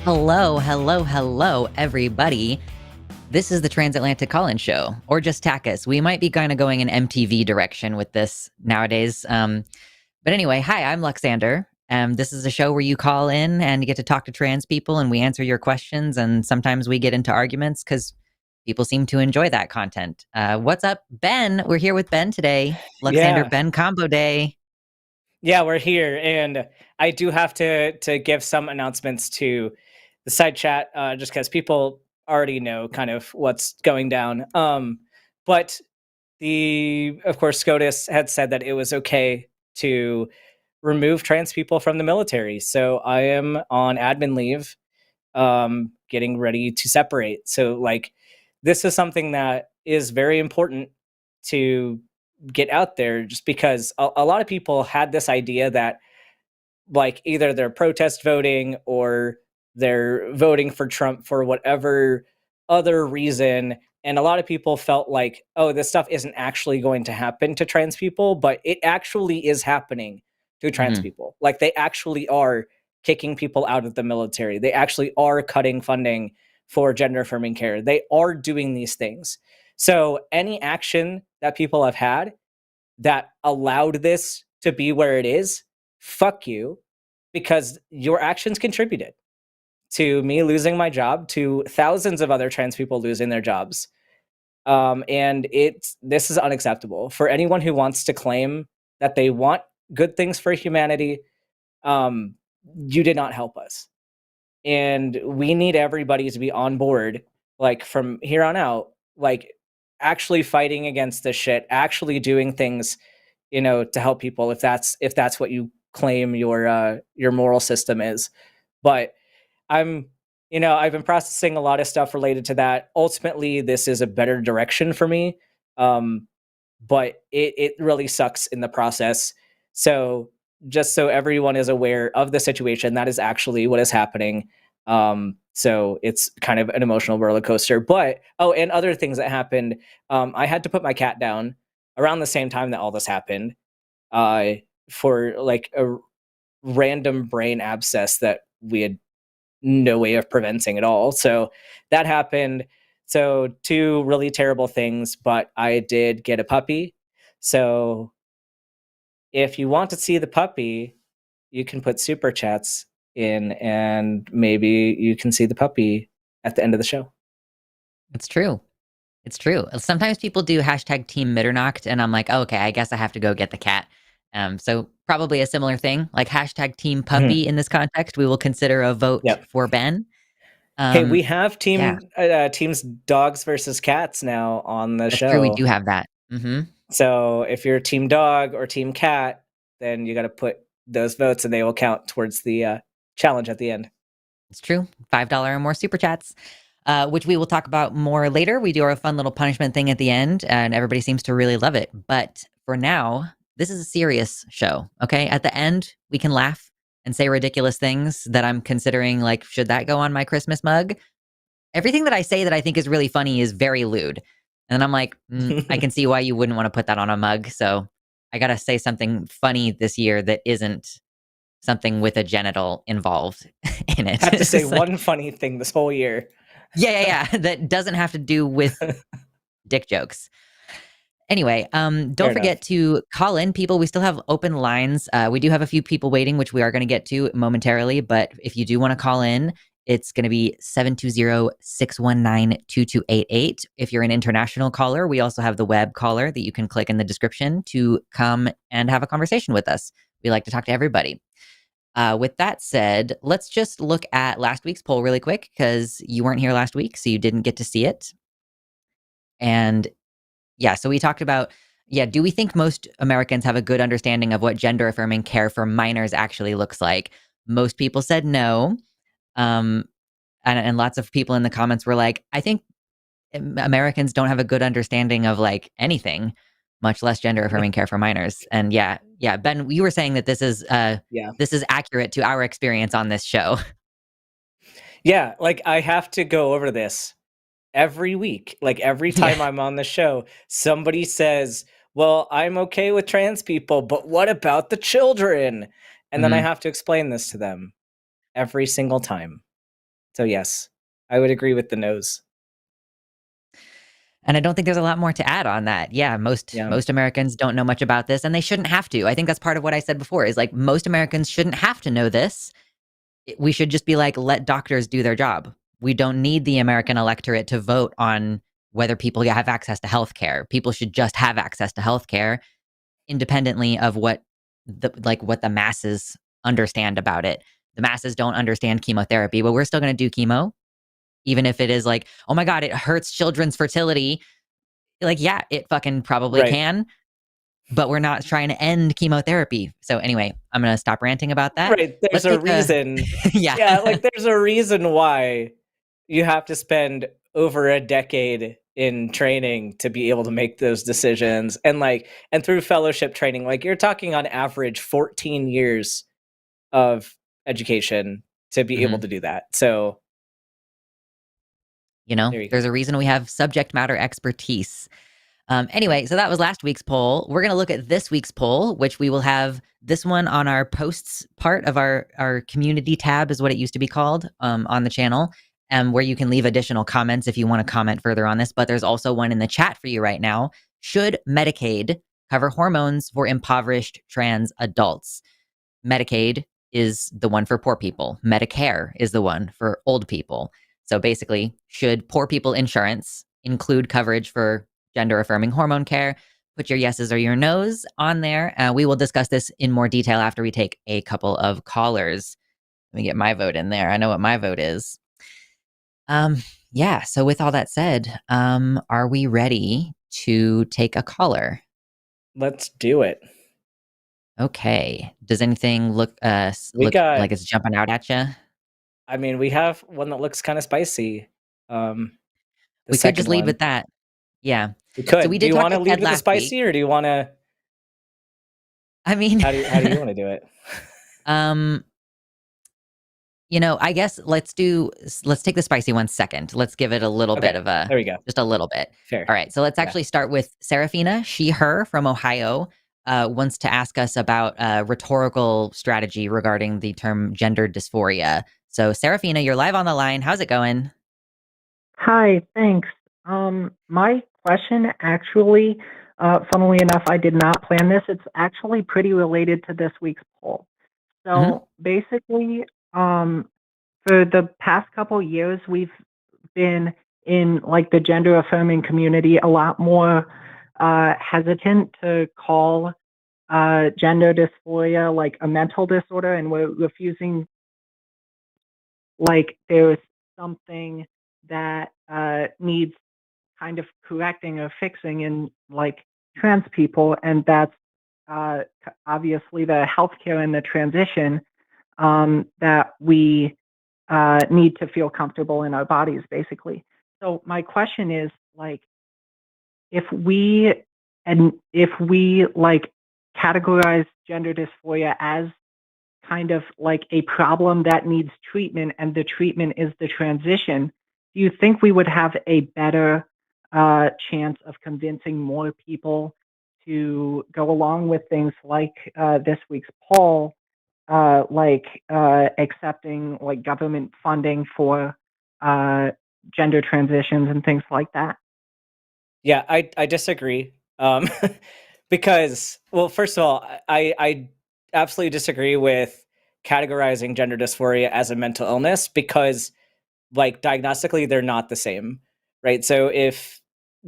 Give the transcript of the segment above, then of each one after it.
Hello, hello, hello, everybody. This is the Transatlantic Call-In Show, or just TACIS. We might be kind of going in MTV direction with this nowadays. But anyway, hi, I'm Luxander. This is a show where you call in and you get to talk to trans people and we answer your questions. And sometimes we get into arguments because people seem to enjoy that content. What's up, Ben? We're here with Ben today. Luxander Yeah, Ben Combo Day. yeah, we're here, and I do have to give some announcements to the side chat, just because people already know kind of what's going down. But of course, SCOTUS had said that it was okay to remove trans people from the military. So I am on admin leave, getting ready to separate. So like, this is something that is very important to get out there, just because a lot of people had this idea that like either they're protest voting or they're voting for Trump for whatever other reason. And a lot of people felt like, oh, this stuff isn't actually going to happen to trans people, but it actually is happening to trans Mhm. people. Like they actually are kicking people out of the military. They actually are cutting funding for gender affirming care. They are doing these things. So any action that people have had that allowed this to be where it is, fuck you, because your actions contributed to me losing my job, to thousands of other trans people losing their jobs. And this is unacceptable for anyone who wants to claim that they want good things for humanity. Um, you did not help us, and we need everybody to be on board, like from here on out, like actually fighting against this shit, actually doing things, to help people, if that's what you claim your moral system is. But I'm I've been processing a lot of stuff related to that. Ultimately, this is a better direction for me. Um, but it really sucks in the process. So just so everyone is aware of the situation, that is actually what is happening. So it's kind of an emotional roller coaster. But and other things that happened. I had to put my cat down around the same time that all this happened, uh, for like a random brain abscess that we had no way of preventing at all. So that happened. So two really terrible things, but I did get a puppy. So if you want to see the puppy, you can put super chats in and maybe you can see the puppy at the end of the show. It's true. It's true. Sometimes people do hashtag Team Mitternacht, and I'm like, oh, okay, I guess I have to go get the cat. So probably a similar thing, like hashtag Team Mhm. Puppy in this context. We will consider a vote Yep. for Ben. Hey, we Um, have yeah, teams dogs versus cats now on the that's true. We do show. have that. So if you're team dog or team cat, then you got to put those votes and they will count towards the challenge at the end. It's true. $5 or more super chats, which we will talk about more later. We do our fun little punishment thing at the end, and everybody seems to really love it. But for now, this is a serious show. Okay. At the end, we can laugh and say ridiculous things that I'm considering, like, should that go on my Christmas mug? Everything that I say that I think is really funny is very lewd. And I'm like, I can see why you wouldn't want to put that on a mug. So I got to say something funny this year that isn't something with a genital involved in it. Have to say It's like, one funny thing this whole year. yeah. That doesn't have to do with dick jokes. Anyway, Fair don't enough. forget to call in people. We still have open lines. We do have a few people waiting, which we are going to get to momentarily. But if you do want to call in, it's going to be 720-619-2288. If you're an international caller, we also have the web caller that you can click in the description to come and have a conversation with us. We like to talk to everybody. With that said, let's just look at last week's poll really quick because you weren't here last week, so you didn't get to see it. And yeah, so we talked about, do we think most Americans have a good understanding of what gender affirming care for minors actually looks like? Most people said no. Um, and lots of people in the comments were like, I think Americans don't have a good understanding of like anything, much less gender affirming care for minors. And yeah, Ben, you were saying that Yeah. this is accurate to our experience on this show. Yeah, like I have to go over this every week. Like every Yeah. time I'm on the show, somebody says, "Well, I'm okay with trans people, but what about the children?" And then I Mhm. have to explain this to them every single time. So yes, I would agree with the no's. And I don't think there's a lot more to add on that. Yeah, most Yeah. Americans don't know much about this, and they shouldn't have to. I think that's part of what I said before is like most Americans shouldn't have to know this. We should just be like, let doctors do their job. We don't need the American electorate to vote on whether people have access to healthcare. People should just have access to healthcare independently of what the masses understand about it. The masses don't understand chemotherapy, but we're still going to do chemo, even if it is like, oh my God, it hurts children's fertility. Like, yeah, it fucking probably Right. can, but we're not trying to end chemotherapy. So anyway, I'm going to stop ranting about that. Right. There's Let's a take a, reason. yeah. Yeah, like there's a reason why you have to spend over a decade in training to be able to make those decisions, and through fellowship training, like you're talking on average 14 years of education to be able Mhm. to do that. So You know, there you go. there's a reason we have subject matter expertise. Anyway, so that was last week's poll. We're going to look at this week's poll, which we will have this one on our posts part of our community tab is what it used to be called on the channel, where you can leave additional comments if you want to comment further on this. But there's also one in the chat for you right now. Should Medicaid cover hormones for impoverished trans adults? Medicaid is the one for poor people. Medicare is the one for old people. So basically, should poor people insurance include coverage for gender affirming hormone care? Put your yeses or your nos on there. We will discuss this in more detail after we take a couple of callers. Let me get my vote in there. I know what my vote is. Yeah, so with all that said, are we ready to take a caller? Let's do it. Okay. Does anything look We look got like it's jumping out at you? I mean, we have one that looks kind of spicy. Um the We could just second lead one. with that. Yeah. We So we could. Do did you talk want to to lead Ted with the last week. spicy, or do you want to I mean, how do you want to do it? um, I guess let's take the spicy one second. Let's give it a little bit Okay. of a There we go. just a little bit. Fair. All right. So let's Yeah. actually start with Seraphina. She, her from Ohio, wants to ask us about a rhetorical strategy regarding the term gender dysphoria. So Seraphina, you're live on the line. How's it going? Hi, thanks. My question actually, funnily enough, I did not plan this. It's actually pretty related to this week's poll. Hmm. So basically, for the past couple years, we've been in like the gender affirming community a lot more hesitant to call gender dysphoria like a mental disorder, and we're refusing like there's something that needs kind of correcting or fixing in like trans people, and that's obviously the healthcare and the transition that we need to feel comfortable in our bodies, basically. So my question is like, if we like categorize gender dysphoria as kind of like a problem that needs treatment, and the treatment is the transition, do you think we would have a better chance of convincing more people to go along with things like this week's poll, accepting like government funding for gender transitions and things like that? Yeah, I disagree. Because, well, first of all, I absolutely disagree with categorizing gender dysphoria as a mental illness, because like diagnostically they're not the same, right? So if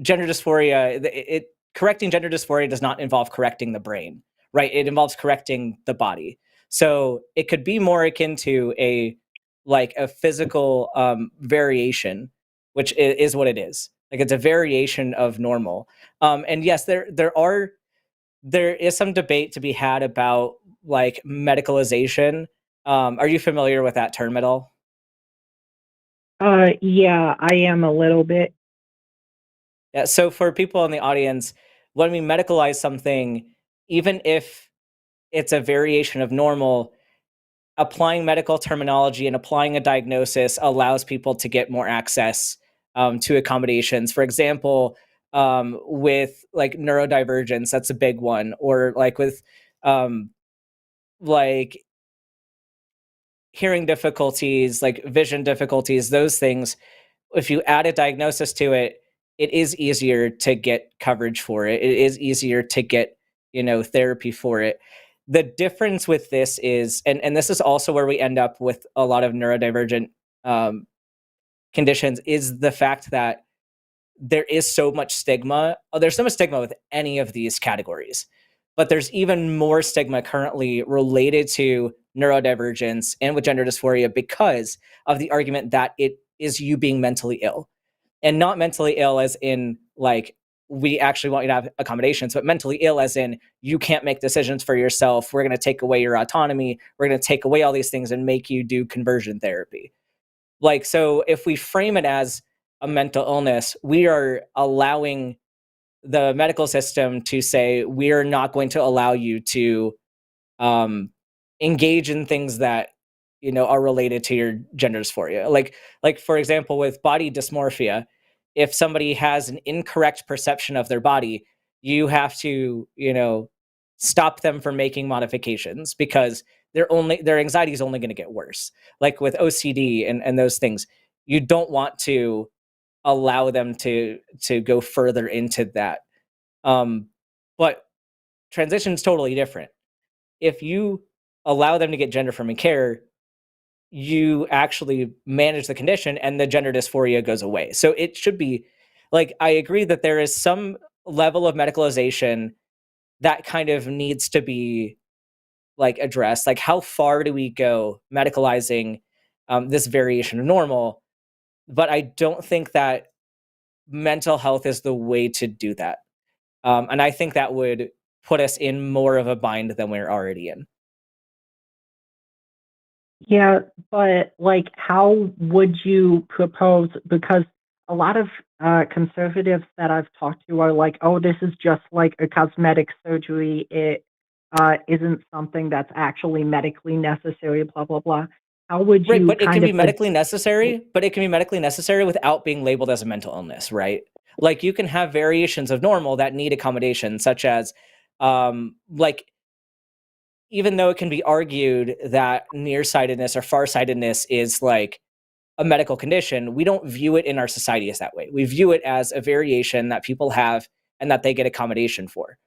gender dysphoria, it correcting gender dysphoria does not involve correcting the brain, right? It involves correcting the body. So it could be more akin to a physical variation, which is what it is. Like it's a variation of normal. And yes, there is some debate to be had about like medicalization. Are you familiar with that term at all? Yeah, I am a little bit. Yeah, so for people in the audience, when we medicalize something, even if it's a variation of normal, applying medical terminology and applying a diagnosis allows people to get more access to accommodations. For example, with like neurodivergence, that's a big one, or like with um, like hearing difficulties, like vision difficulties, those things, if you add a diagnosis to it, it is easier to get coverage for it. It is easier to get, therapy for it. The difference with this is, and this is also where we end up with a lot of neurodivergent conditions, is the fact that there is so much stigma. There's so much stigma with any of these categories, but there's even more stigma currently related to neurodivergence and with gender dysphoria because of the argument that it is you being mentally ill, and not mentally ill as in like we actually want you to have accommodations, but mentally ill as in you can't make decisions for yourself. We're going to take away your autonomy. We're going to take away all these things and make you do conversion therapy. Like, so if we frame it as a mental illness, we are allowing the medical system to say, we're not going to allow you to engage in things that, are related to your gender dysphoria. Like for example, with body dysmorphia, if somebody has an incorrect perception of their body, you have to, stop them from making modifications because their anxiety is only going to get worse. Like with OCD and those things, you don't want to allow them to go further into that. But transition is totally different. If you allow them to get gender affirming care, you actually manage the condition and the gender dysphoria goes away. So it should be like, I agree that there is some level of medicalization that kind of needs to be like addressed. Like, how far do we go medicalizing this variation of normal? But I don't think that mental health is the way to do that. And I think that would put us in more of a bind than we're already in. Yeah, but like, how would you propose? Because a lot of conservatives that I've talked to are like, oh, this is just like a cosmetic surgery. It isn't something that's actually medically necessary, blah, blah, blah. How would Right, you but it can kind be of medically necessary, without being labeled as a mental illness, right? Like, you can have variations of normal that need accommodation, such as, like, even though it can be argued that nearsightedness or farsightedness is like a medical condition, we don't view it in our society as that way. We view it as a variation that people have and that they get accommodation for.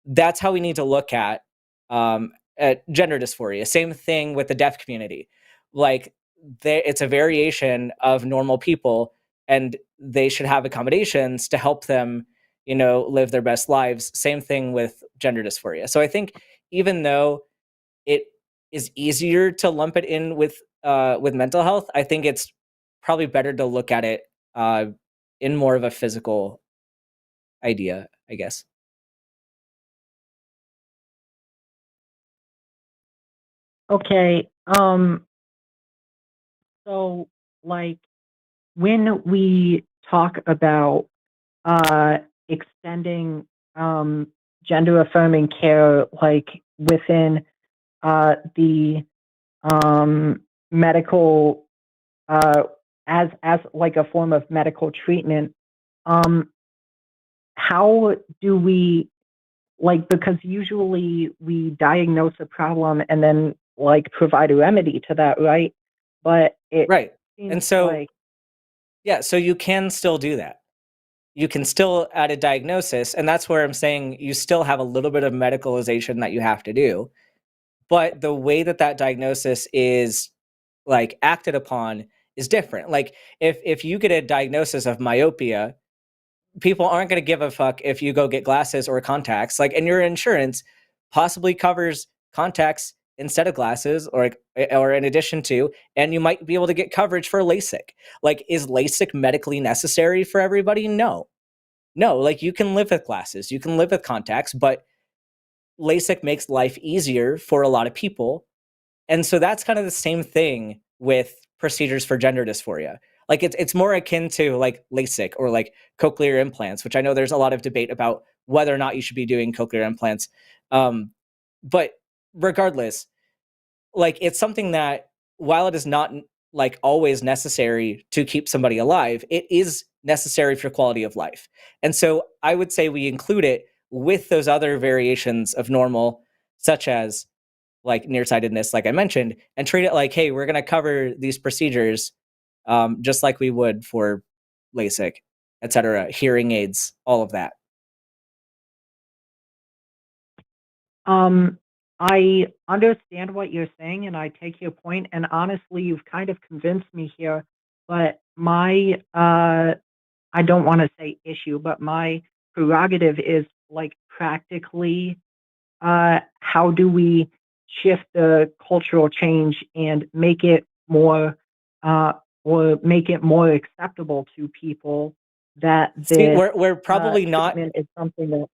That's how we need to look at gender dysphoria. Same thing with the deaf community. Like, it's a variation of normal people, and they should have accommodations to help them, live their best lives. Same thing with gender dysphoria. So I think even though it is easier to lump it in with mental health, I think it's probably better to look at it in more of a physical idea, I guess. Okay. So like, when we talk about extending gender affirming care, like within the medical, as like a form of medical treatment, how do we, like, because usually we diagnose a problem and then like provide a remedy to that, right? But it Right. seems And so, like, yeah, so you can still do that. You can still add a diagnosis, and that's where I'm saying you still have a little bit of medicalization that you have to do. But the way that that diagnosis is like acted upon is different. Like, if you get a diagnosis of myopia, people aren't going to give a fuck if you go get glasses or contacts. Like, and your insurance possibly covers contacts instead of glasses, or in addition to, and you might be able to get coverage for LASIK. Like, is LASIK medically necessary for everybody? No. Like, you can live with glasses, you can live with contacts, but LASIK makes life easier for a lot of people. And so that's kind of the same thing with procedures for gender dysphoria. Like, it's more akin to like LASIK or like cochlear implants, which I know there's a lot of debate about whether or not you should be doing cochlear implants. But regardless, like, it's something that, while it is not like always necessary to keep somebody alive, it is necessary for quality of life. And so I would say we include it with those other variations of normal, such as like nearsightedness, like I mentioned, and treat it like, hey, we're going to cover these procedures just like we would for LASIK, etc., hearing aids, all of that. I understand what you're saying, and I take your point. And honestly, you've kind of convinced me here. But my, I don't want to say issue, but my prerogative is like practically, how do we shift the cultural change and make it more, or make it more acceptable to people that See, this we're probably not treatment is something that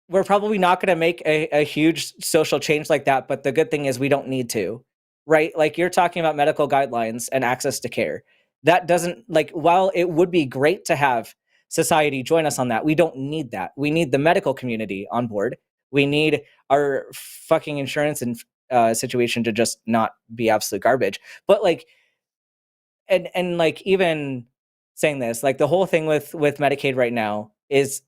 we're probably not going to make a huge social change like that, but the good thing is we don't need to, right? Like you're talking about medical guidelines and access to care. That doesn't, like, while it would be great to have society join us on that, we don't need that. We need the medical community on board. We need our fucking insurance and situation to just not be absolute garbage. But like, and like even saying this, like the whole thing with Medicaid right now is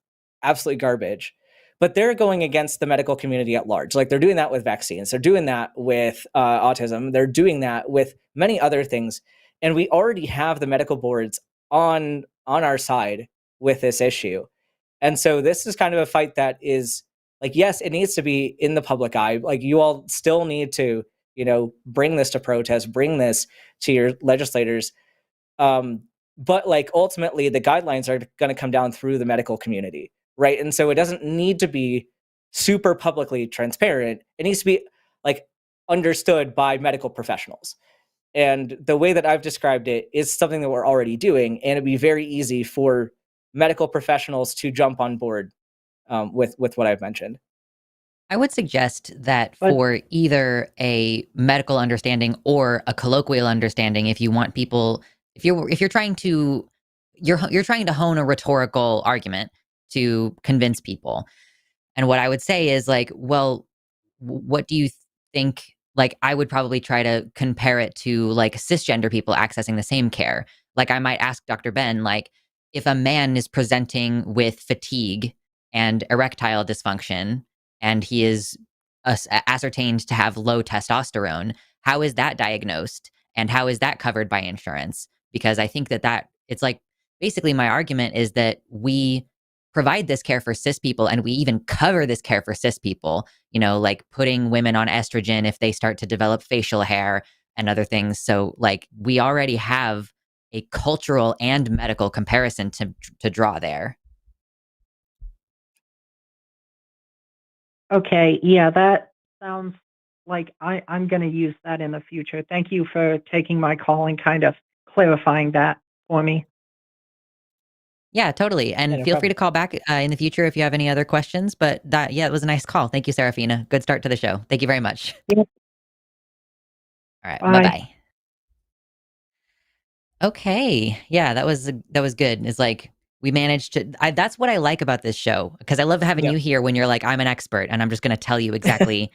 absolutely garbage. But they're going against the medical community at large. Like they're doing that with vaccines. They're doing that with autism. They're doing that with many other things. And we already have the medical boards on our side with this issue. And so this is kind of a fight that is like, yes, it needs to be in the public eye. Like you all still need to, bring this to protest, bring this to your legislators. But like ultimately the guidelines are going to come down through the medical community, right? And so it doesn't need to be super publicly transparent. It needs to be like understood by medical professionals. And the way that I've described it is something that we're already doing, and it'd be very easy for medical professionals to jump on board with what I've mentioned. I would suggest that but for either a medical understanding or a colloquial understanding, if you want people, if you're trying to you're trying to hone a rhetorical argument to convince people. And what I would say is like, well, what do you think? Like, I would probably try to compare it to like cisgender people accessing the same care. Like, I might ask Dr. Ben, like, if a man is presenting with fatigue and erectile dysfunction, and he is ascertained to have low testosterone, how is that diagnosed? And how is that covered by insurance? Because I think that it's like basically my argument is that we provide this care for cis people, and we even cover this care for cis people, like putting women on estrogen if they start to develop facial hair and other things. So like we already have a cultural and medical comparison to draw there. okay, yeah, that sounds like I'm going to use that in the future. Thank you for taking my call and kind of clarifying that for me. Yeah, totally. Yeah, And no feel free problem. to call back in the future if you have any other questions. But it was a nice call. Thank you, Seraphina. Good start to the show. Thank you very much. Yep. All right. Bye Bye. bye. Okay. Yeah, that was good. It's like we managed to. That's what I like about this show, because I love having Yep. you here when you're like, I'm an expert and I'm just going to tell you exactly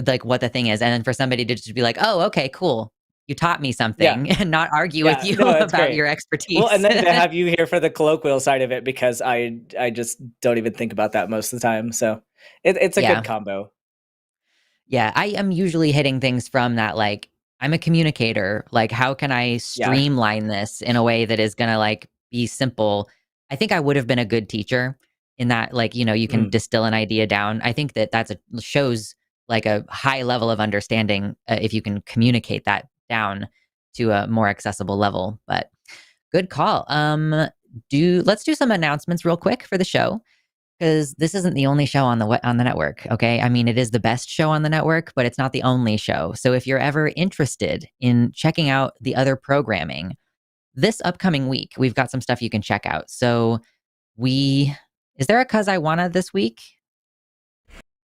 like what the thing is, and then for somebody to just be like, oh, okay, cool. You taught me Yeah. something, and not argue with Yeah. you No, that's about great. your Well, and expertise. then to have you here for the colloquial side of it, because I just don't even think about that most of the time. So it's a good Yeah. combo. Yeah, I am usually hitting things from that, like, I'm a communicator. Like, how can I Yeah. streamline this in a way that is gonna, like, be simple? I think I would have been a good teacher in that, like, you can Mm. distill an idea down. I think that shows, like, a high level of understanding, if you can communicate that down to a more accessible level, but good call. Let's do some announcements real quick for the show, because this isn't the only show on the network. Okay, I mean, it is the best show on the network, but it's not the only show. So if you're ever interested in checking out the other programming, this upcoming week we've got some stuff you can check out. So we is there a Cus I Wanna this week?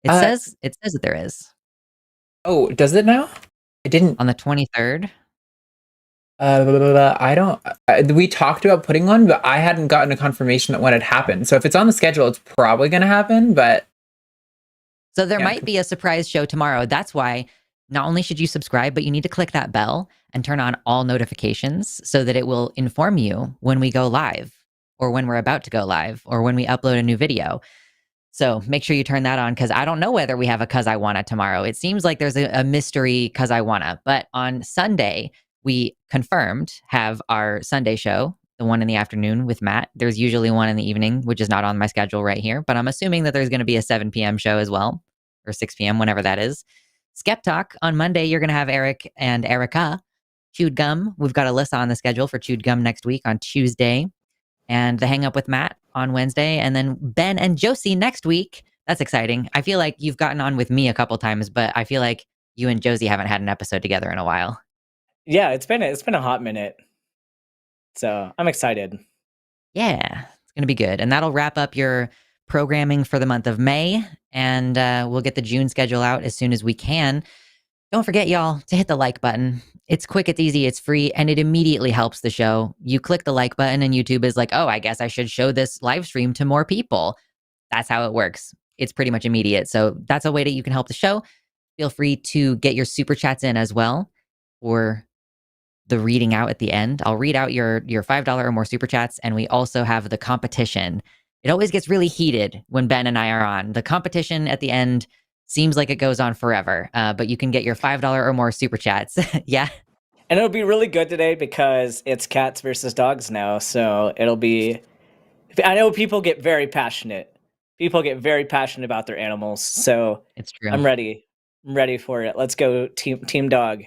Uh, It says that there is oh, does it now? I didn't. on the 23rd. Blah, blah, blah, I don't. We talked about putting one, but I hadn't gotten a confirmation that when it happened. So if it's on the schedule, it's probably going to happen. But So there yeah, might be a surprise show tomorrow. That's why not only should you subscribe, but you need to click that bell and turn on all notifications so that it will inform you when we go live, or when we're about to go live, or when we upload a new video. So make sure you turn that on because I don't know whether we have a Cus I Wanna tomorrow. It seems like there's a mystery Cus I Wanna, but on Sunday, we confirmed have our Sunday show, the one in the afternoon with Matt. There's usually one in the evening, which is not on my schedule right here, but I'm assuming that there's going to be a 7 p.m. show as well, or 6 p.m., whenever that is. Skeptalk on Monday, you're going to have Eric and Erica. Chewed Gum, we've got Alyssa on the schedule for Chewed Gum next week on Tuesday. And the Hang Up with Matt on Wednesday. And then Ben and Josie next week. That's exciting. I feel like you've gotten on with me a couple times, but I feel like you and Josie haven't had an episode together in a while. Yeah, it's been a hot minute. So I'm excited. Yeah, it's going to be good. And that'll wrap up your programming for the month of May. And we'll get the June schedule out as soon as we can. Don't forget, y'all, to hit the like button. It's quick, it's easy, it's free, and it immediately helps the show. You click the like button and YouTube is like, oh, I guess I should show this live stream to more people. That's how it works. It's pretty much immediate. So that's a way that you can help the show. Feel free to get your super chats in as well for the reading out at the end. I'll read out your $5 or more super chats, and we also have the competition. It always gets really heated when Ben and I are on. The competition at the end seems like it goes on forever, but you can get your $5 or more super chats. Yeah. And it'll be really good today because it's cats versus dogs now. So it'll be, I know people get very passionate. People get very passionate about their animals. So It's true. I'm ready. I'm ready for it. Let's go team dog.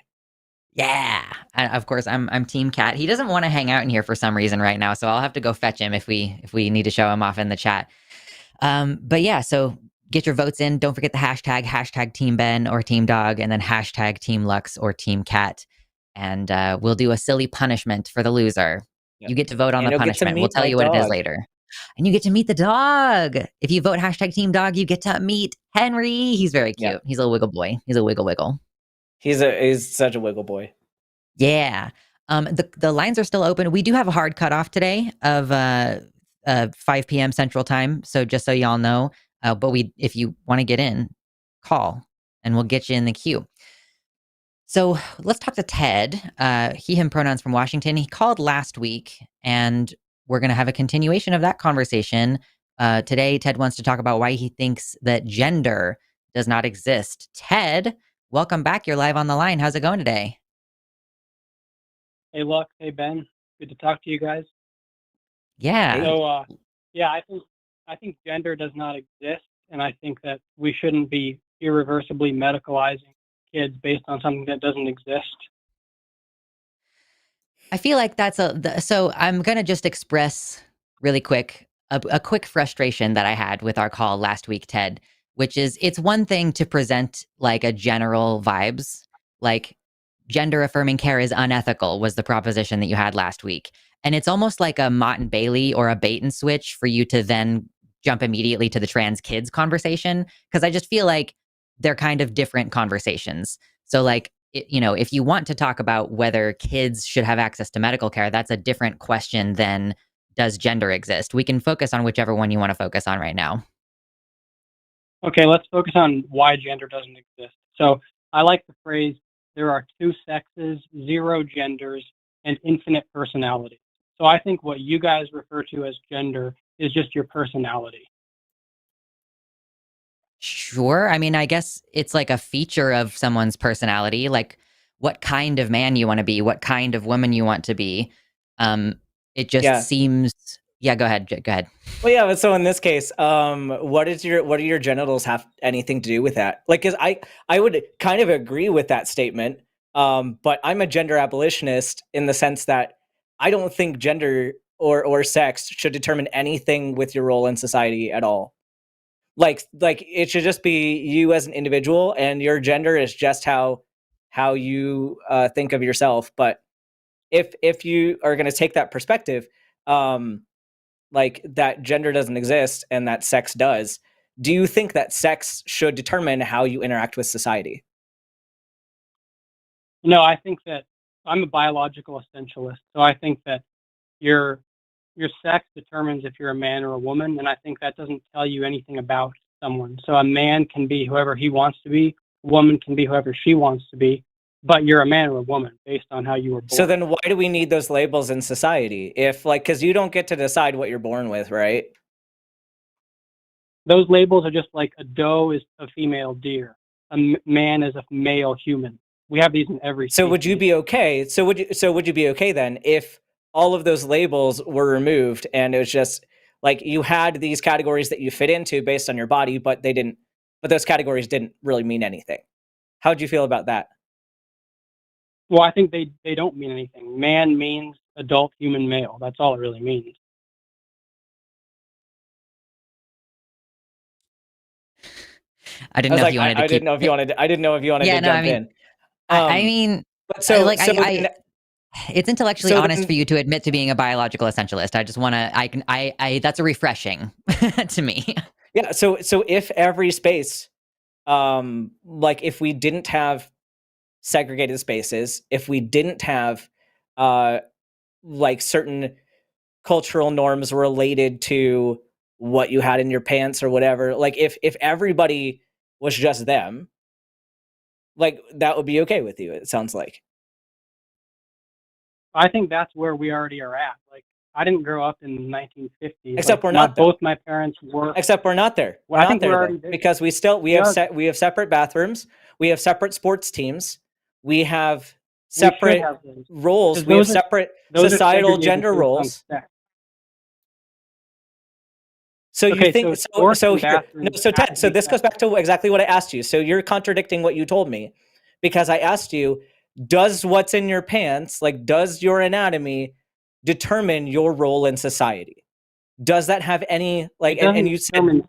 Yeah. And of course, I'm team cat. He doesn't want to hang out in here for some reason right now, so I'll have to go fetch him if we need to show him off in the chat. But yeah, so get your votes in. Don't forget the hashtag Team Ben or Team Dog, and then hashtag Team Lux or Team Cat. And we'll do a silly punishment for the loser. Yep. You get to vote on And the you'll get to punishment. We'll meet tell my you what it is dog. later. And you get to meet the dog. If you vote hashtag Team Dog, you get to meet Henry. He's very cute. Yep. He's a wiggle boy. He's a wiggle. He's such a wiggle boy. Yeah. The lines are still open. We do have a hard cutoff today of 5 p.m. Central Time. So just so y'all know, but if you want to get in, call and we'll get you in the queue. So let's talk to Ted. He, him pronouns from Washington. He called last week, and we're going to have a continuation of that conversation. Today, Ted wants to talk about why he thinks that gender does not exist. Ted, welcome back. You're live on the line. How's it going today? Hey, Lux. Hey, Ben. Good to talk to you guys. Yeah. So, yeah, I think gender does not exist, and I think that we shouldn't be irreversibly medicalizing kids based on something that doesn't exist. I feel like that's so I'm going to just express really quick a quick frustration that I had with our call last week, Ted, which is it's one thing to present like a general vibes, like gender affirming care is unethical was the proposition that you had last week. And it's almost like a Mott and Bailey or a bait and switch for you to then jump immediately to the trans kids conversation. Cause I just feel like they're kind of different conversations. So like, if you want to talk about whether kids should have access to medical care, that's a different question than does gender exist. We can focus on whichever one you want to focus on right now. Okay, let's focus on why gender doesn't exist. So I like the phrase, there are two sexes, zero genders, and infinite personality. So I think what you guys refer to as gender is just your personality. Sure. I mean, I guess it's like a feature of someone's personality, like what kind of man you want to be, what kind of woman you want to be. It just seems. Yeah, go ahead. Go ahead. Well, yeah. But so in this case, what do your genitals have anything to do with that? Like, cause I would kind of agree with that statement. But I'm a gender abolitionist in the sense that I don't think gender or sex should determine anything with your role in society at all. Like it should just be you as an individual, and your gender is just how you think of yourself. But if you are going to take that perspective, like that gender doesn't exist and that sex does, do you think that sex should determine how you interact with society? No, I think that I'm a biological essentialist. So I think that your sex determines if you're a man or a woman, and I think that doesn't tell you anything about someone. So a man can be whoever he wants to be, a woman can be whoever she wants to be, but you're a man or a woman based on how you were born. So then why do we need those labels in society? If because you don't get to decide what you're born with, right? Those labels are just like a doe is a female deer, a man is a male human. We have these in every So would you species. be okay? So would you be okay then if all of those labels were removed and it was just like you had these categories that you fit into based on your body, but those categories didn't really mean anything? How would you feel about that? Well, I think they don't mean anything. Man means adult human male. That's all it really means. I didn't know if you wanted to I keep. didn't know if you wanted. I didn't know if you wanted Yeah, to no, I jump mean, in. I mean, But so like so I then, it's intellectually so honest then, for you to admit to being a biological essentialist. I just want to. I. That's a refreshing to me. yeah. So if every space, like if we didn't have segregated spaces, if we didn't have, like certain cultural norms related to what you had in your pants or whatever, like if everybody was just them, like that would be okay with you, it sounds like. I think that's where we already are at. Like, I didn't grow up in the 1950s. Except we're my, not, though. both my parents were. Except we're not there. Well, We're I not think we're there already though, there. because we have separate bathrooms, we have separate sports teams, we have separate have those. roles, Because we have those are- separate Those are societal segregated gender based on roles. sex. So you Okay, think so sports so and here, no, bathrooms so have Ted, to so be this goes sex. back to exactly what I asked you. So you're contradicting what you told me, because I asked you, does what's in your pants, like does your anatomy determine your role in society? Does that have any like It doesn't and you said determine.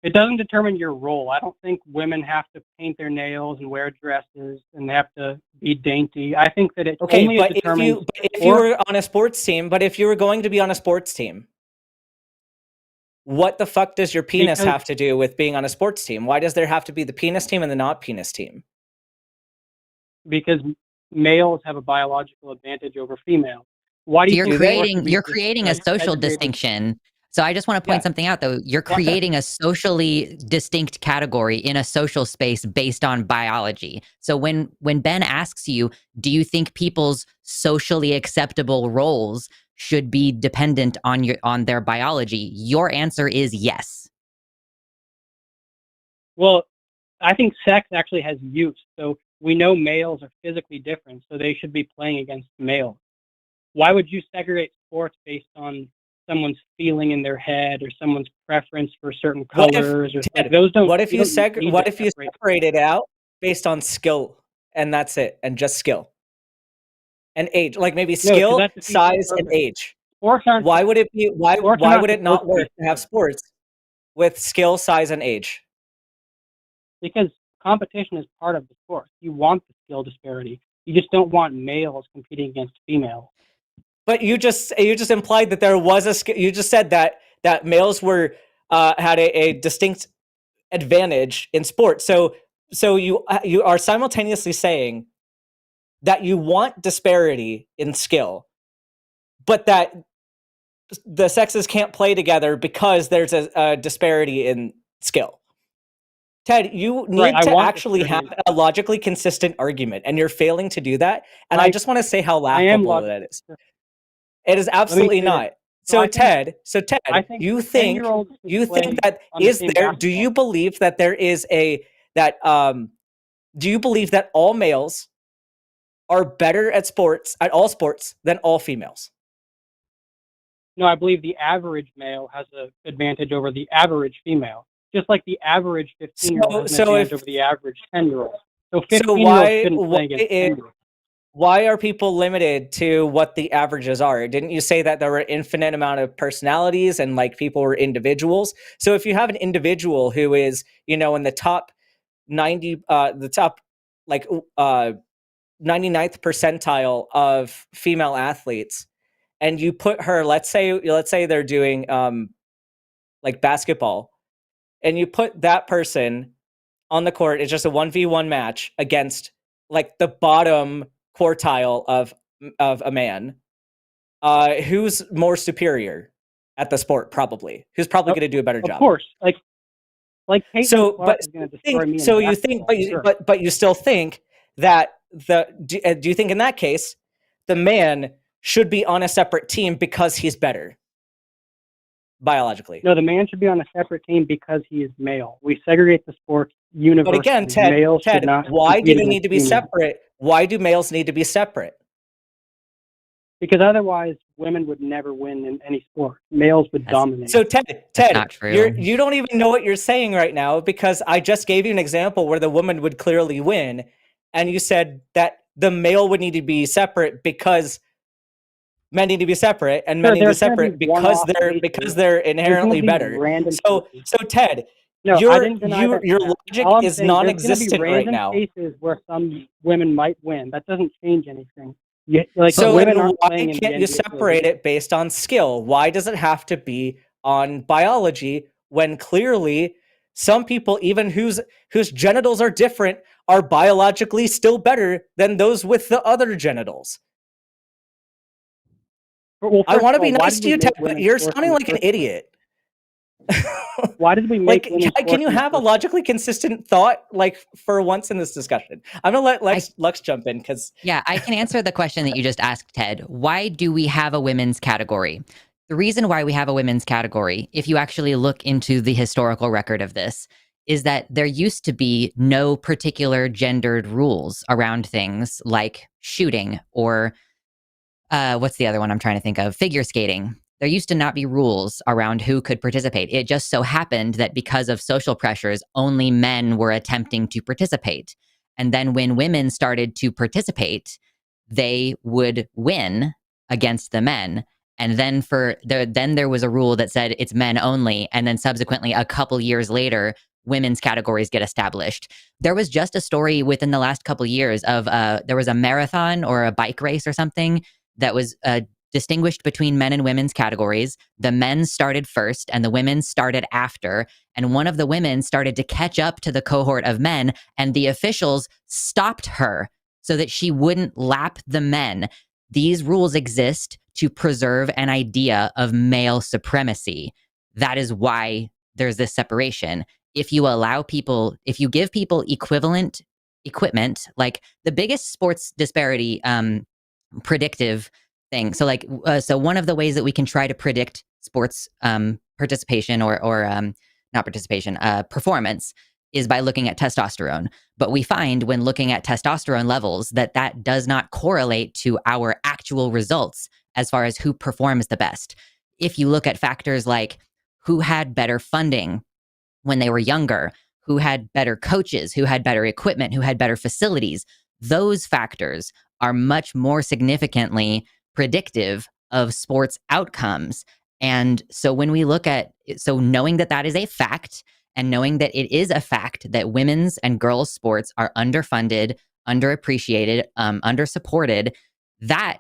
It doesn't determine your role. I don't think women have to paint their nails and wear dresses and they have to be dainty. I think that it okay, only but determines. if you were on a sports team, but if you were going to be on a sports team, what the fuck does your penis Because- have to do with being on a sports team? Why does there have to be the penis team and the not penis team? because males have a biological advantage over females. Why do So you you're think creating a social segregated- distinction. So I just want to point Yeah. something out though. You're creating a socially distinct category in a social space based on biology. So when Ben asks you, do you think people's socially acceptable roles should be dependent on their biology? Your answer is yes. Well, I think sex actually has use. So we know males are physically different, so they should be playing against males. Why would you segregate sports based on someone's feeling in their head or someone's preference for certain What if- colors? Or Ted, those don't. What if you don't need what to if you separate. separate it out based on skill and that's it, and just skill and age, like maybe skill, that defeats the size, and purpose. age? Sports aren't. Why would it be? Why Sports are not would it not supposed to be work to have sports with skill, size, and age? Because competition is part of the sport. You want the skill disparity. You just don't want males competing against females. But you just implied that there was a. You just said that males were had a distinct advantage in sports. So you are simultaneously saying that you want disparity in skill, but that the sexes can't play together because there's a disparity in skill. Ted, you need to actually have a logically consistent argument, and you're failing to do that. And I just want to say how laughable that is. It is absolutely not. So Ted, you think that is there? Do you believe that there is do you believe that all males are better at all sports than all females? No, I believe the average male has an advantage over the average female. Just like the average 15-year-old has an advantage over the average 10-year-old. So 15-year-olds shouldn't play against 10-year-olds. Why are people limited to what the averages are? Didn't you say that there were an infinite amount of personalities and like people were individuals? So if you have an individual who is, in the top 90, the top 99th percentile of female athletes, and you put her, let's say they're doing like basketball, and you put that person on the court, it's just a 1v1 match against like the bottom quartile of a man, who's more superior at the sport? Probably who's probably going to do a better job, of course, like so Clark is going to destroy me. So you think, but you still think that do you think in that case the man should be on a separate team because he's better? biologically. No, the man should be on a separate team because he is male. We segregate the sports universally. But again, Ted, Males should not why do compete they against need to be females. separate? Why do males need to be separate? Because otherwise, women would never win in any sport. Males would dominate. So Ted, not true. you don't even know what you're saying right now, because I just gave you an example where the woman would clearly win, and you said that the male would need to be separate because men need to be separate, and men need to be separate because they're inherently better. So Ted, no, your logic is non-existent right now. Cases where some women might win. That doesn't change anything. So then why can't you separate it based on skill? Why does it have to be on biology when clearly some people, even whose genitals are different, are biologically still better than those with the other genitals? Well, I want to be nice to you, Ted, but you're sounding like an idiot. Why did we make can you have a logically consistent thought, like, for once in this discussion? I'm gonna let Lux jump in, because I can answer the question that you just asked, Ted. Why do we have a women's category? The reason why we have a women's category, if you actually look into the historical record of this, is that there used to be no particular gendered rules around things like shooting or what's the other one I'm trying to think of? Figure skating. There used to not be rules around who could participate. It just so happened that because of social pressures, only men were attempting to participate. And then when women started to participate, they would win against the men. And then then there was a rule that said it's men only. And then subsequently, a couple years later, women's categories get established. There was just a story within the last couple years of there was a marathon or a bike race or something that was distinguished between men and women's categories. The men started first and the women started after. And one of the women started to catch up to the cohort of men, and the officials stopped her so that she wouldn't lap the men. These rules exist to preserve an idea of male supremacy. That is why there's this separation. If you give people equivalent equipment, like the biggest sports disparity predictive thing. So so one of the ways that we can try to predict sports participation or not participation, performance is by looking at testosterone. But we find when looking at testosterone levels that does not correlate to our actual results as far as who performs the best. If you look at factors like who had better funding when they were younger, who had better coaches, who had better equipment, who had better facilities, those factors are much more significantly predictive of sports outcomes. And so when we look at, knowing that is a fact, and knowing that it is a fact that women's and girls' sports are underfunded, underappreciated, undersupported, that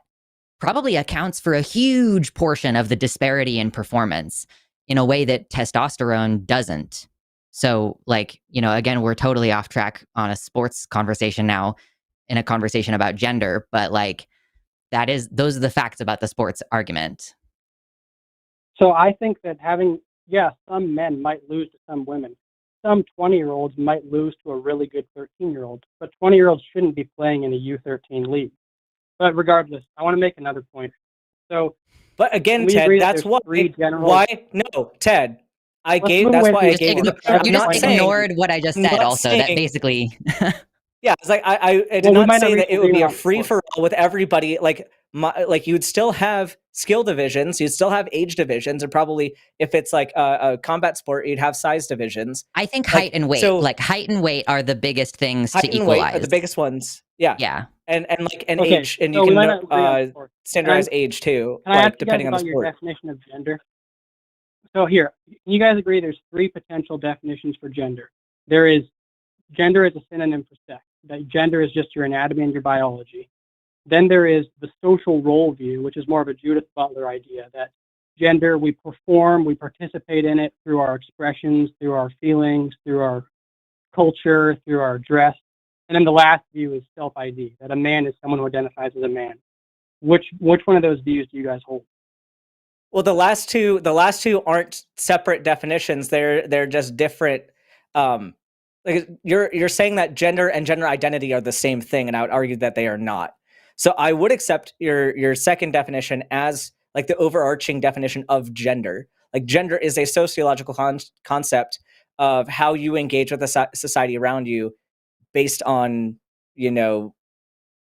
probably accounts for a huge portion of the disparity in performance in a way that testosterone doesn't. So, again, we're totally off track on a sports conversation now in a conversation about gender, but those are the facts about the sports argument. So I think that some men might lose to some women. Some 20-year-olds might lose to a really good 13-year-old, but 20-year-olds shouldn't be playing in a U13 league. But regardless, I want to make another point. So, but again, Ted, that's why. No, Ted, you just ignored what I just said. Also, that basically. Yeah, it's like I did not say that it would be a free for all with everybody. You would still have skill divisions, you'd still have age divisions, and probably if it's like a combat sport, you'd have size divisions. I think height and weight, height and weight are the biggest things to equalize. Weight are the biggest ones. Yeah, yeah, and age, and you can standardize age too, depending on the sport. Your definition of gender. So here, you guys agree? There's three potential definitions for gender. There is gender as a synonym for sex. That gender is just your anatomy and your biology. Then there is the social role view, which is more of a Judith Butler idea, that gender, we perform, we participate in it through our expressions, through our feelings, through our culture, through our dress. And then the last view is self-ID, that a man is someone who identifies as a man. Which one of those views do you guys hold? Well, the last two aren't separate definitions. They're just different. You're saying that gender and gender identity are the same thing, and I would argue that they are not. So I would accept your second definition as like the overarching definition of gender. Like gender is a sociological concept of how you engage with the society around you based on,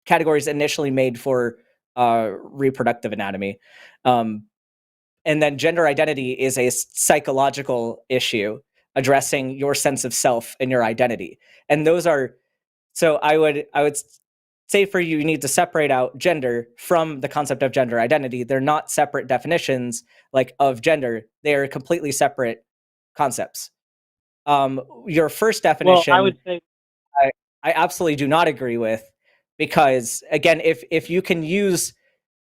categories initially made for reproductive anatomy. And then gender identity is a psychological issue addressing your sense of self and your identity. And those are, so I would say for you, you need to separate out gender from the concept of gender identity. They're not separate definitions of gender. They are completely separate concepts. Your first definition, Well, I would say I absolutely do not agree with, because again, if you can use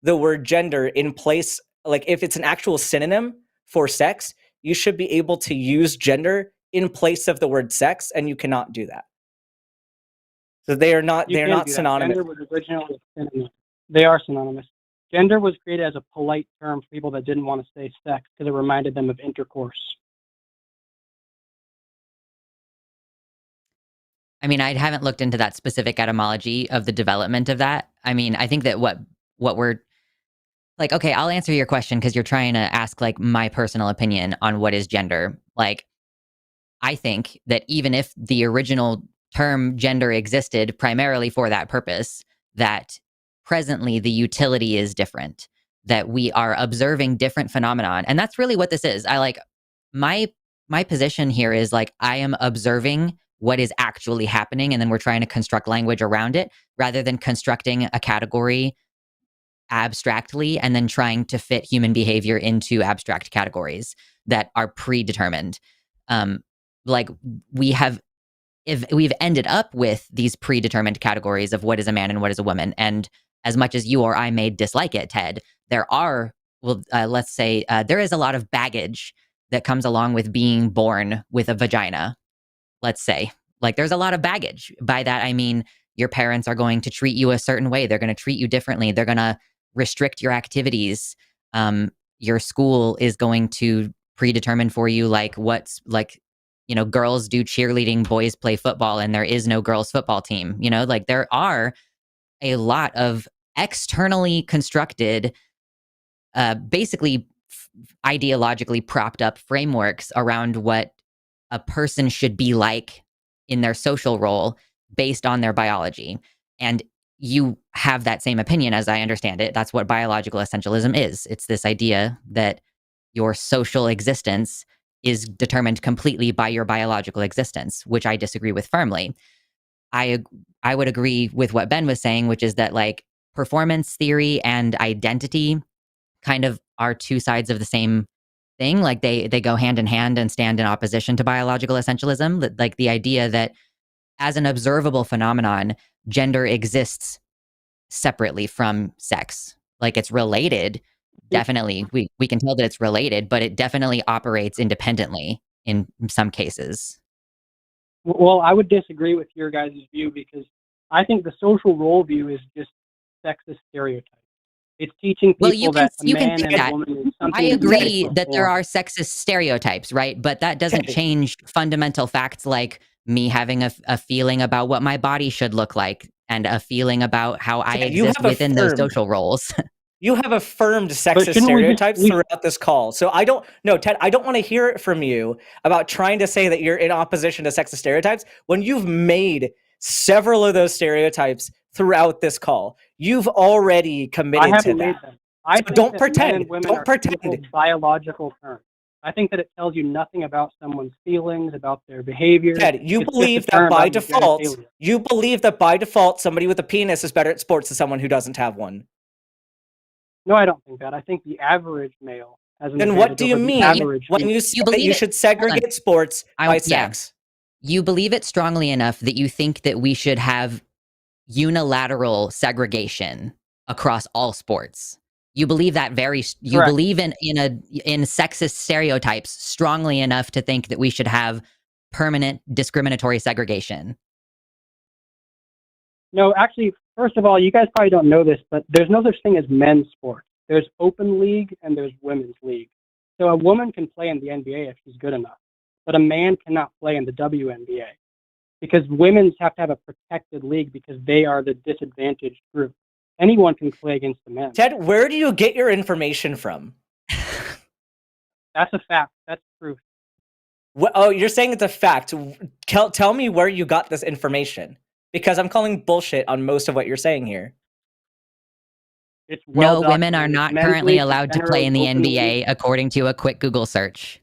the word gender in place, if it's an actual synonym for sex, you should be able to use gender in place of the word sex, and you cannot do that. So they are not synonymous. Gender was originally synonymous. They are synonymous. Gender was created as a polite term for people that didn't want to say sex because it reminded them of intercourse. I mean, I haven't looked into that specific etymology of the development of that. I mean, I think that what we're okay, I'll answer your question because you're trying to ask my personal opinion on what is gender. I think that even if the original term gender existed primarily for that purpose, that presently the utility is different, that we are observing different phenomenon. And that's really what this is. My position here is I am observing what is actually happening, and then we're trying to construct language around it rather than constructing a category abstractly and then trying to fit human behavior into abstract categories that are predetermined. We've ended up with these predetermined categories of what is a man and what is a woman. And as much as you or I may dislike it, Ted, there are, let's say, there is a lot of baggage that comes along with being born with a vagina. Let's say, there's a lot of baggage. By that, I mean, your parents are going to treat you a certain way. They're going to treat you differently. They're going to restrict your activities. Your school is going to predetermine for you what's girls do cheerleading, boys play football, and there is no girls football team. There are a lot of externally constructed, basically ideologically propped up frameworks around what a person should be like in their social role based on their biology. And you have that same opinion, as I understand it. That's what biological essentialism is. It's this idea that your social existence is determined completely by your biological existence, which I disagree with firmly. I would agree with what Ben was saying, which is that performance theory and identity kind of are two sides of the same thing. They go hand in hand and stand in opposition to biological essentialism. The idea that as an observable phenomenon, gender exists separately from sex. It's related. Definitely, we can tell that it's related, but it definitely operates independently in some cases. Well, I would disagree with your guys' view because I think the social role view is just sexist stereotype. It's teaching people that a man and a woman is something. I agree that there are sexist stereotypes, right? But that doesn't change fundamental facts like me having a feeling about what my body should look like and a feeling about how I exist within those social roles. You have affirmed sexist stereotypes throughout this call. So Ted, I don't want to hear it from you about trying to say that you're in opposition to sexist stereotypes when you've made several of those stereotypes throughout this call. You've already committed to that. I think don't pretend. Don't pretend. Biological terms. I think that it tells you nothing about someone's feelings, about their behavior. Ted, you believe that by default, somebody with a penis is better at sports than someone who doesn't have one. No, I don't think that. I think the average male has an Then what do you mean when you say that you should segregate sports by sex? You believe it strongly enough that you think that we should have unilateral segregation across all sports. You believe that you believe in sexist stereotypes strongly enough to think that we should have permanent discriminatory segregation. No, actually, first of all, you guys probably don't know this, but there's no such thing as men's sport. There's open league and there's women's league. So a woman can play in the NBA if she's good enough, but a man cannot play in the WNBA because women's have to have a protected league because they are the disadvantaged group. Anyone can play against the men. Ted, where do you get your information from? That's a fact. That's proof. Oh, you're saying it's a fact. Tell me where you got this information, because I'm calling bullshit on most of what you're saying here. It's well No, women are documented. not Men's currently leagues allowed to center play in the open NBA, leagues. according to a quick Google search.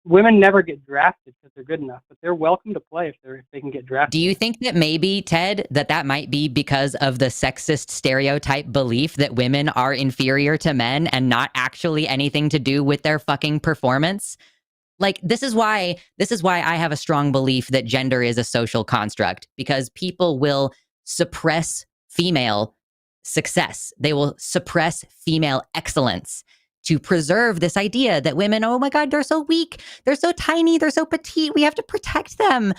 Women never get drafted because they're good enough, but they're welcome to play if they can get drafted. Do you think that maybe, Ted, that might be because of the sexist stereotype belief that women are inferior to men and not actually anything to do with their fucking performance? Like, this is why I have a strong belief that gender is a social construct, because people will suppress female success. They will suppress female excellence to preserve this idea that women, oh my God, they're so weak, they're so tiny, they're so petite, we have to protect them.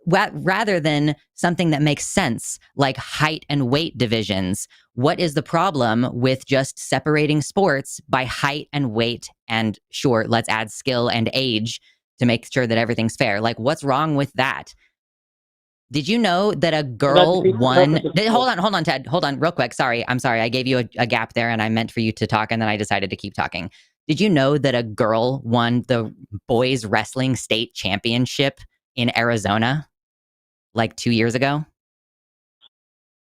Rather than something that makes sense, like height and weight divisions. What is the problem with just separating sports by height and weight? And sure, let's add skill and age to make sure that everything's fair. Like, what's wrong with that? Did you know that a girl won? Hold on, Ted. Hold on, real quick. I'm sorry. I gave you a gap there, and I meant for you to talk, and then I decided to keep talking. Did you know that a girl won the boys wrestling state championship in Arizona like 2 years ago?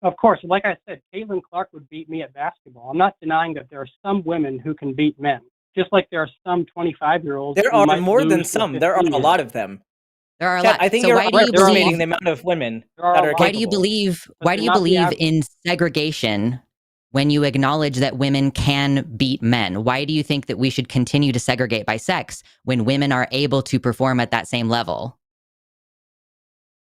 Of course, like I said, Caitlin Clark would beat me at basketball. I'm not denying that there are some women who can beat men, just like there are some 25-year-olds. There are more than some. There are a lot of them. There are a Chad, lot. I think So you're why do you underestimating believe the amount of women There are that a are lot. why do you capable. believe But why do they're you not the believe average. in segregation when you acknowledge that women can beat men? Why do you think that we should continue to segregate by sex when women are able to perform at that same level?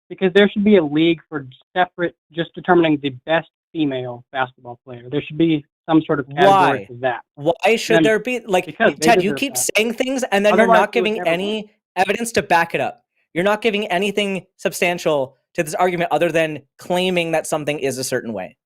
Because there should be a league for separate, just determining the best female basketball player. There should be some sort of category Why? for that. Why should Then- there be, like, because they Ted, you deserve keep that. saying things and then you're Otherwise, not they would giving never any evidence to back it up. You're not giving anything substantial to this argument other than claiming that something is a certain way.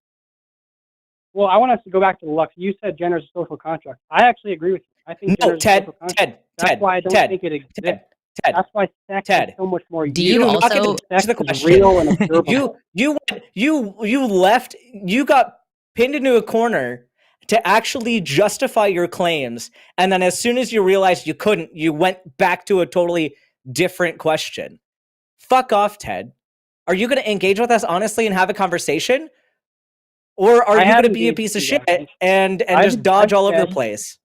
Well, I want us to go back to the Lux. You said gender is a social construct. I actually agree with you. I think No, gender is a social construct. Ted, That's why I don't think it exists. Ted. That's why sex Ted. is so much more Do You you do not get also- to touch sex the is question. real and observable. You left. You got pinned into a corner to actually justify your claims, and then as soon as you realized you couldn't, you went back to a totally different question. Fuck off, Ted. Are you going to engage with us honestly and have a conversation, or are you going to be a piece of shit and just dodge all over the place?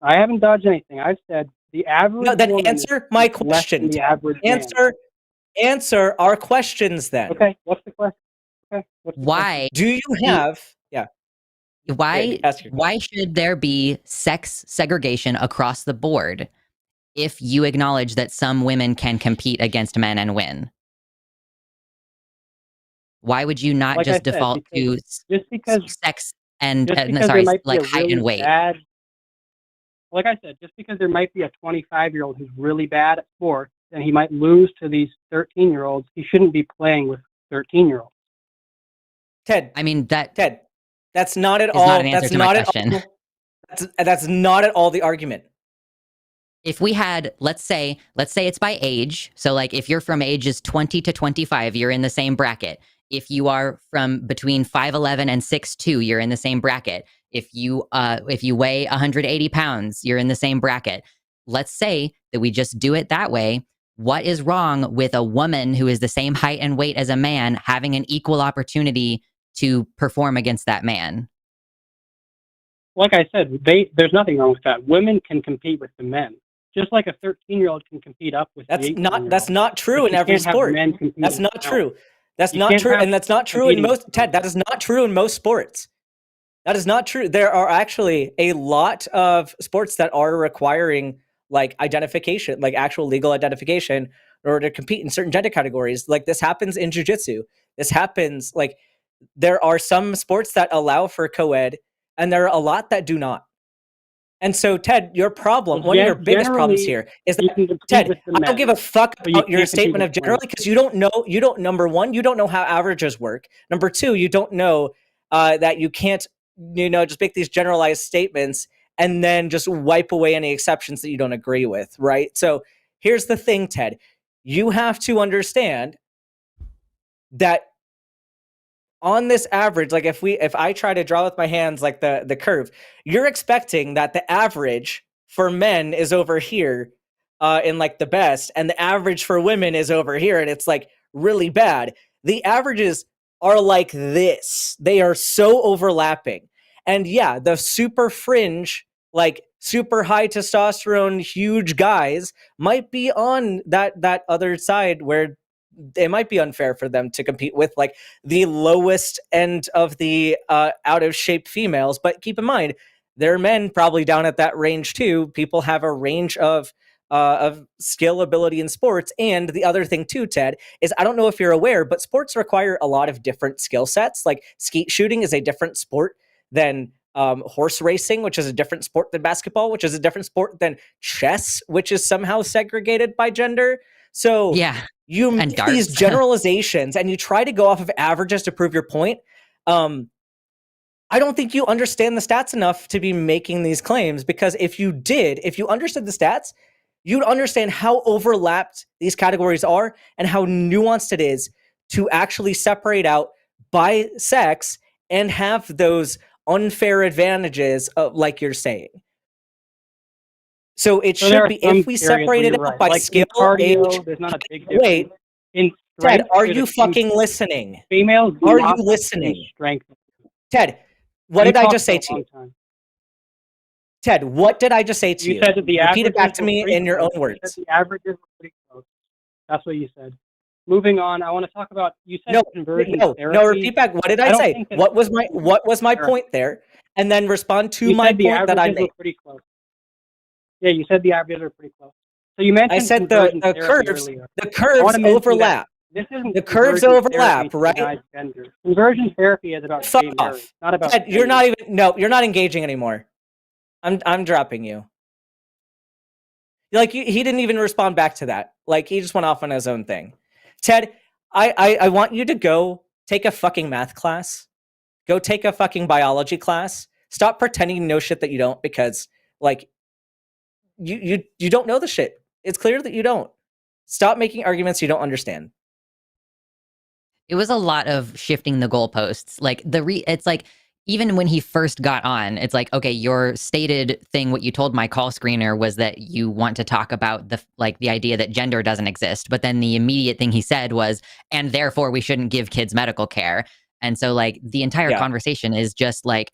I haven't dodged anything. I've said the average. No, then woman answer my is less than question. the average man. Answer our questions then. Okay, what's the question? Okay, what's the Why? Do you have? Yeah. Why Ask your why should there be sex segregation across the board if you acknowledge that some women can compete against men and win? Why would you not Like I just said, default to just because sex and just because sorry, there might like be a height really and weight? Like I said, just because there might be a 25-year-old who's really bad at sports and he might lose to these 13-year-olds, he shouldn't be playing with 13-year-olds. Ted, I mean, that Ted, that's not at is all. not an answer That's to my not at question. all. That's not at all the argument. If we had, let's say it's by age. So like if you're from ages 20 to 25, you're in the same bracket. If you are from between 5'11 and 6'2, you're in the same bracket. If you weigh 180 pounds, you're in the same bracket. Let's say that we just do it that way. What is wrong with a woman who is the same height and weight as a man having an equal opportunity to perform against that man? Like I said, there's nothing wrong with that. Women can compete with the men, just like a 13-year-old can compete up with. That's the not. 18-year-old. That's not true But in you every can't have sport. men competing That's not with true. That's You not can't true, have and that's not true in competing most. with Ted, that is not true in most sports. That is not true. There are actually a lot of sports that are requiring like identification, like actual legal identification, in order to compete in certain gender categories. Like this happens in jiu-jitsu. This happens like there are some sports that allow for co-ed, and there are a lot that do not. And so, Ted, your problem, Well, one of your biggest problems generally, here is you that, can compete Ted, with the I don't men, give a fuck but you about your can't compete statement with of generally because you don't know, number one, you don't know how averages work. Number two, you don't know that you can't, just make these generalized statements and then just wipe away any exceptions that you don't agree with, right? So here's the thing, Ted. You have to understand that on this average, like if I try to draw with my hands like the curve, you're expecting that the average for men is over here in like the best, and the average for women is over here, and it's like really bad. The averages are like this. They are so overlapping. And yeah, the super fringe, like super high testosterone, huge guys might be on that other side where it might be unfair for them to compete with like the lowest end of the out of shape females. But keep in mind, there are men probably down at that range too. People have a range of skill, ability in sports. And the other thing too, Ted, is I don't know if you're aware, but sports require a lot of different skill sets. Like skeet shooting is a different sport than horse racing, which is a different sport than basketball, which is a different sport than chess, which is somehow segregated by gender. So Yeah. you And make darts. these generalizations and you try to go off of averages to prove your point. I don't think you understand the stats enough to be making these claims, because if you understood the stats, you'd understand how overlapped these categories are and how nuanced it is to actually separate out by sex and have those unfair advantages, like you're saying. So it should be, if we separate it out by like skill, cardio, age, there's not a big difference. wait, In Ted, strength, are there's you a huge fucking difference. listening? Females do Are not you have the same listening? strength. Ted, what You did I talked just say for a to you? long time. Ted, what did I just say to you? You said that the Repeat it back averages to were me pretty in your close. own You said words. the averages were pretty close. That's what you said. Moving on, I want to talk about, you said No, conversion no, therapy. repeat back. What did I I don't say? think that What was my therapy. point there? And then respond to You my said the point that I averages were made. pretty close. Yeah, you said the averages are pretty close. So you mentioned I said conversion the therapy curves, earlier. the I curves want to mention overlap. that this isn't The curves conversion overlap, therapy to right? deny gender. Conversion therapy is about Fuck gay marriage, off. not about Ted, you're gender. you're not engaging anymore. I'm dropping you. Like he didn't even respond back to that. Like he just went off on his own thing. Ted, I want you to go take a fucking math class. Go take a fucking biology class. Stop pretending you know shit that you don't, because like you don't know the shit. It's clear that you don't. Stop making arguments you don't understand. It was a lot of shifting the goalposts. Like it's like, even when he first got on, it's like, okay, your stated thing, what you told my call screener was that you want to talk about the idea that gender doesn't exist. But then the immediate thing he said was, and therefore we shouldn't give kids medical care. And so like the entire conversation is just like,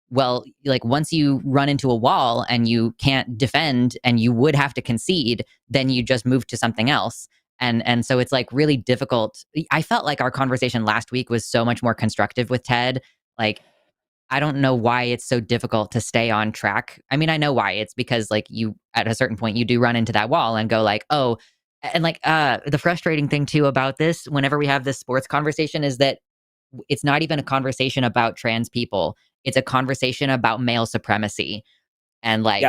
well, like once you run into a wall and you can't defend and you would have to concede, then you just move to something else. And so it's like really difficult. I felt like our conversation last week was so much more constructive with Ted. Like, I don't know why it's so difficult to stay on track. I mean, I know why. It's because like you, at a certain point, you do run into that wall and go like, oh, and like the frustrating thing too about this, whenever we have this sports conversation, is that it's not even a conversation about trans people. It's a conversation about male supremacy and like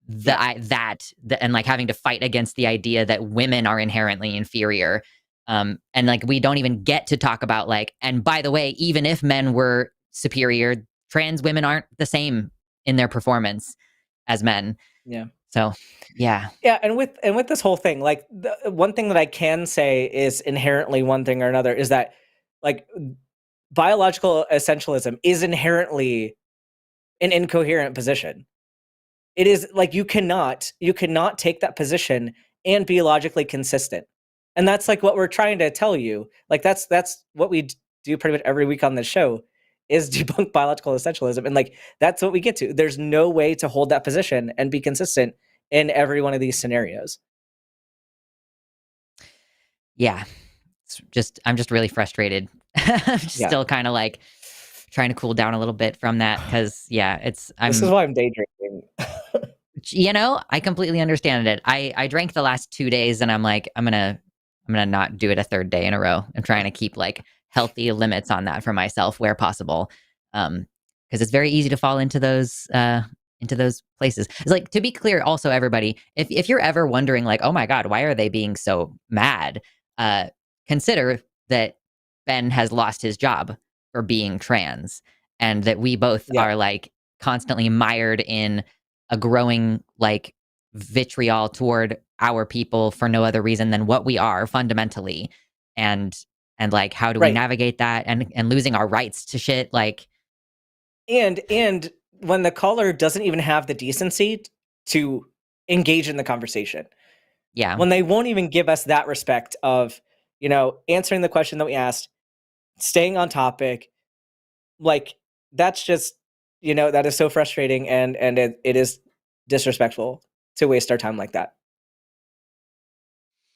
and like having to fight against the idea that women are inherently inferior. And like we don't even get to talk about like, and by the way, even if men were superior, trans women aren't the same in their performance as men. Yeah. So yeah. And with this whole thing, like the one thing that I can say is inherently one thing or another is that like biological essentialism is inherently an incoherent position. It is like you cannot take that position and be logically consistent. And that's like what we're trying to tell you. Like that's what we do pretty much every week on this show, is debunk biological essentialism. And like that's what we get to. There's no way to hold that position and be consistent in every one of these scenarios. Yeah. I'm just really frustrated. I'm still kind of like trying to cool down a little bit from that, because this is why I'm day drinking. You know, I completely understand it. I drank the last 2 days and I'm like, I'm gonna not do it a third day in a row. I'm trying to keep like healthy limits on that for myself where possible. Because it's very easy to fall into those places. It's like, to be clear also, everybody, if you're ever wondering like, oh my God, why are they being so mad? Consider that Ben has lost his job for being trans, and that we both are like constantly mired in a growing like vitriol toward our people for no other reason than what we are fundamentally. And like, how do we navigate that, and losing our rights to shit? Like, and when the caller doesn't even have the decency to engage in the conversation. Yeah. When they won't even give us that respect of, answering the question that we asked, staying on topic, like that's just, that is so frustrating, and it is disrespectful to waste our time like that.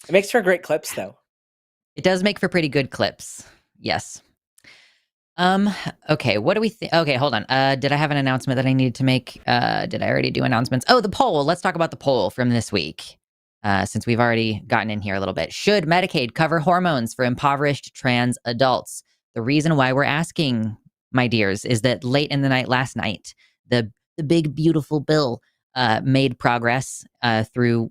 It makes for great clips, though. It does make for pretty good clips. Yes. Okay, what do we think? Okay, hold on. Did I have an announcement that I needed to make? Did I already do announcements? Oh, the poll. Let's talk about the poll from this week. Since we've already gotten in here a little bit. Should Medicaid cover hormones for impoverished trans adults? The reason why we're asking, my dears, is that late in the night last night, the big beautiful bill made progress through.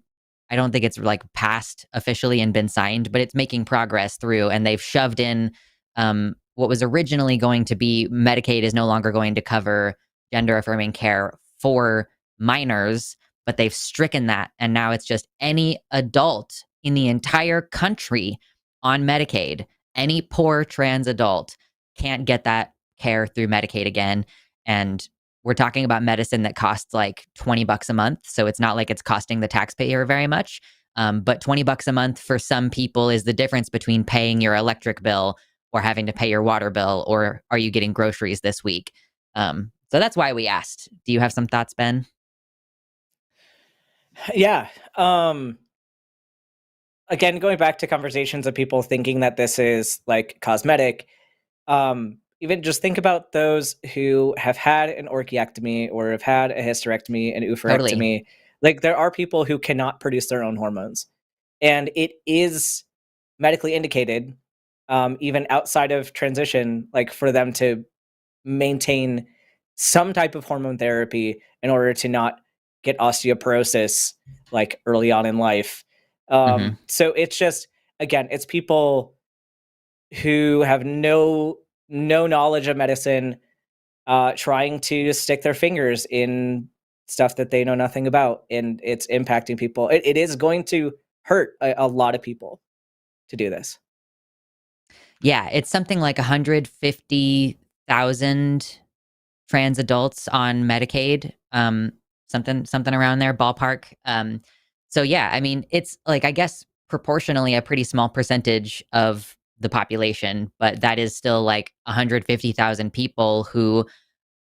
I don't think it's like passed officially and been signed, but it's making progress through, and they've shoved in what was originally going to be Medicaid is no longer going to cover gender affirming care for minors, but they've stricken that. And now it's just any adult in the entire country on Medicaid, any poor trans adult can't get that care through Medicaid again. And we're talking about medicine that costs like $20 a month. So it's not like it's costing the taxpayer very much. But $20 a month for some people is the difference between paying your electric bill or having to pay your water bill, or are you getting groceries this week? So that's why we asked. Do you have some thoughts, Ben? Yeah. Again, going back to conversations of people thinking that this is like cosmetic, even just think about those who have had an orchiectomy or have had a hysterectomy, an oophorectomy. Totally. Like there are people who cannot produce their own hormones, and it is medically indicated, even outside of transition, like for them to maintain some type of hormone therapy in order to not get osteoporosis like early on in life. So it's just, again, it's people who have no knowledge of medicine, trying to stick their fingers in stuff that they know nothing about, and it's impacting people. It is going to hurt a lot of people to do this. Yeah, it's something like 150,000 trans adults on Medicaid, something around there, ballpark. So yeah, I mean, it's like, I guess proportionally a pretty small percentage of the population, but that is still like 150,000 people who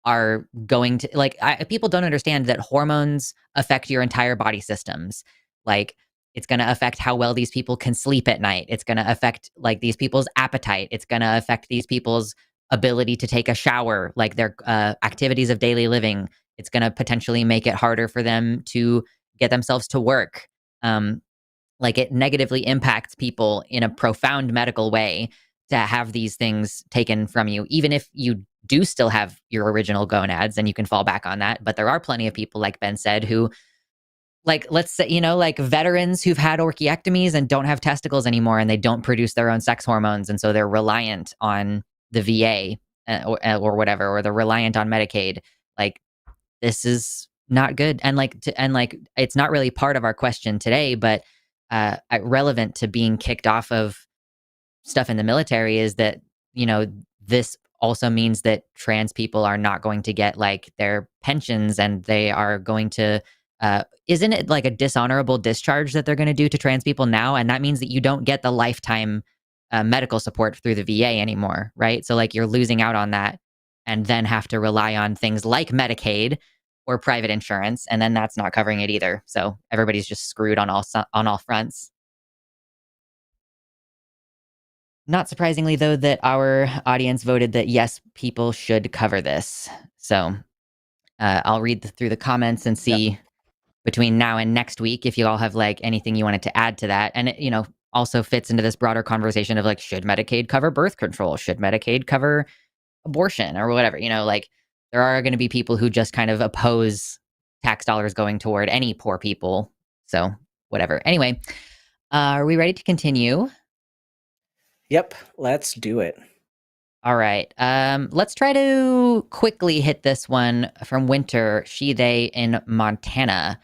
are going to like, people don't understand that hormones affect your entire body systems. Like it's going to affect how well these people can sleep at night. It's going to affect like these people's appetite. It's going to affect these people's ability to take a shower, like their activities of daily living. It's going to potentially make it harder for them to get themselves to work. Like it negatively impacts people in a profound medical way to have these things taken from you, even if you do still have your original gonads and you can fall back on that. But there are plenty of people, like Ben said, who, like, let's say, like veterans who've had orchiectomies and don't have testicles anymore, and they don't produce their own sex hormones. And so they're reliant on the VA or whatever, or they're reliant on Medicaid. Like, this is not good. And it's not really part of our question today, but relevant to being kicked off of stuff in the military is that, this also means that trans people are not going to get like their pensions, and they are going to, isn't it like a dishonorable discharge that they're going to do to trans people now? And that means that you don't get the lifetime medical support through the VA anymore, right? So like you're losing out on that, and then have to rely on things like Medicaid or private insurance, and then that's not covering it either. So everybody's just screwed on all fronts. Not surprisingly, though, that our audience voted that yes, people should cover this. So I'll read through the comments and see between now and next week if you all have like anything you wanted to add to that. And it, also fits into this broader conversation of like, should Medicaid cover birth control? Should Medicaid cover abortion or whatever? Like there are going to be people who just kind of oppose tax dollars going toward any poor people. So whatever. Anyway, are we ready to continue? Yep, let's do it. All right. Let's try to quickly hit this one from Wynter. She, they in Montana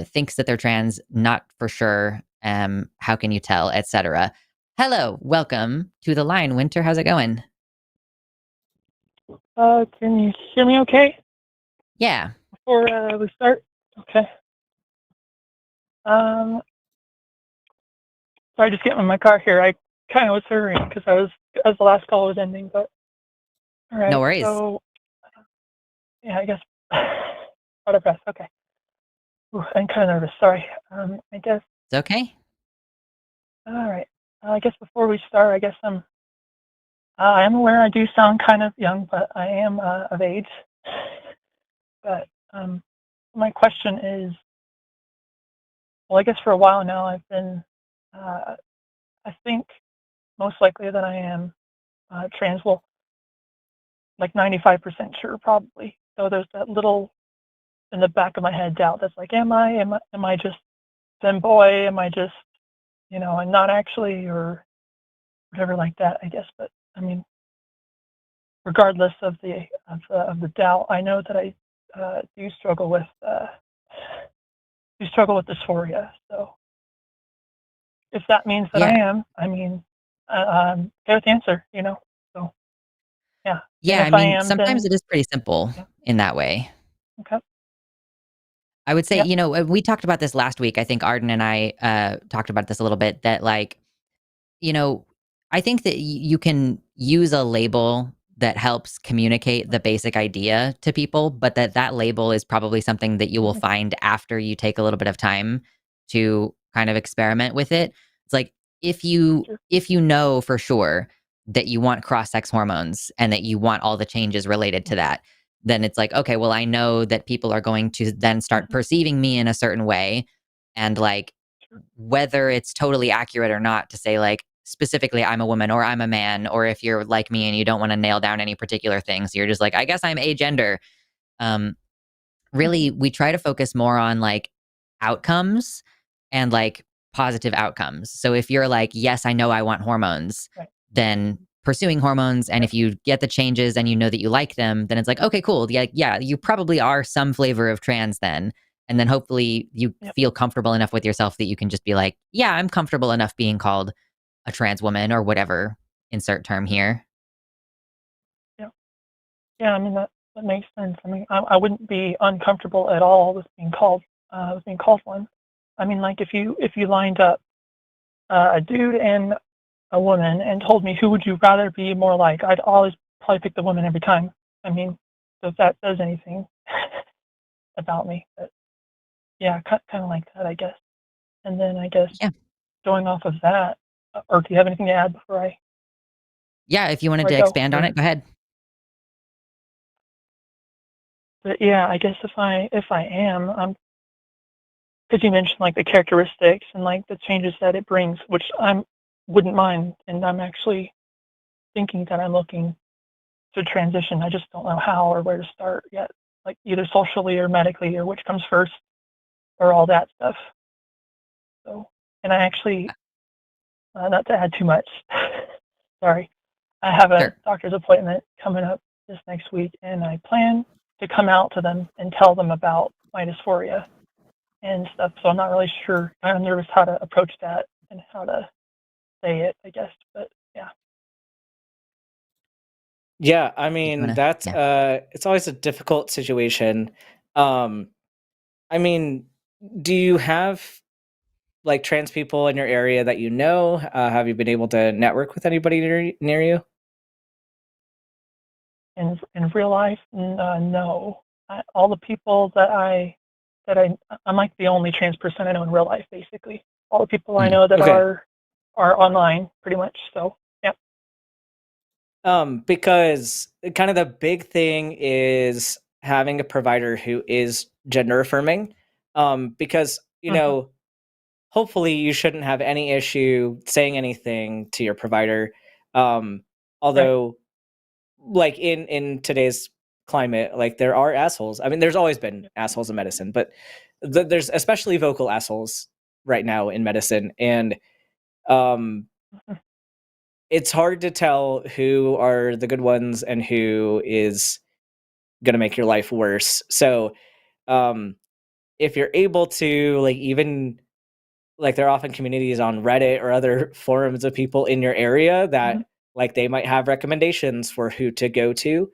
thinks that they're trans, not for sure. How can you tell, etc. Hello, welcome to the line, Wynter. How's it going? Can you hear me okay? Yeah. Before we start? Okay. Sorry, just getting in my car here. I kind of was hurrying because as the last call was ending, but all right. No worries. So, yeah, I guess out of breath. Okay. Ooh, I'm kind of nervous. Sorry. I guess. It's okay. All right. I guess before we start, I guess I am aware I do sound kind of young, but I am of age. But my question is, well, I guess for a while now I've been, I think most likely that I am trans. Well, like 95% sure, probably. So there's that little in the back of my head doubt that's like, am I just femme boy? Am I just, I'm not actually, or whatever like that, I guess. But I mean, regardless of the doubt, I know that I do struggle with dysphoria. So if that means that I Yeah. am, I mean, there's the answer, So yeah. Yeah, And I if I mean, am, sometimes then it is pretty simple yeah. in that way. Okay. I would say, Yep. we talked about this last week. I think Arden and I talked about this a little bit, that like, I think that you can use a label that helps communicate the basic idea to people, but that label is probably something that you will Mhm. find after you take a little bit of time to kind of experiment with it. It's like, if you Sure. if you know for sure that you want cross-sex hormones and that you want all the changes related to that, then it's like, okay, well, I know that people are going to then start Mhm. perceiving me in a certain way. And like, Sure. whether it's totally accurate or not, to say like specifically I'm a woman or I'm a man, or if you're like me and you don't want to nail down any particular things, you're just like, I guess I'm agender. Um, Mhm. really, we try to focus more on like outcomes and like positive outcomes. So if you're like, yes, I know I want hormones, Right. then pursuing hormones. And Yep. if you get the changes and you know that you like them, then it's like, okay, cool. Yeah, you probably are some flavor of trans then. And then hopefully you Yep. feel comfortable enough with yourself that you can just be like, yeah, I'm comfortable enough being called a trans woman or whatever, insert term here. Yeah, I mean that makes sense. I mean, I wouldn't be uncomfortable at all with being called one. I mean, like if you lined up a dude and a woman and told me who would you rather be more like, I'd always probably pick the woman every time. I mean, so if that says anything about me, but yeah, kind of like that, I guess. And then I guess Yeah. going off of that, or do you have anything to add before Yeah. If you wanted I to go? expand on it, go ahead. But yeah, I guess if I am, because you mentioned like the characteristics and like the changes that it brings, which I wouldn't mind, and I'm actually thinking that I'm looking to transition. I just don't know how or where to start yet, like either socially or medically or which comes first or all that stuff. So, and I actually, not to add too much, sorry, I have a Sure. doctor's appointment coming up this next week, and I plan to come out to them and tell them about my dysphoria and stuff. So I'm not really sure. I'm nervous how to approach that and how to say it, I guess. But yeah. Yeah, I Did you mean, want to? that's Yeah. it's always a difficult situation. Um, I mean, do you have like trans people in your area that you know? Have you been able to network with anybody near you? In real life, no. All the people I'm like the only trans person I know in real life, basically. All the people I know that Okay. are online, pretty much. So yeah. Because kind of the big thing is having a provider who is gender affirming. Because, Mhm. hopefully you shouldn't have any issue saying anything to your provider. Right. Although like in today's climate, like there are assholes. I mean, there's always been Yeah. assholes in medicine, but there's especially vocal assholes right now in medicine. And um Mhm. it's hard to tell who are the good ones and who is going to make your life worse. So, um, if you're able to, like, even like, there are often communities on Reddit or other forums of people in your area Mhm. that, like, they might have recommendations for who to go to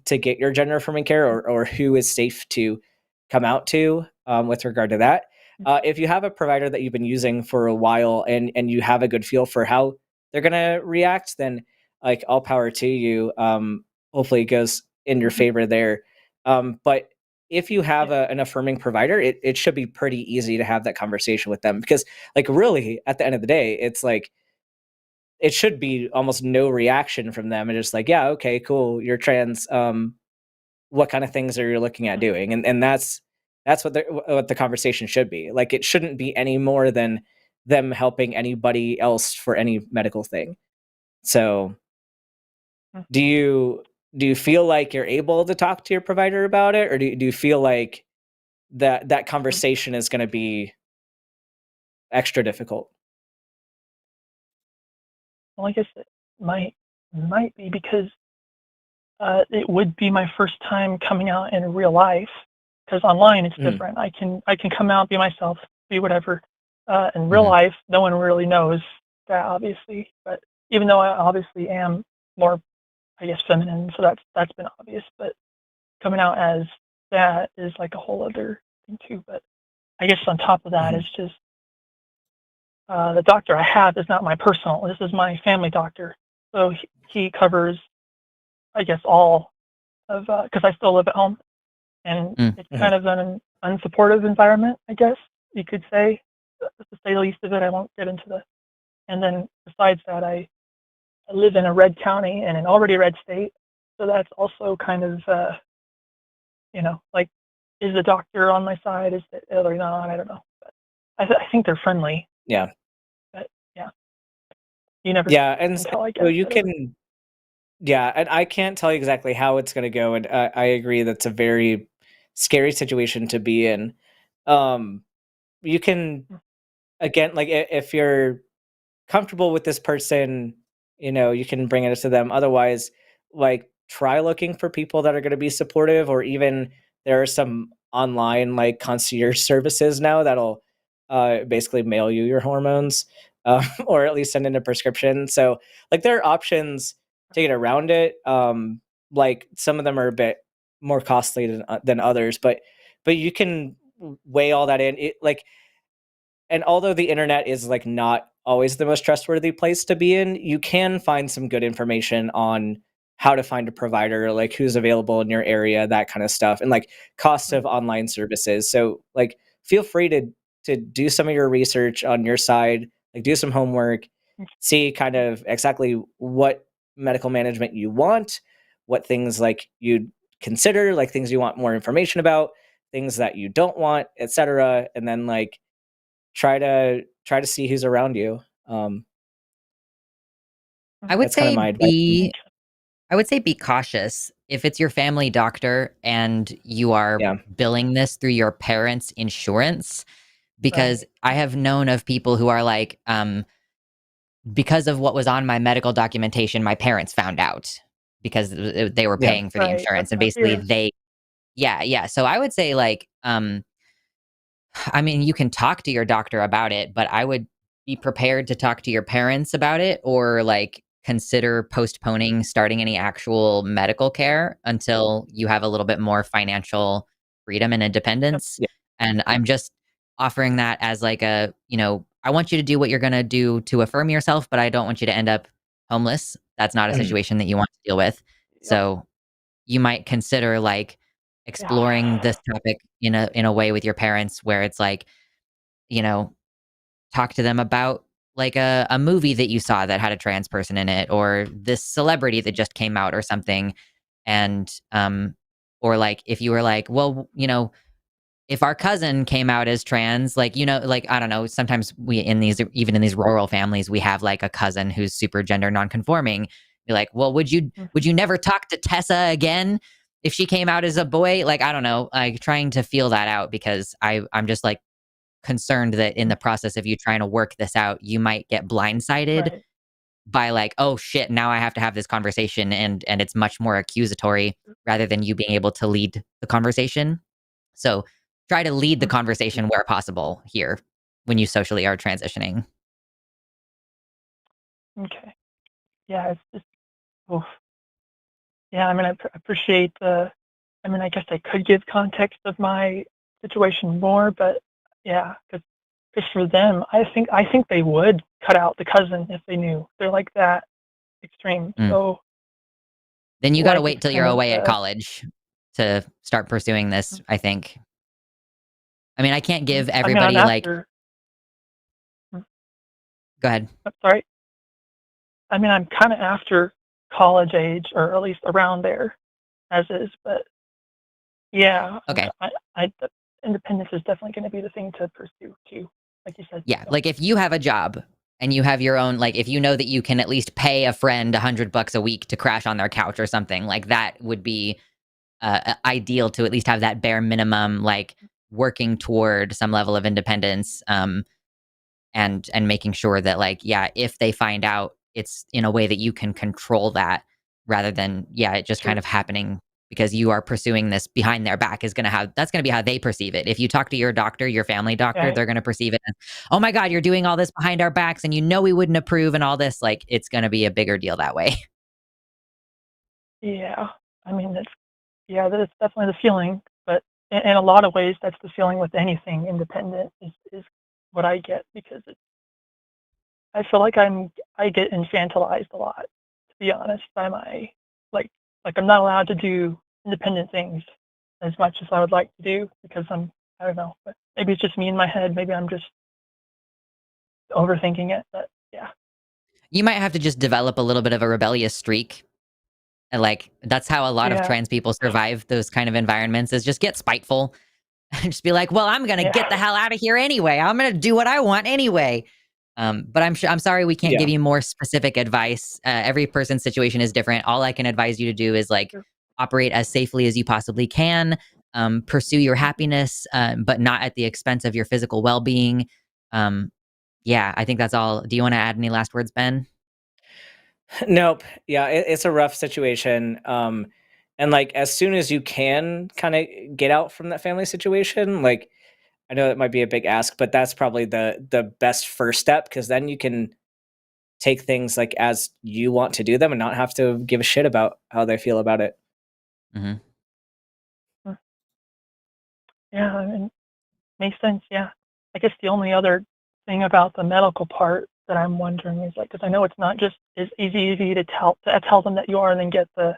get your gender affirming care, or who is safe to come out to, with regard to that. if you have a provider that you've been using for a while and you have a good feel for how they're gonna react, then like all power to you. Hopefully it goes in your favor there. But if you have an affirming provider, it should be pretty easy to have that conversation with them, because like really at the end of the day, it's like it should be almost no reaction from them, and just like, yeah, okay, cool, you're trans. What kind of things are you looking at doing? And that's what the conversation should be. Like it shouldn't be any more than them helping anybody else for any medical thing. So do you feel like you're able to talk to your provider about it, or do you feel like that conversation is going to be extra difficult? Well, I guess it might be because it would be my first time coming out in real life. Because online it's different. I can come out, be myself, be whatever. In real life, no one really knows that, obviously. But even though I obviously am more, I guess, feminine, so that's been obvious. But coming out as that is like a whole other thing too. But I guess on top of that, it's just the doctor I have is not my personal. This is my family doctor, so he covers, I guess, all of because I still live at home, and it's kind of an unsupportive environment, I guess you could say, to say the least of it. I won't get into the. And then besides that, I live in a red county in an already red state, so that's also kind of like, is the doctor on my side? Is it or not? I don't know, but I think they're friendly. Yeah. But yeah, you never. Yeah, and can tell, I so guess, you can. Yeah, and I can't tell you exactly how it's going to go, and I agree that's a very scary situation to be in. You can, again, like if you're comfortable with this person, you can bring it to them. Otherwise, like try looking for people that are going to be supportive, or even there are some online like concierge services now that'll basically mail you your hormones, or at least send in a prescription. So like there are options to get around it. Like some of them are a bit more costly than others, but you can weigh all that in. And although the internet is like not always the most trustworthy place to be in, you can find some good information on how to find a provider, like who's available in your area, that kind of stuff, and like costs of online services. So like feel free to do some of your research on your side, like do some homework, see kind of exactly what medical management you want, what things like you'd consider, like things you want more information about, things that you don't want, etc. And then like try to see who's around you. I would That's kind of say my advice. I would say be cautious. If it's your family doctor and you are Yeah. billing this through your parents' insurance, because I have known of people who are like, because of what was on my medical documentation, my parents found out because they were paying for the insurance, and basically yeah. So I would say like, I mean, you can talk to your doctor about it, but I would be prepared to talk to your parents about it, or like consider postponing starting any actual medical care until you have a little bit more financial freedom and independence. Yeah. And I'm just offering that as like a, I want you to do what you're going to do to affirm yourself, but I don't want you to end up homeless. That's not a situation that you want to deal with. So you might consider like exploring this topic in a way with your parents where it's like, talk to them about like a movie that you saw that had a trans person in it, or this celebrity that just came out or something. And or like if you were like, well, if our cousin came out as trans, like, like, I don't know, sometimes even in these rural families, we have like a cousin who's super gender nonconforming. You're like, well, would you never talk to Tessa again if she came out as a boy? Like, I don't know, like trying to feel that out, because I'm just like concerned that in the process of you trying to work this out, you might get blindsided by like, oh shit, now I have to have this conversation, and it's much more accusatory rather than you being able to lead the conversation. So try to lead the conversation where possible here when you socially are transitioning. Okay. Yeah, it's just, oof. Yeah, I mean, I appreciate I mean, I guess I could give context of my situation more, but yeah, because for them, I think they would cut out the cousin if they knew. They're like that extreme. Mm. So Then you got to like wait it's till you're kind of away at college to start pursuing this, I think. I mean, I can't give I mean, I'm everybody like, after. go ahead. I'm sorry. I mean, I'm kind of after college age, or at least around there, as is. But yeah, Okay. the independence is definitely going to be the thing to pursue too, like you said. Yeah. So, Like if you have a job and you have your own, like if you know that you can at least pay a friend $100 a week to crash on their couch or something, like that would be ideal to at least have that bare minimum, like working toward some level of independence. And making sure that, like, yeah, if they find out, it's in a way that you can control that, rather than, yeah, it just True. kind of happening because you are pursuing this behind their back. That's going to be how they perceive it. If you talk to your doctor, your family doctor, Right. they're going to perceive it as, oh my God, you're doing all this behind our backs and you know we wouldn't approve and all this. Like, it's going to be a bigger deal that way. Yeah. I mean, that's definitely the feeling. But in a lot of ways, that's the feeling with anything independent is what I get, because I feel like I get infantilized a lot, to be honest, by my like I'm not allowed to do independent things as much as I would like to do, because I don't know, but maybe it's just me in my head. Maybe I'm just overthinking it. But yeah. You might have to just develop a little bit of a rebellious streak. And like, that's how a lot of Yeah. trans people survive those kind of environments, is just get spiteful and just be like, well, I'm going to get the hell out of here anyway. I'm going to do what I want anyway. But I'm sorry we can't give you more specific advice. Every person's situation is different. All I can advise you to do is like operate as safely as you possibly can. Pursue your happiness, but not at the expense of your physical well-being. Yeah, I think that's all. Do you want to add any last words, Ben? Nope. Yeah, it's a rough situation. And like as soon as you can kind of get out from that family situation, like I know that might be a big ask, but that's probably the best first step, because then you can take things like as you want to do them and not have to give a shit about how they feel about it. Mm-hmm. Yeah, I mean, makes sense. Yeah. I guess the only other thing about the medical part that I'm wondering is, like, because I know it's not just as easy to tell them that you are and then get the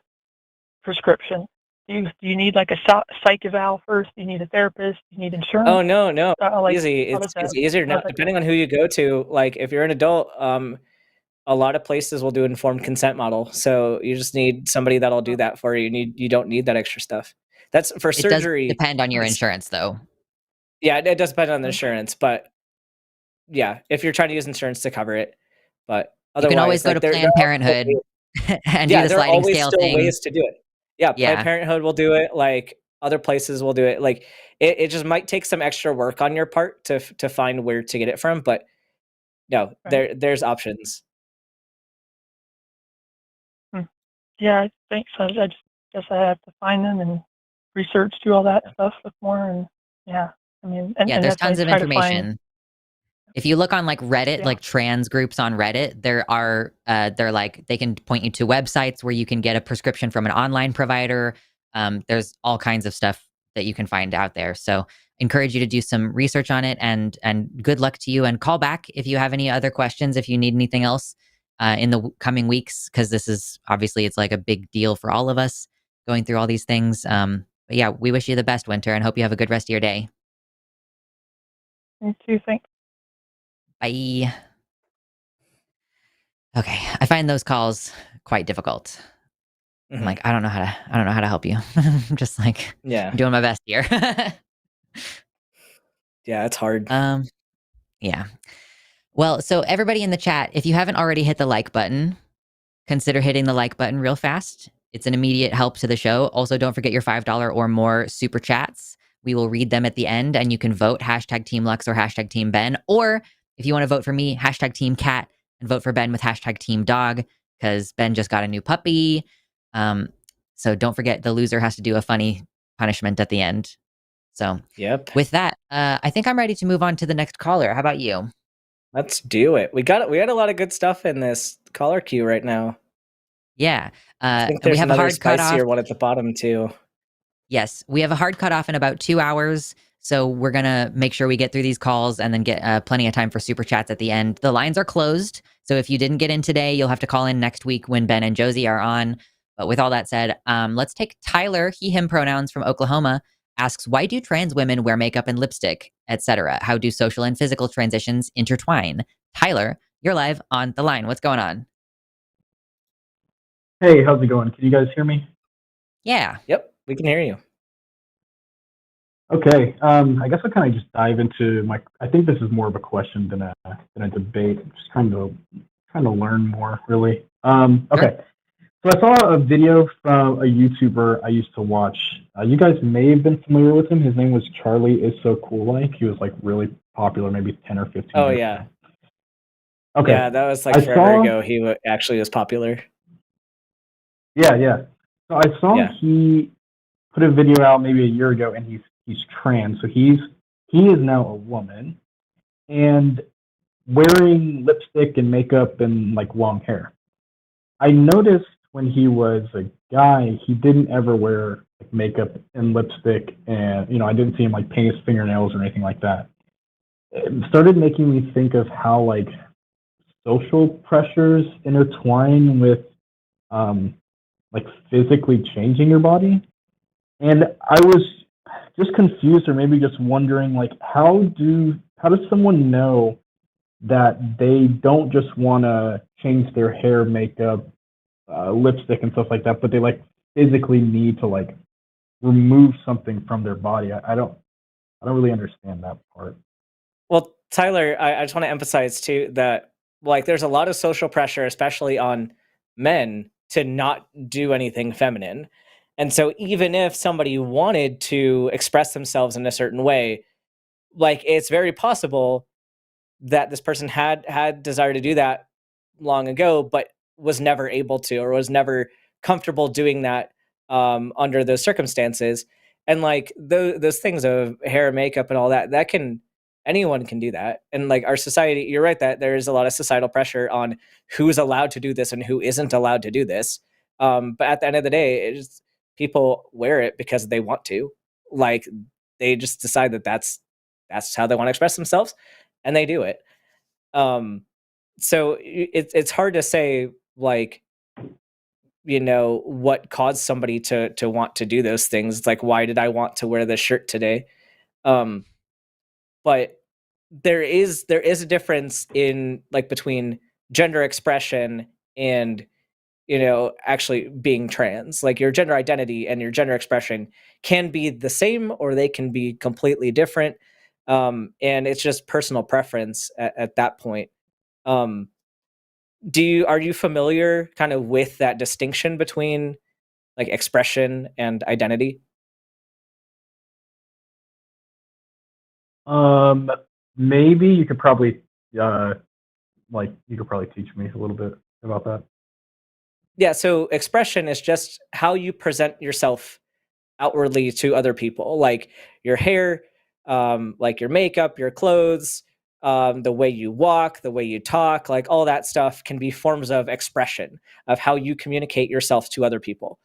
prescription. Do you need like a psych eval first? Do you need a therapist? Do you need insurance? Oh no, Like, easy. It's easier now, depending on who you go to. Like if you're an adult, a lot of places will do an informed consent model. So you just need somebody that'll do that for you. You don't need that extra stuff. That's for It surgery. does depend on your insurance, though. Yeah, it does depend on the insurance, but yeah, if you're trying to use insurance to cover it, but You can always otherwise, go to Planned Parenthood and do yeah, the there are sliding always scale still thing. ways to do it. Yeah, Planned Yeah. Parenthood will do it. Like other places will do it. Like it just might take some extra work on your part to find where to get it from, but no, Right. there's options. Yeah, I think so. I just guess I have to find them and research, do all that stuff, look more, and yeah. I mean, and there's that's what I tons of try to find. information. If you look on like Reddit, like trans groups on Reddit, there are they're like, they can point you to websites where you can get a prescription from an online provider. There's all kinds of stuff that you can find out there. So encourage you to do some research on it, and good luck to you, and call back if you have any other questions, if you need anything else in the coming weeks, because this is obviously, it's like a big deal for all of us going through all these things. But yeah, we wish you the best, Wynter, and hope you have a good rest of your day. Me too. Thanks. Bye. Okay, I find those calls quite difficult. I'm like, I don't know how to help you. I'm just like, I'm doing my best here. Yeah, it's hard. Yeah. Well, so everybody in the chat, if you haven't already hit the like button, consider hitting the like button real fast. It's an immediate help to the show. Also, don't forget your $5 or more super chats. We will read them at the end, and you can vote #Team Lux or #Team Ben. Or if you want to vote for me, #Team Cat, and vote for Ben with #Team Dog, because Ben just got a new puppy. So don't forget, the loser has to do a funny punishment at the end. So with that, I think I'm ready to move on to the next caller. How about you? Let's do it. We got a lot of good stuff in this caller queue right now. Yeah. I think there's we have a another hard cutoff. spicier one at the bottom too. Yes, we have a hard cutoff in about 2 hours. So we're going to make sure we get through these calls and then get plenty of time for super chats at the end. The lines are closed. So if you didn't get in today, you'll have to call in next week when Ben and Josie are on. But with all that said, let's take Tyler, he, him pronouns from Oklahoma, asks, why do trans women wear makeup and lipstick, etc.? How do social and physical transitions intertwine? Tyler, you're live on the line. What's going on? Hey, how's it going? Can you guys hear me? Yeah. Yep, we can hear you. Okay. I guess I'll kind of just dive into I think this is more of a question than a debate. Just trying to learn more, really. Okay. So I saw a video from a YouTuber I used to watch. You guys may have been familiar with him. His name was Charlie Is So Cool. Like he was like really popular, maybe 10 or 15 Oh years yeah. ago. Okay. Yeah, that was like forever ago. He actually was popular. Yeah. So I saw he put a video out maybe a year ago, and he's trans. So he is now a woman and wearing lipstick and makeup and like long hair. I noticed when he was a guy, he didn't ever wear like, makeup and lipstick, and I didn't see him like paint his fingernails or anything like that. It started making me think of how like social pressures intertwine with like physically changing your body. And I was just confused, or maybe just wondering, like, how does someone know that they don't just want to change their hair, makeup, lipstick, and stuff like that, but they like physically need to like remove something from their body? I don't really understand that part. Well, Tyler, I just want to emphasize too that like there's a lot of social pressure, especially on men, to not do anything feminine. And so even if somebody wanted to express themselves in a certain way, like it's very possible that this person had desire to do that long ago, but was never able to, or was never comfortable doing that under those circumstances. And like those things of hair, makeup, and all that, anyone can do that. And like our society, you're right that there is a lot of societal pressure on who's allowed to do this and who isn't allowed to do this. But at the end of the day, people wear it because they want to. Like they just decide that that's how they want to express themselves, and they do it. So it's hard to say like what caused somebody to want to do those things. It's like, why did I want to wear this shirt today? But there is a difference in like between gender expression and actually being trans. Like your gender identity and your gender expression can be the same, or they can be completely different. And it's just personal preference at that point. Are you familiar kind of with that distinction between like expression and identity? Maybe you could probably teach me a little bit about that. Yeah, so expression is just how you present yourself outwardly to other people, like your hair, like your makeup, your clothes, the way you walk, the way you talk, like all that stuff can be forms of expression of how you communicate yourself to other people.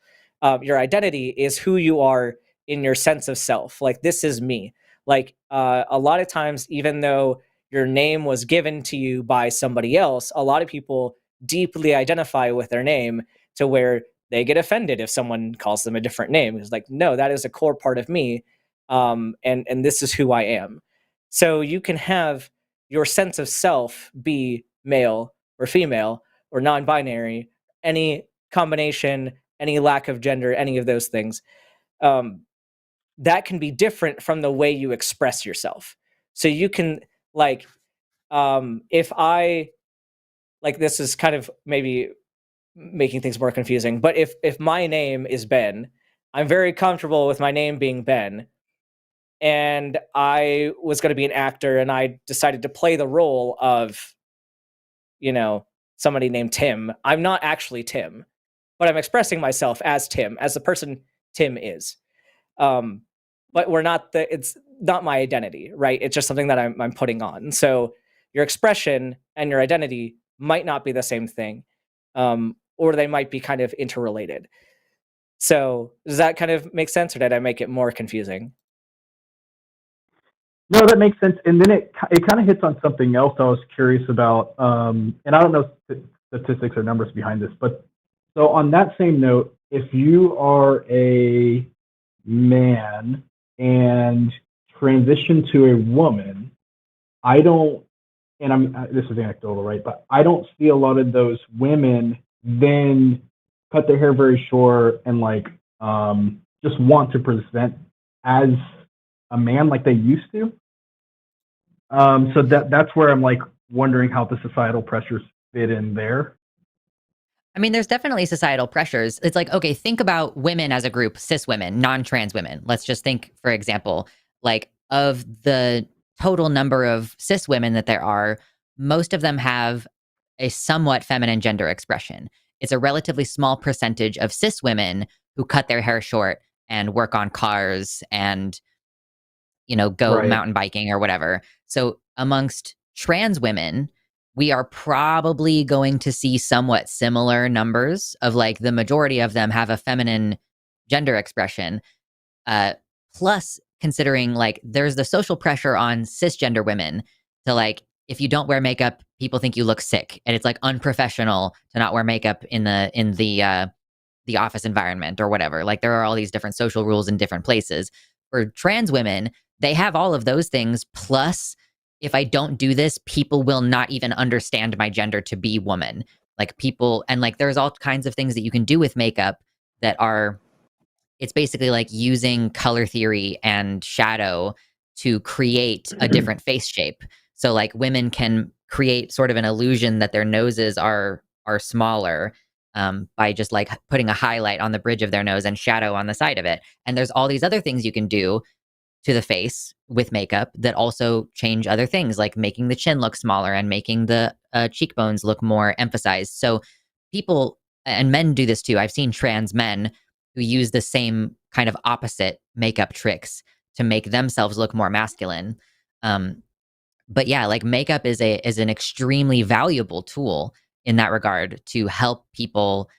Your identity is who you are in your sense of self. Like, this is me. Like a lot of times, even though your name was given to you by somebody else, a lot of people deeply identify with their name to where they get offended if someone calls them a different name. It's like, no, that is a core part of me. And this is who I am. So you can have your sense of self be male or female or non-binary, any combination, any lack of gender, any of those things. That can be different from the way you express yourself. So you can like, if I, like, this is kind of maybe making things more confusing, but if my name is Ben, I'm very comfortable with my name being Ben, and I was going to be an actor and I decided to play the role of, somebody named Tim. I'm not actually Tim, but I'm expressing myself as Tim, as the person Tim is. But it's not my identity, right? It's just something that I'm putting on. So your expression and your identity might not be the same thing. Or they might be kind of interrelated. So does that kind of make sense, or did I make it more confusing? No, that makes sense. And then it kind of hits on something else I was curious about. And I don't know statistics or numbers behind this, but so on that same note, if you are a man and transition to a woman, I don't, and this is anecdotal, right? But I don't see a lot of those women then cut their hair very short and like just want to present as a man like they used to. So that's where I'm like wondering how the societal pressures fit in there. I mean, there's definitely societal pressures. It's like, okay, think about women as a group, cis women, non-trans women. Let's just think, for example, like of the total number of cis women that there are, most of them have a somewhat feminine gender expression. It's a relatively small percentage of cis women who cut their hair short and work on cars and, go Right. mountain biking or whatever. So amongst trans women, we are probably going to see somewhat similar numbers of like the majority of them have a feminine gender expression. Plus, considering like there's the social pressure on cisgender women to like, if you don't wear makeup, people think you look sick, and it's like unprofessional to not wear makeup in the office environment or whatever. Like there are all these different social rules in different places. For trans women, they have all of those things. Plus, if I don't do this, people will not even understand my gender to be woman. Like people, and like there's all kinds of things that you can do with makeup that are, it's basically like using color theory and shadow to create a different face shape. So like women can create sort of an illusion that their noses are smaller by just like putting a highlight on the bridge of their nose and shadow on the side of it. And there's all these other things you can do to the face with makeup that also change other things, like making the chin look smaller and making the cheekbones look more emphasized. So people, and men do this too. I've seen trans men who use the same kind of opposite makeup tricks to make themselves look more masculine. But yeah, like makeup is an extremely valuable tool in that regard to help people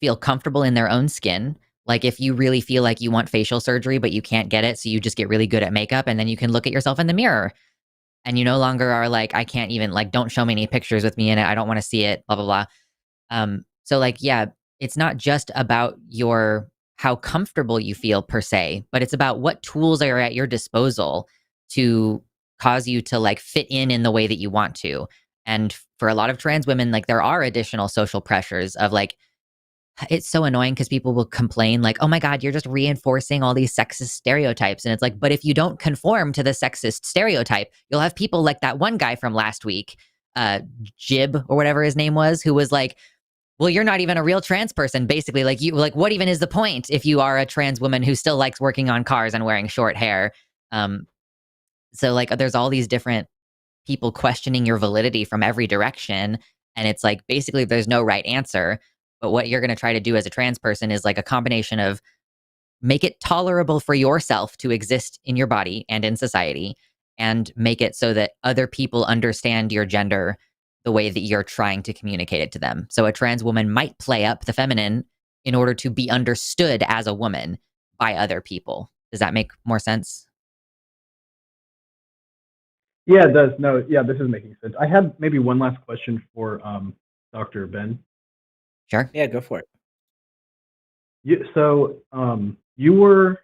feel comfortable in their own skin. Like if you really feel like you want facial surgery, but you can't get it, so you just get really good at makeup, and then you can look at yourself in the mirror and you no longer are like, I can't even, like, don't show me any pictures with me in it. I don't want to see it, blah, blah, blah. So like, yeah, it's not just about how comfortable you feel per se, but it's about what tools are at your disposal to cause you to like fit in the way that you want to. And for a lot of trans women, like there are additional social pressures of like, it's so annoying because people will complain like, oh my God, you're just reinforcing all these sexist stereotypes. And it's like, but if you don't conform to the sexist stereotype, you'll have people like that one guy from last week, Jib or whatever his name was, who was like, well, you're not even a real trans person, basically. Like what even is the point if you are a trans woman who still likes working on cars and wearing short hair? So like there's all these different people questioning your validity from every direction. And it's like, basically there's no right answer. But what you're going to try to do as a trans person is like a combination of make it tolerable for yourself to exist in your body and in society, and make it so that other people understand your gender the way that you're trying to communicate it to them. So a trans woman might play up the feminine in order to be understood as a woman by other people. Does that make more sense? Yeah, it does. No, yeah, this is making sense. I had maybe one last question for Dr. Ben. Sure. Yeah, go for it. You were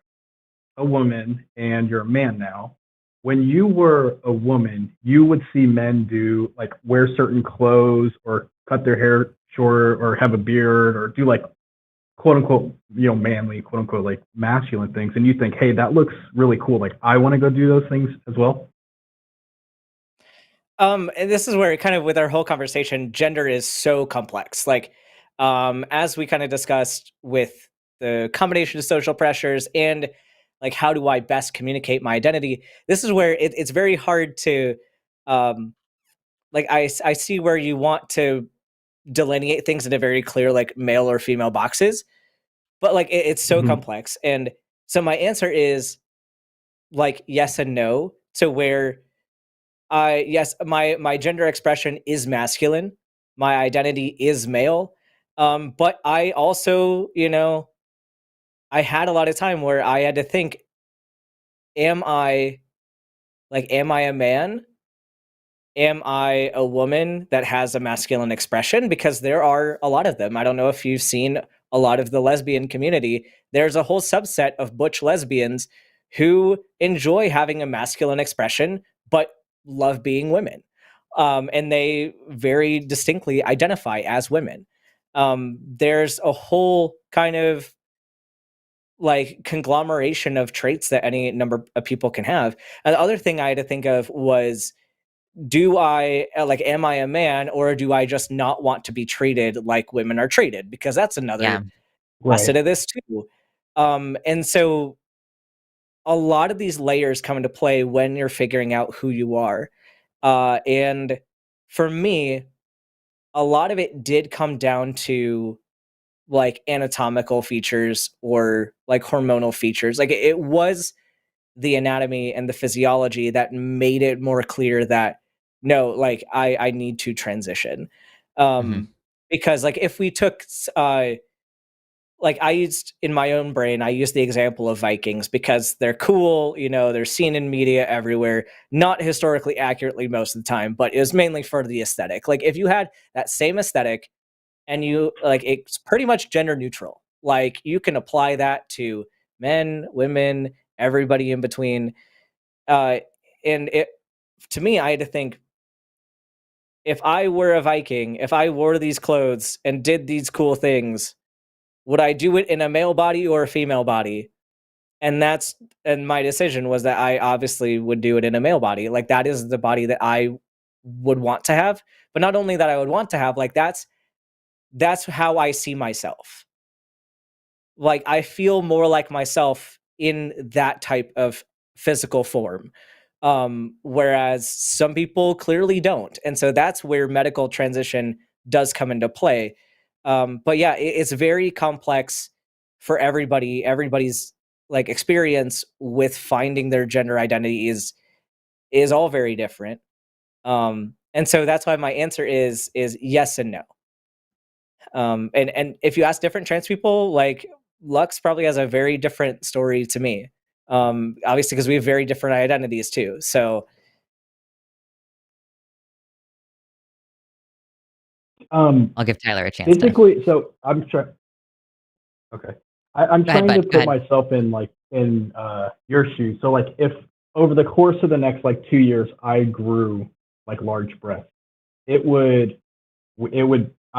a woman and you're a man now. When you were a woman, you would see men do like wear certain clothes or cut their hair shorter or have a beard or do like quote unquote, manly, quote unquote, like masculine things. And you think, hey, that looks really cool. Like I want to go do those things as well. And this is where kind of with our whole conversation, gender is so complex. Like, as we kind of discussed with the combination of social pressures and like, how do I best communicate my identity? This is where it's very hard to, like, I see where you want to delineate things into very clear, like male or female boxes, but like, it's so complex. And so my answer is like, yes and no, to where yes, my gender expression is masculine. My identity is male. But I also, I had a lot of time where I had to think, am I a man? Am I a woman that has a masculine expression? Because there are a lot of them. I don't know if you've seen a lot of the lesbian community. There's a whole subset of butch lesbians who enjoy having a masculine expression, but love being women. And they very distinctly identify as women. There's a whole kind of like conglomeration of traits that any number of people can have. And the other thing I had to think of was, do I am I a man, or do I just not want to be treated like women are treated? Because that's another facet of this too. And so a lot of these layers come into play when you're figuring out who you are. And for me, a lot of it did come down to like anatomical features or like hormonal features. Like it was the anatomy and the physiology that made it more clear that no, like I need to transition. Because like if we took like I used in my own brain, I used the example of Vikings because they're cool, you know, they're seen in media everywhere, not historically accurately most of the time, but it was mainly for the aesthetic. Like if you had that same aesthetic and you like, it's pretty much gender neutral. Like you can apply that to men, women, everybody in between. And it, to me, I had to think, if I were a Viking, if I wore these clothes and did these cool things, would I do it in a male body or a female body? And my decision was that I obviously would do it in a male body. Like that is the body that I would want to have. But not only that I would want to have, like that's how I see myself. Like I feel more like myself in that type of physical form. Whereas some people clearly don't. And so that's where medical transition does come into play. But yeah, it's very complex for everybody. Everybody's like experience with finding their gender identity is all very different. And so that's why my answer is yes and no. And if you ask different trans people, like Lux probably has a very different story to me. Obviously because we have very different identities too. So I'll give Tyler a chance. Basically, so I'm trying. Okay, I'm trying to put myself in your shoes. So like, if over the course of the next like 2 years, I grew like large breasts, I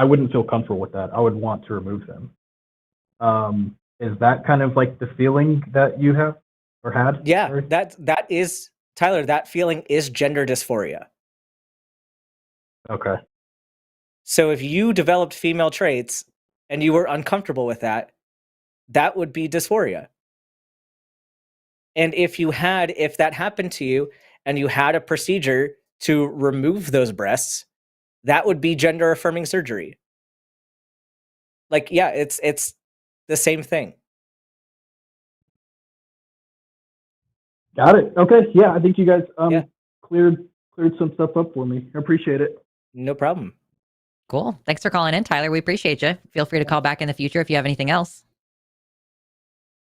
wouldn't feel comfortable with that. I would want to remove them. Is that kind of like the feeling that you have or had? Yeah, that is, Tyler, that feeling is gender dysphoria. Okay. So if you developed female traits and you were uncomfortable with that, that would be dysphoria. And if that happened to you and you had a procedure to remove those breasts, that would be gender affirming surgery. Like, yeah, it's the same thing. Got it. Okay. Yeah, I think you guys cleared some stuff up for me. I appreciate it. No problem. Cool. Thanks for calling in, Tyler. We appreciate you. Feel free to call back in the future if you have anything else.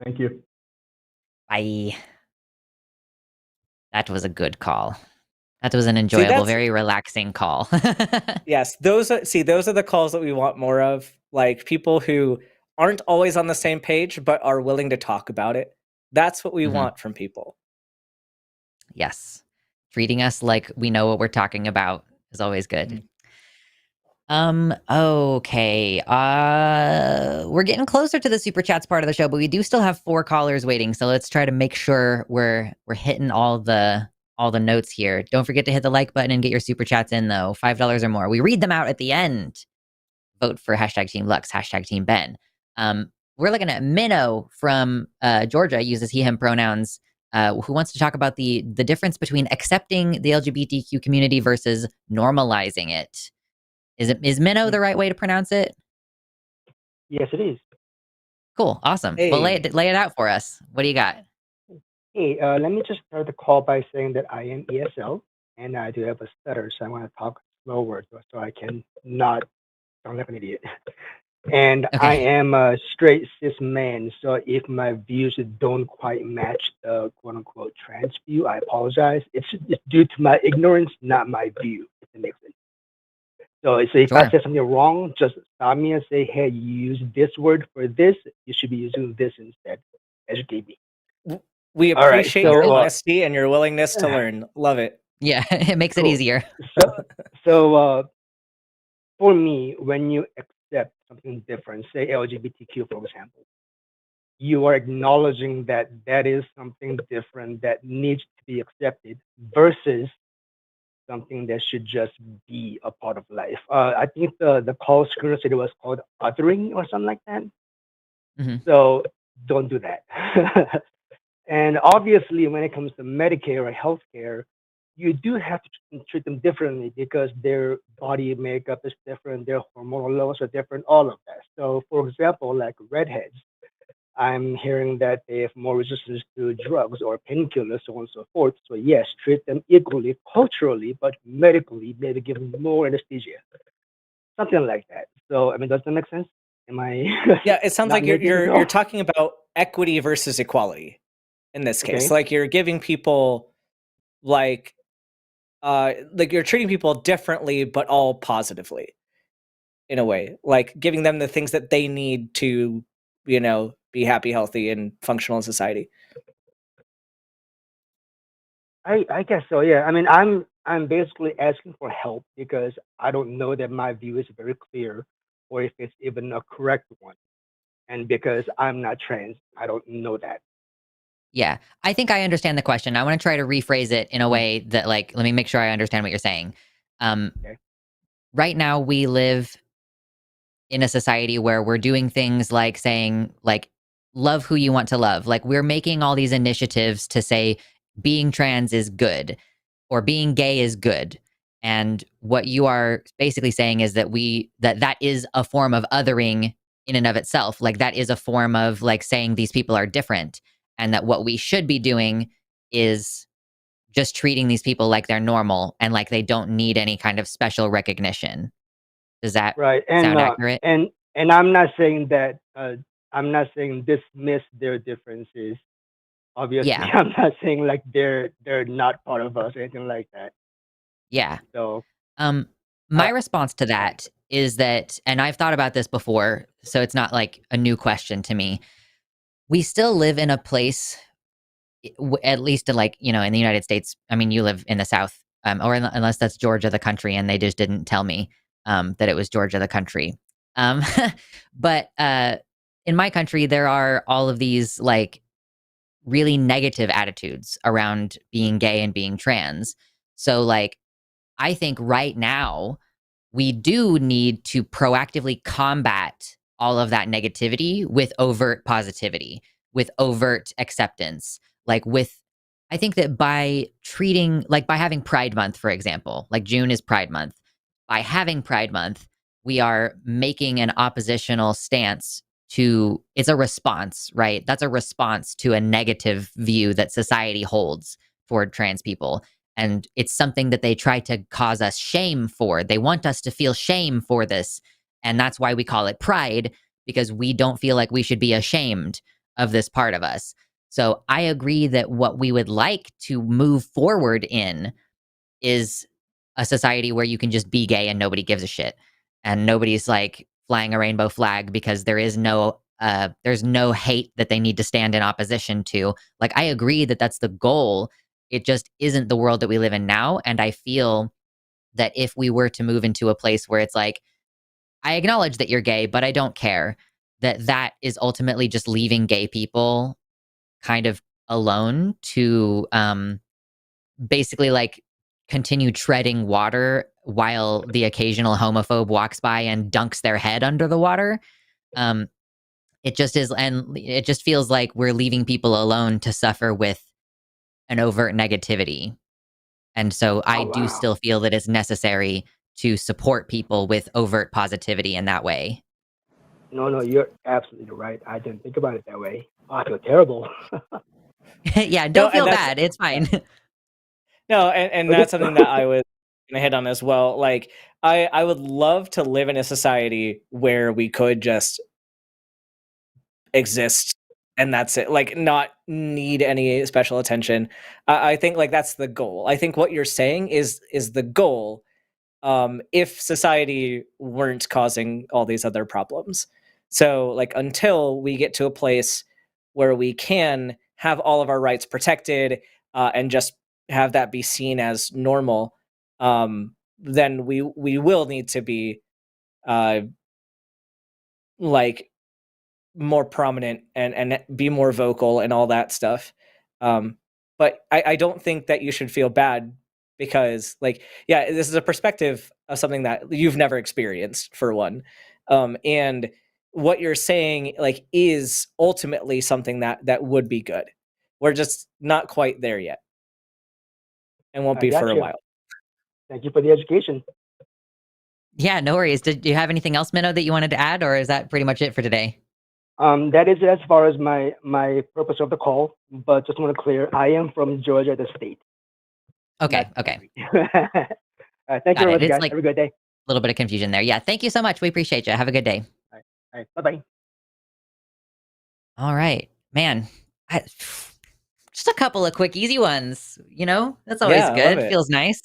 Thank you. Bye. That was a good call. That was an enjoyable, very relaxing call. Yes, those are the calls that we want more of. Like people who aren't always on the same page, but are willing to talk about it. That's what we want from people. Yes. Treating us like we know what we're talking about is always good. Okay. We're getting closer to the super chats part of the show, but we do still have 4 callers waiting. So let's try to make sure we're hitting all the notes here. Don't forget to hit the like button and get your super chats in though. $5 or more. We read them out at the end. Vote for #Team Lux, #Team Ben. We're looking at Minnow from Georgia, uses he, him pronouns, who wants to talk about the difference between accepting the LGBTQ community versus normalizing it. Is Minnow the right way to pronounce it? Yes, it is. Cool. Awesome. Hey. Well, lay it out for us. What do you got? Hey, let me just start the call by saying that I am ESL and I do have a stutter, so I want to talk slower so I can not sound like an idiot. And I Okay. am a straight cis man, so if my views don't quite match the quote unquote trans view, I apologize. It's due to my ignorance, not my view, if it makes sense. So if I Sure. say something wrong, just stop me and say, hey, you use this word for this, you should be using this instead. Educate me. We All right, appreciate your so honesty and your willingness to learn. Love it. Yeah, it makes it cool. easier. So for me, when you accept something different, say LGBTQ, for example, you are acknowledging that that is something different that needs to be accepted versus something that should just be a part of life. I think the call screener said it was called othering or something like that. hmm So don't do that. And obviously, when it comes to Medicare or healthcare, you do have to treat them differently because their body makeup is different, their hormonal levels are different, all of that. So, for example, like redheads, I'm hearing that they have more resistance to drugs or painkillers, so on and so forth. So, yes, treat them equally culturally, but medically, maybe give them more anesthesia, something like that. So, I mean, does that make sense? Am I Yeah, it sounds not like you're making this you're you're up? talking about equity versus equality in this case. Okay. Like you're giving people like you're treating people differently but all positively in a way. Like giving them the things that they need to, be happy, healthy, and functional in society. I guess so, yeah. I mean, I'm basically asking for help because I don't know that my view is very clear or if it's even a correct one. And because I'm not trans, I don't know that. Yeah, I think I understand the question. I want to try to rephrase it in a way that, like, let me make sure I understand what you're saying. Okay. Right now, we live in a society where we're doing things like saying, like, love who you want to love. Like, we're making all these initiatives to say being trans is good or being gay is good. And what you are basically saying is that that is a form of othering in and of itself. Like, that is a form of, like, saying these people are different, and that what we should be doing is just treating these people like they're normal and like they don't need any kind of special recognition. Does that Right. sound accurate? And I'm not saying that I'm not saying dismiss their differences. Obviously, Yeah. I'm not saying like they're not part of us or anything like that. Yeah. So My uh, response to that is that, and I've thought about this before, so it's not like a new question to me. We still live in a place, at least in, like, in the United States. I mean, you live in the South, unless that's Georgia, the country, and they just didn't tell me that it was Georgia, the country. Um, but in my country, there are all of these, like, really negative attitudes around being gay and being trans. So, like, I think right now we do need to proactively combat all of that negativity with overt positivity, with overt acceptance. I think that by having Pride Month, for example, like June is Pride Month. By having Pride Month, we are making an oppositional stance it's a response, right? That's a response to a negative view that society holds toward trans people. And it's something that they try to cause us shame for. They want us to feel shame for this. And that's why we call it pride, because we don't feel like we should be ashamed of this part of us. So I agree that what we would like to move forward in is a society where you can just be gay and nobody gives a shit. And nobody's like flying a rainbow flag because there's no hate that they need to stand in opposition to. Like, I agree that that's the goal. It just isn't the world that we live in now. And I feel that if we were to move into a place where it's like, I acknowledge that you're gay, but I don't care, that is ultimately just leaving gay people kind of alone to basically, like, continue treading water while the occasional homophobe walks by and dunks their head under the water. Um, it just is, and it just feels like we're leaving people alone to suffer with an overt negativity. And so I oh do wow. still feel that it's necessary to support people with overt positivity in that way. No, you're absolutely right. I didn't think about it that way. Oh, I feel terrible. Yeah, No, don't and feel that's bad. It's fine. no, and Okay. that's something that I was gonna hit on as well. Like, I would love to live in a society where we could just exist and that's it. Like, not need any special attention. I think like that's the goal. I think what you're saying is the goal. If society weren't causing all these other problems. So like until we get to a place where we can have all of our rights protected and just have that be seen as normal, then we will need to be like more prominent and be more vocal and all that stuff. But I don't think that you should feel bad because like, yeah, this is a perspective of something that you've never experienced for one. And what you're saying like is ultimately something that would be good. We're just not quite there yet and won't I be got for a you. while. Thank you for the education. Yeah, no worries. Did you have anything else, Minnow, that you wanted to add, or is that pretty much it for today? That is as far as my purpose of the call, but just want to clear, I am from Georgia, the state. Okay, okay. Thank you Got very it. much, It's guys. like Have a good day. a little bit of confusion there. Yeah, thank you so much. We appreciate you. Have a good day. All right. Bye-bye. All right, man. Just a couple of quick, easy ones. You know, that's always Yeah, I love good. it. Feels nice.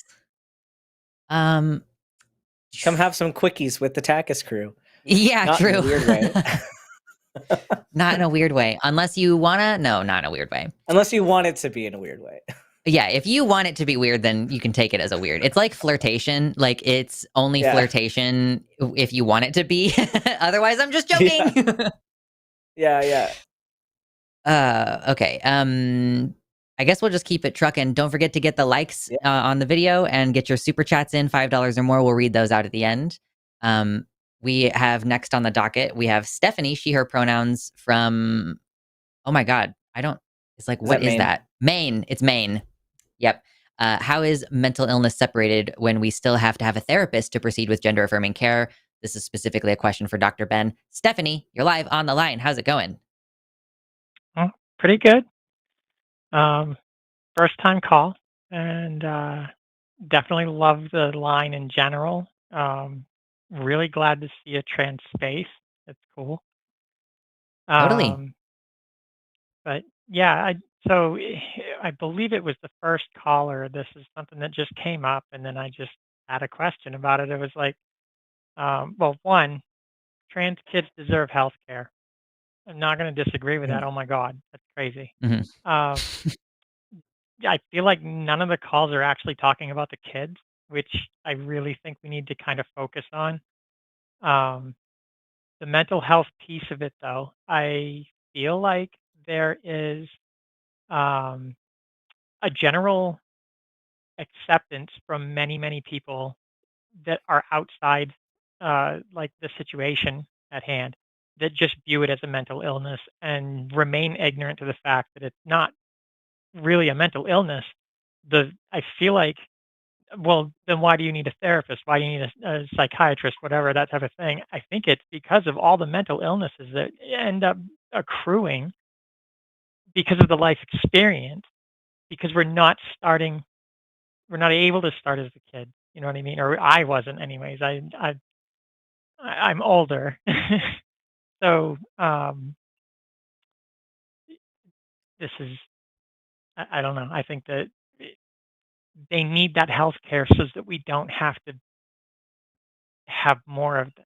Come have some quickies with the TACIS crew. Yeah, Not true. in a weird way. Not in a weird way. Unless you wanna. No, not in a weird way. Unless you want it to be in a weird way. Yeah, if you want it to be weird, then you can take it as a weird. It's like flirtation. Like it's only Yeah. flirtation if you want it to be. Otherwise, I'm just joking. Yeah. Okay. I guess we'll just keep it trucking. Don't forget to get the likes on the video and get your super chats in, $5 or more. We'll read those out at the end. We have next on the docket, we have Stephanie, she, her pronouns from, oh my God, it's like, what is that? Maine. It's Maine. Yep. How is mental illness separated when we still have to have a therapist to proceed with gender affirming care? This is specifically a question for Dr. Ben. Stephanie, you're live on the line. How's it going? Well, pretty good. First time call, and definitely love the line in general. Really glad to see a trans space. It's cool. Totally. But yeah, so I believe it was the first caller. This is something that just came up, and then I just had a question about it. It was like, well, one, trans kids deserve health care. I'm not going to disagree with that. Oh my God, that's crazy. I feel like none of the calls are actually talking about the kids, which I really think we need to kind of focus on. The mental health piece of it, though, I feel like there is a general acceptance from many, many people that are outside like the situation at hand that just view it as a mental illness and remain ignorant to the fact that it's not really a mental illness. I feel like, well, then why do you need a therapist? Why do you need a psychiatrist, whatever, that type of thing? I think it's because of all the mental illnesses that end up accruing because of the life experience, because we're not able to start as a kid. You know what I mean? Or I wasn't anyways. I'm older. So this is, I don't know. I think that they need that health care so that we don't have to have more of it.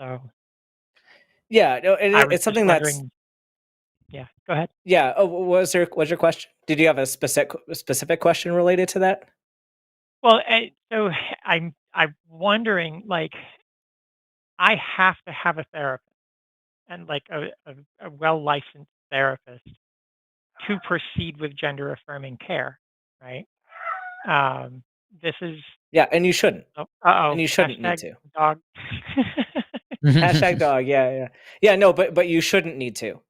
So yeah, no, it's something that's. Yeah, go ahead. Yeah. Oh, what's your question? Did you have a specific question related to that? Well, so I'm wondering, like, I have to have a therapist and like a well licensed therapist to proceed with gender affirming care, right? This is and you shouldn't. And you shouldn't need to. Dog. Hashtag dog. Yeah. No, but you shouldn't need to.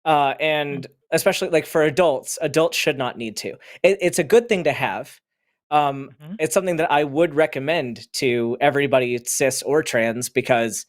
And especially like for adults should not need to. It's a good thing to have. It's something that I would recommend to everybody, cis or trans, because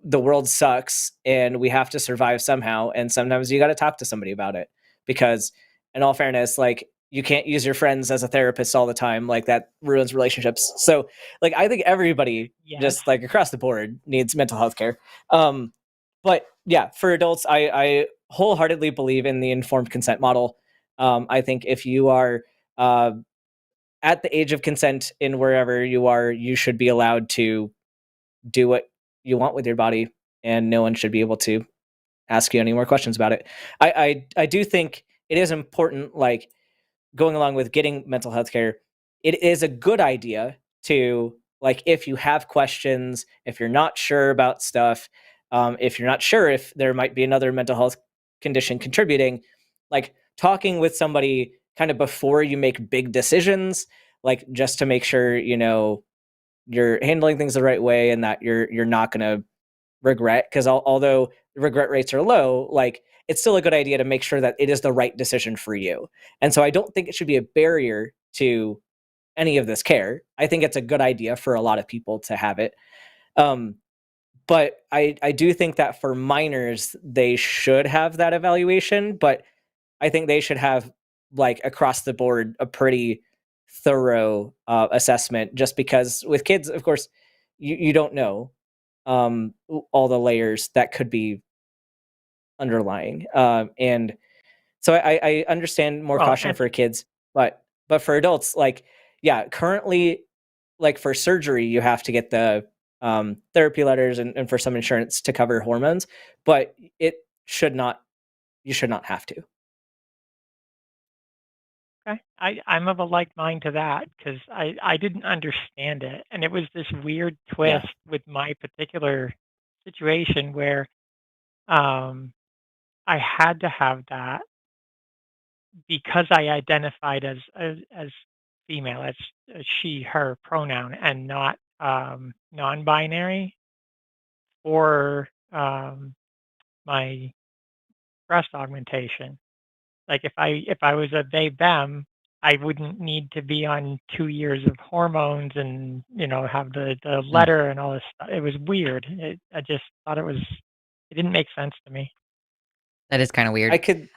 the world sucks and we have to survive somehow. And sometimes you got to talk to somebody about it, because in all fairness, like you can't use your friends as a therapist all the time. Like that ruins relationships. So like I think everybody Yes. just like across the board needs mental health care. But yeah, for adults, I wholeheartedly believe in the informed consent model. I think if you are at the age of consent in wherever you are, you should be allowed to do what you want with your body, and no one should be able to ask you any more questions about it. I do think it is important, like going along with getting mental health care, it is a good idea to, like, if you have questions, if you're not sure about stuff, if you're not sure if there might be another mental health condition contributing, like talking with somebody kind of before you make big decisions, like just to make sure, you know, you're handling things the right way and that you're not going to regret, because although the regret rates are low, like it's still a good idea to make sure that it is the right decision for you. And so I don't think it should be a barrier to any of this care. I think it's a good idea for a lot of people to have it. But I do think that for minors, they should have that evaluation, but I think they should have, like, across the board, a pretty thorough assessment, just because with kids, of course, you don't know all the layers that could be underlying. And so I understand more Well, caution and for kids, but for adults, like, yeah, currently, like for surgery, you have to get the therapy letters and for some insurance to cover hormones, but it should not, you should not have to. okay, I'm of a like mind to that because I didn't understand it, and it was this weird Yeah. twist with my particular situation where um, I had to have that because I identified as female, as a she her pronoun, and not non-binary for my breast augmentation. Like if I was a they them, I wouldn't need to be on 2 years of hormones and have the Mm. letter and all this stuff. It was weird. I just thought it didn't make sense to me. That is kind of I weird. could,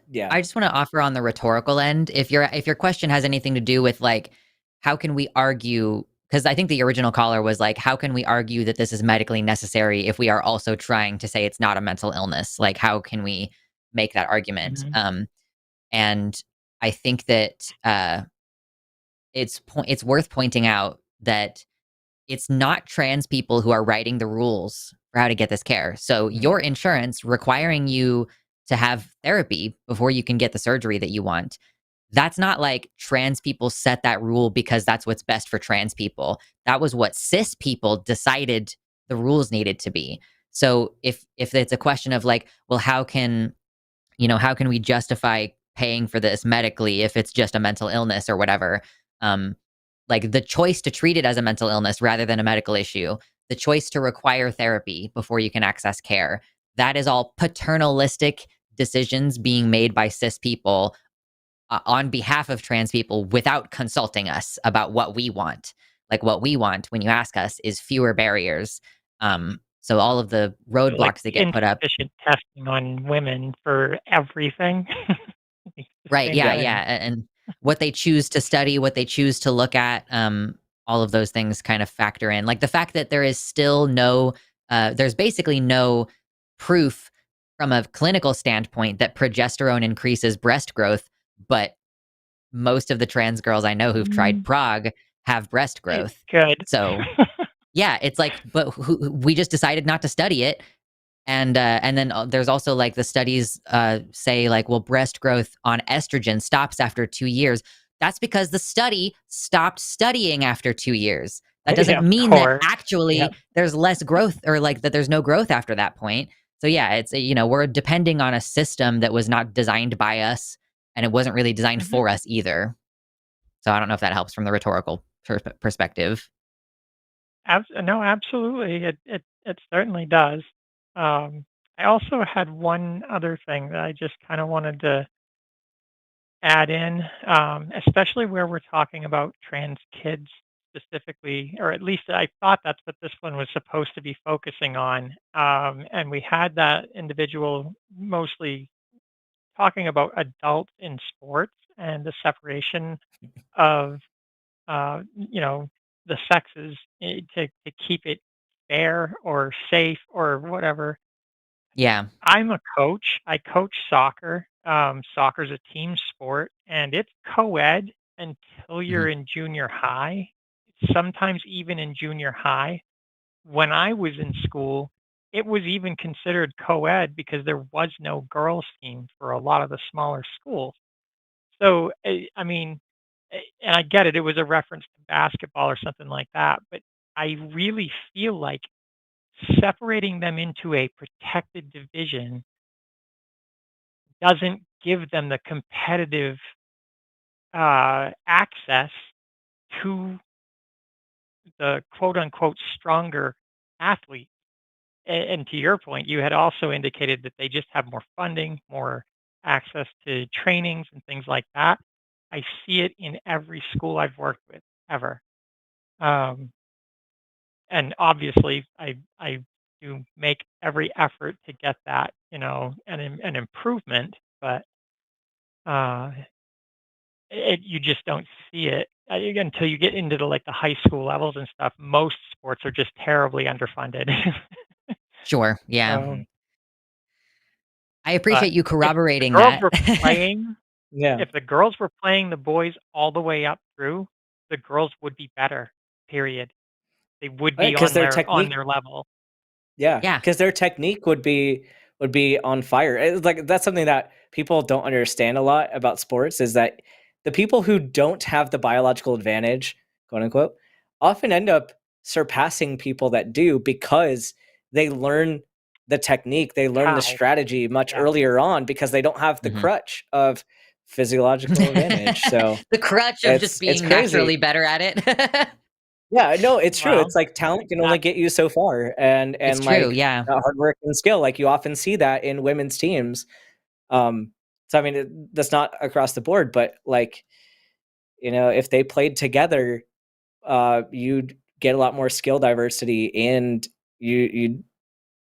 yeah. I just want to offer on the rhetorical end, if your question has anything to do with like, how can we argue? Because I think the original caller was like, how can we argue that this is medically necessary if we are also trying to say it's not a mental illness? Like, how can we make that argument? Mhm. And I think that it's worth pointing out that it's not trans people who are writing the rules for how to get this care. So Mhm. your insurance requiring you to have therapy before you can get the surgery that you want. That's not like trans people set that rule because that's what's best for trans people. That was what cis people decided the rules needed to be. So if it's a question of like, well, how can we justify paying for this medically if it's just a mental illness or whatever? Like the choice to treat it as a mental illness rather than a medical issue, the choice to require therapy before you can access care, that is all paternalistic decisions being made by cis people on behalf of trans people without consulting us about what we want. Like what we want when you ask us is fewer barriers. So all of the Like roadblocks that get put up. insufficient testing on women for everything. It's the Right. same Yeah. Yeah. thing. Yeah. And what they choose to study, what they choose to look at, all of those things kind of factor in. Like the fact that there is still there's basically no proof from a clinical standpoint that progesterone increases breast growth, but most of the trans girls I know who've tried Mm, Prague have breast growth. Good. So yeah, it's like, but we just decided not to study it. And then there's also like the studies say like, well, breast growth on estrogen stops after 2 years. That's because the study stopped studying after 2 years. That Yeah, doesn't of mean that course. actually there's less growth or like that there's no growth after that point. So yeah, it's we're depending on a system that was not designed by us, and it wasn't really designed Mhm. for us either. So I don't know if that helps from the rhetorical perspective. No, absolutely. It certainly does. I also had one other thing that I just kind of wanted to add in, especially where we're talking about trans kids specifically, or at least I thought that's what this one was supposed to be focusing on. And we had that individual mostly talking about adults in sports and the separation of, the sexes to keep it fair or safe or whatever. Yeah. I'm a coach. I coach soccer. Soccer's a team sport, and it's co-ed until you're in junior high, sometimes even in junior high. When I was in school, it was even considered co-ed because there was no girls' team for a lot of the smaller schools. So, I mean, and I get it, it was a reference to basketball or something like that, but I really feel like separating them into a protected division doesn't give them the competitive access to the quote unquote stronger athlete. And to your point, you had also indicated that they just have more funding, more access to trainings and things like that. I see it in every school I've worked with ever. Um, and obviously, I do make every effort to get that, an improvement, but uh, you just don't see it until you get into the high school levels and stuff. Most sports are just terribly underfunded. Sure. Yeah. So, I but appreciate you if the corroborating girls that. were playing, Yeah. if the girls were playing the boys all the way up through, the girls would be better. Period. They would be Because on their on technique, their level. yeah, Yeah. because their technique would be on fire. It's like that's something that people don't understand a lot about sports is that the people who don't have the biological advantage, quote unquote, often end up surpassing people that do because they learn the technique, they learn the How? strategy much Yeah. earlier on because they don't have the crutch of physiological advantage. So The crutch of just it's being crazy. naturally better at it. Yeah, no, it's true. Well, It's like talent can only that's get you so far, It's and true. like Yeah. hard work and skill. Like you often see that in women's teams. So I mean, that's not across the board, but like if they played together, you'd get a lot more skill diversity, and you'd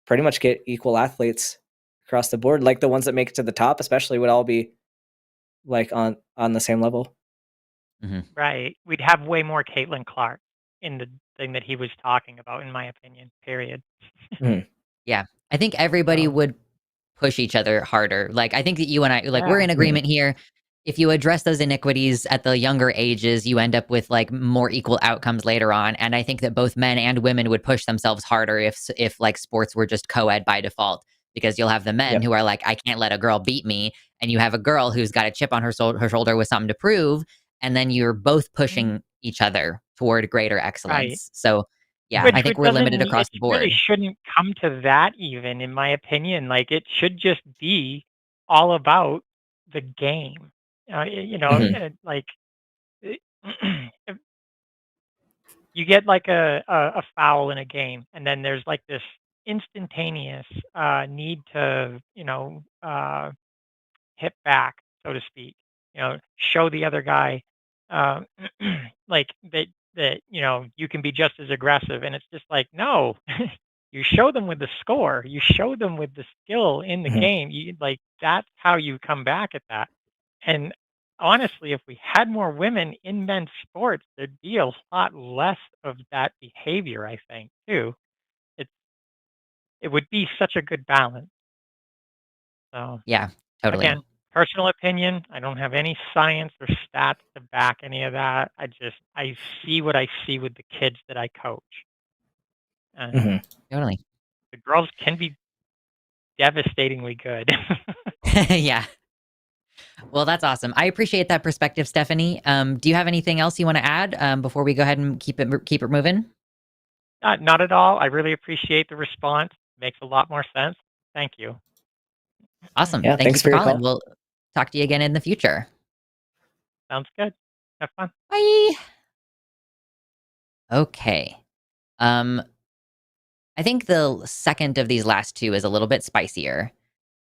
pretty much get equal athletes across the board. Like the ones that make it to the top, especially, would all be like on the same level. right. We'd have way more Caitlin Clark in the thing that he was talking about, in my opinion. Period. Mhm. Yeah. I think everybody So, would push each other harder. Like, I think that you and I, like, we're yeah. in agreement here. If you address those iniquities at the younger ages, you end up with like more equal outcomes later on. And I think that both men and women would push themselves harder if like sports were just co-ed by default, because you'll have the men Yep. who are like, I can't let a girl beat me, and you have a girl who's got a chip on her shoulder with something to prove, and then you're both pushing each other toward greater Right. excellence. So yeah, Which I think we're limited it across the really board. shouldn't come to that even, in my opinion. Like, it should just be all about the game. Mhm. Like, if you get like a foul in a game, and then there's like this instantaneous need to, hit back, so to speak. Show the other guy, uh, like that you can be just as aggressive, and it's just like, no, you show them with the score, you show them with the skill in the Mhm. game. That's how you come back at that. And honestly, if we had more women in men's sports, there'd be a lot less of that behavior. I think too. It it would be such a good balance. So. Yeah, totally. Again, personal opinion. I don't have any science or stats to back any of that. I see what I see with the kids that I coach. And Mhm. Totally. the girls can be devastatingly good. Yeah. Well, that's awesome. I appreciate that perspective, Stephanie. Do you have anything else you want to add before we go ahead and keep it moving? Not at all. I really appreciate the response. Makes a lot more sense. Thank you. Awesome. Yeah, Thank you thanks for for your calling. call. We'll talk to you again in the future. Sounds good. Have fun. Bye. Okay. Um, I think the second of these last two is a little bit spicier.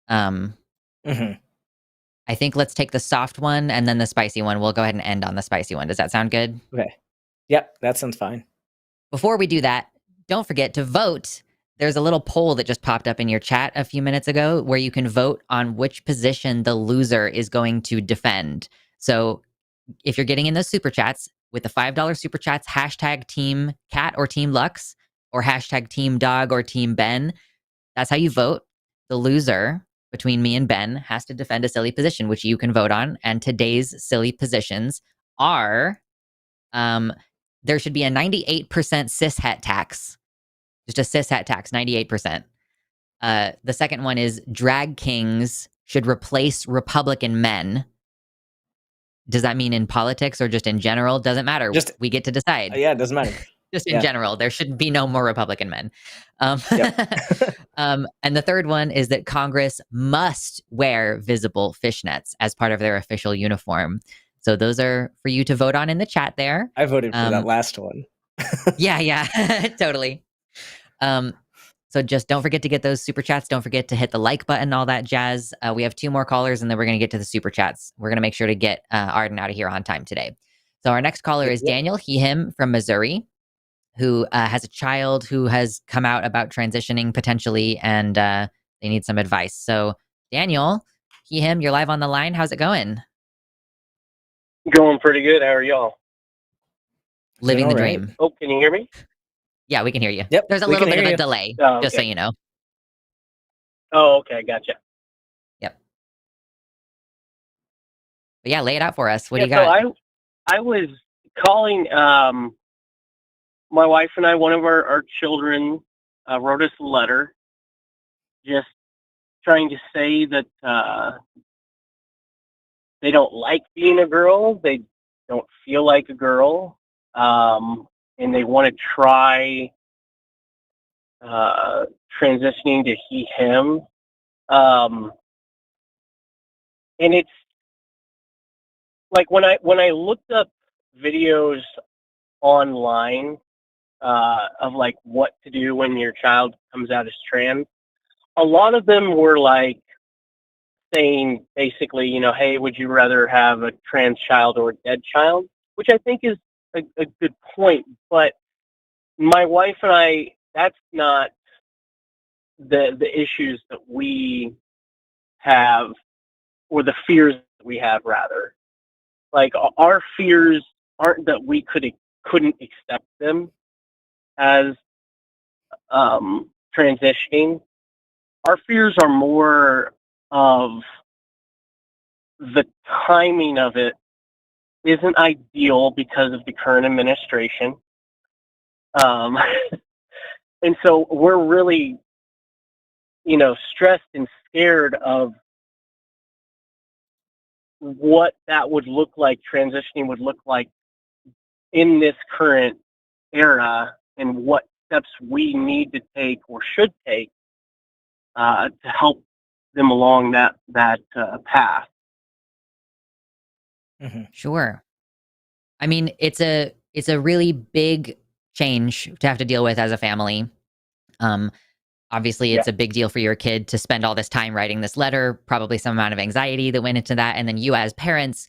Um, Mhm. I think let's take the soft one and then the spicy one. We'll go ahead and end on the spicy one. Does that sound good? Okay. Yep, that sounds fine. Before we do that, don't forget to vote there's a little poll that just popped up in your chat a few minutes ago where you can vote on which position the loser is going to defend. So if you're getting in those super chats with the $5 super chats, hashtag team cat or team Lux or hashtag team dog or team Ben, that's how you vote. The loser between me and Ben has to defend a silly position, which you can vote on. And today's silly positions are, there should be a 98% cishet tax. Just a cishet tax, 98%. The second one is drag kings should replace Republican men. Does that mean in politics or just in general? Doesn't matter. We get to decide. Yeah, it doesn't matter. Just in general, there should be no more Republican men. And the third one is that Congress must wear visible fishnets as part of their official uniform. So those are for you to vote on in the chat there. I voted for that last one. Yeah, totally. So just don't forget to get those super chats. Don't forget to hit the like button, all that jazz. We have 2 more callers, and then we're going to get to the super chats. We're going to make sure to get Arden out of here on time today. So our next caller is Daniel, he, him from Missouri, who has a child who has come out about transitioning potentially, and they need some advice. So Daniel, he, him, you're live on the line. How's it going? Going pretty good. How are y'all? Living the dream. Oh, can you hear me? Yeah, we can hear you. Yep, There's a little bit of a delay, just so you know. Oh, okay. Gotcha. Yep. But yeah, lay it out for us. What do you got? So I was calling, my wife and I, one of our children wrote us a letter just trying to say that they don't like being a girl. They don't feel like a girl. And they want to try transitioning to he, him. And it's like when I looked up videos online of like what to do when your child comes out as trans, a lot of them were like saying basically, you know, hey, would you rather have a trans child or a dead child? Which I think is a good point, but my wife and I, that's not the issues that we have, or the fears that we have, rather. Like, our fears aren't that we couldn't accept them as transitioning. Our fears are more of the timing of it isn't ideal because of the current administration. And so we're really, you know, stressed and scared of what that would look like, transitioning would look like in this current era, and what steps we need to take or should take to help them along that path. Mm-hmm. Sure. I mean, it's a really big change to have to deal with as a family. Obviously, it's a big deal for your kid to spend all this time writing this letter, probably some amount of anxiety that went into that. And then you as parents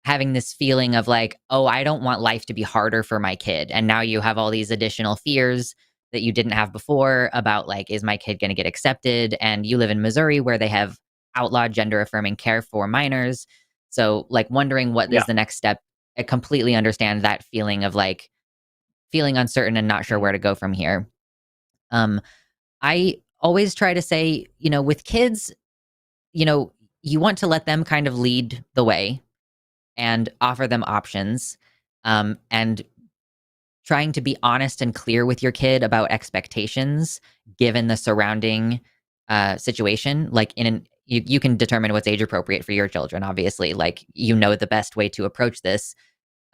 having this feeling of like, oh, I don't want life to be harder for my kid. And now you have all these additional fears that you didn't have before about like, is my kid going to get accepted? And you live in Missouri where they have outlawed gender affirming care for minors. So like wondering what is the next step. I completely understand that feeling of like feeling uncertain and not sure where to go from here. I always try to say, you know, with kids, you know, you want to let them kind of lead the way and offer them options, and trying to be honest and clear with your kid about expectations given the surrounding situation. Like you can determine what's age appropriate for your children, obviously. Like, you know, the best way to approach this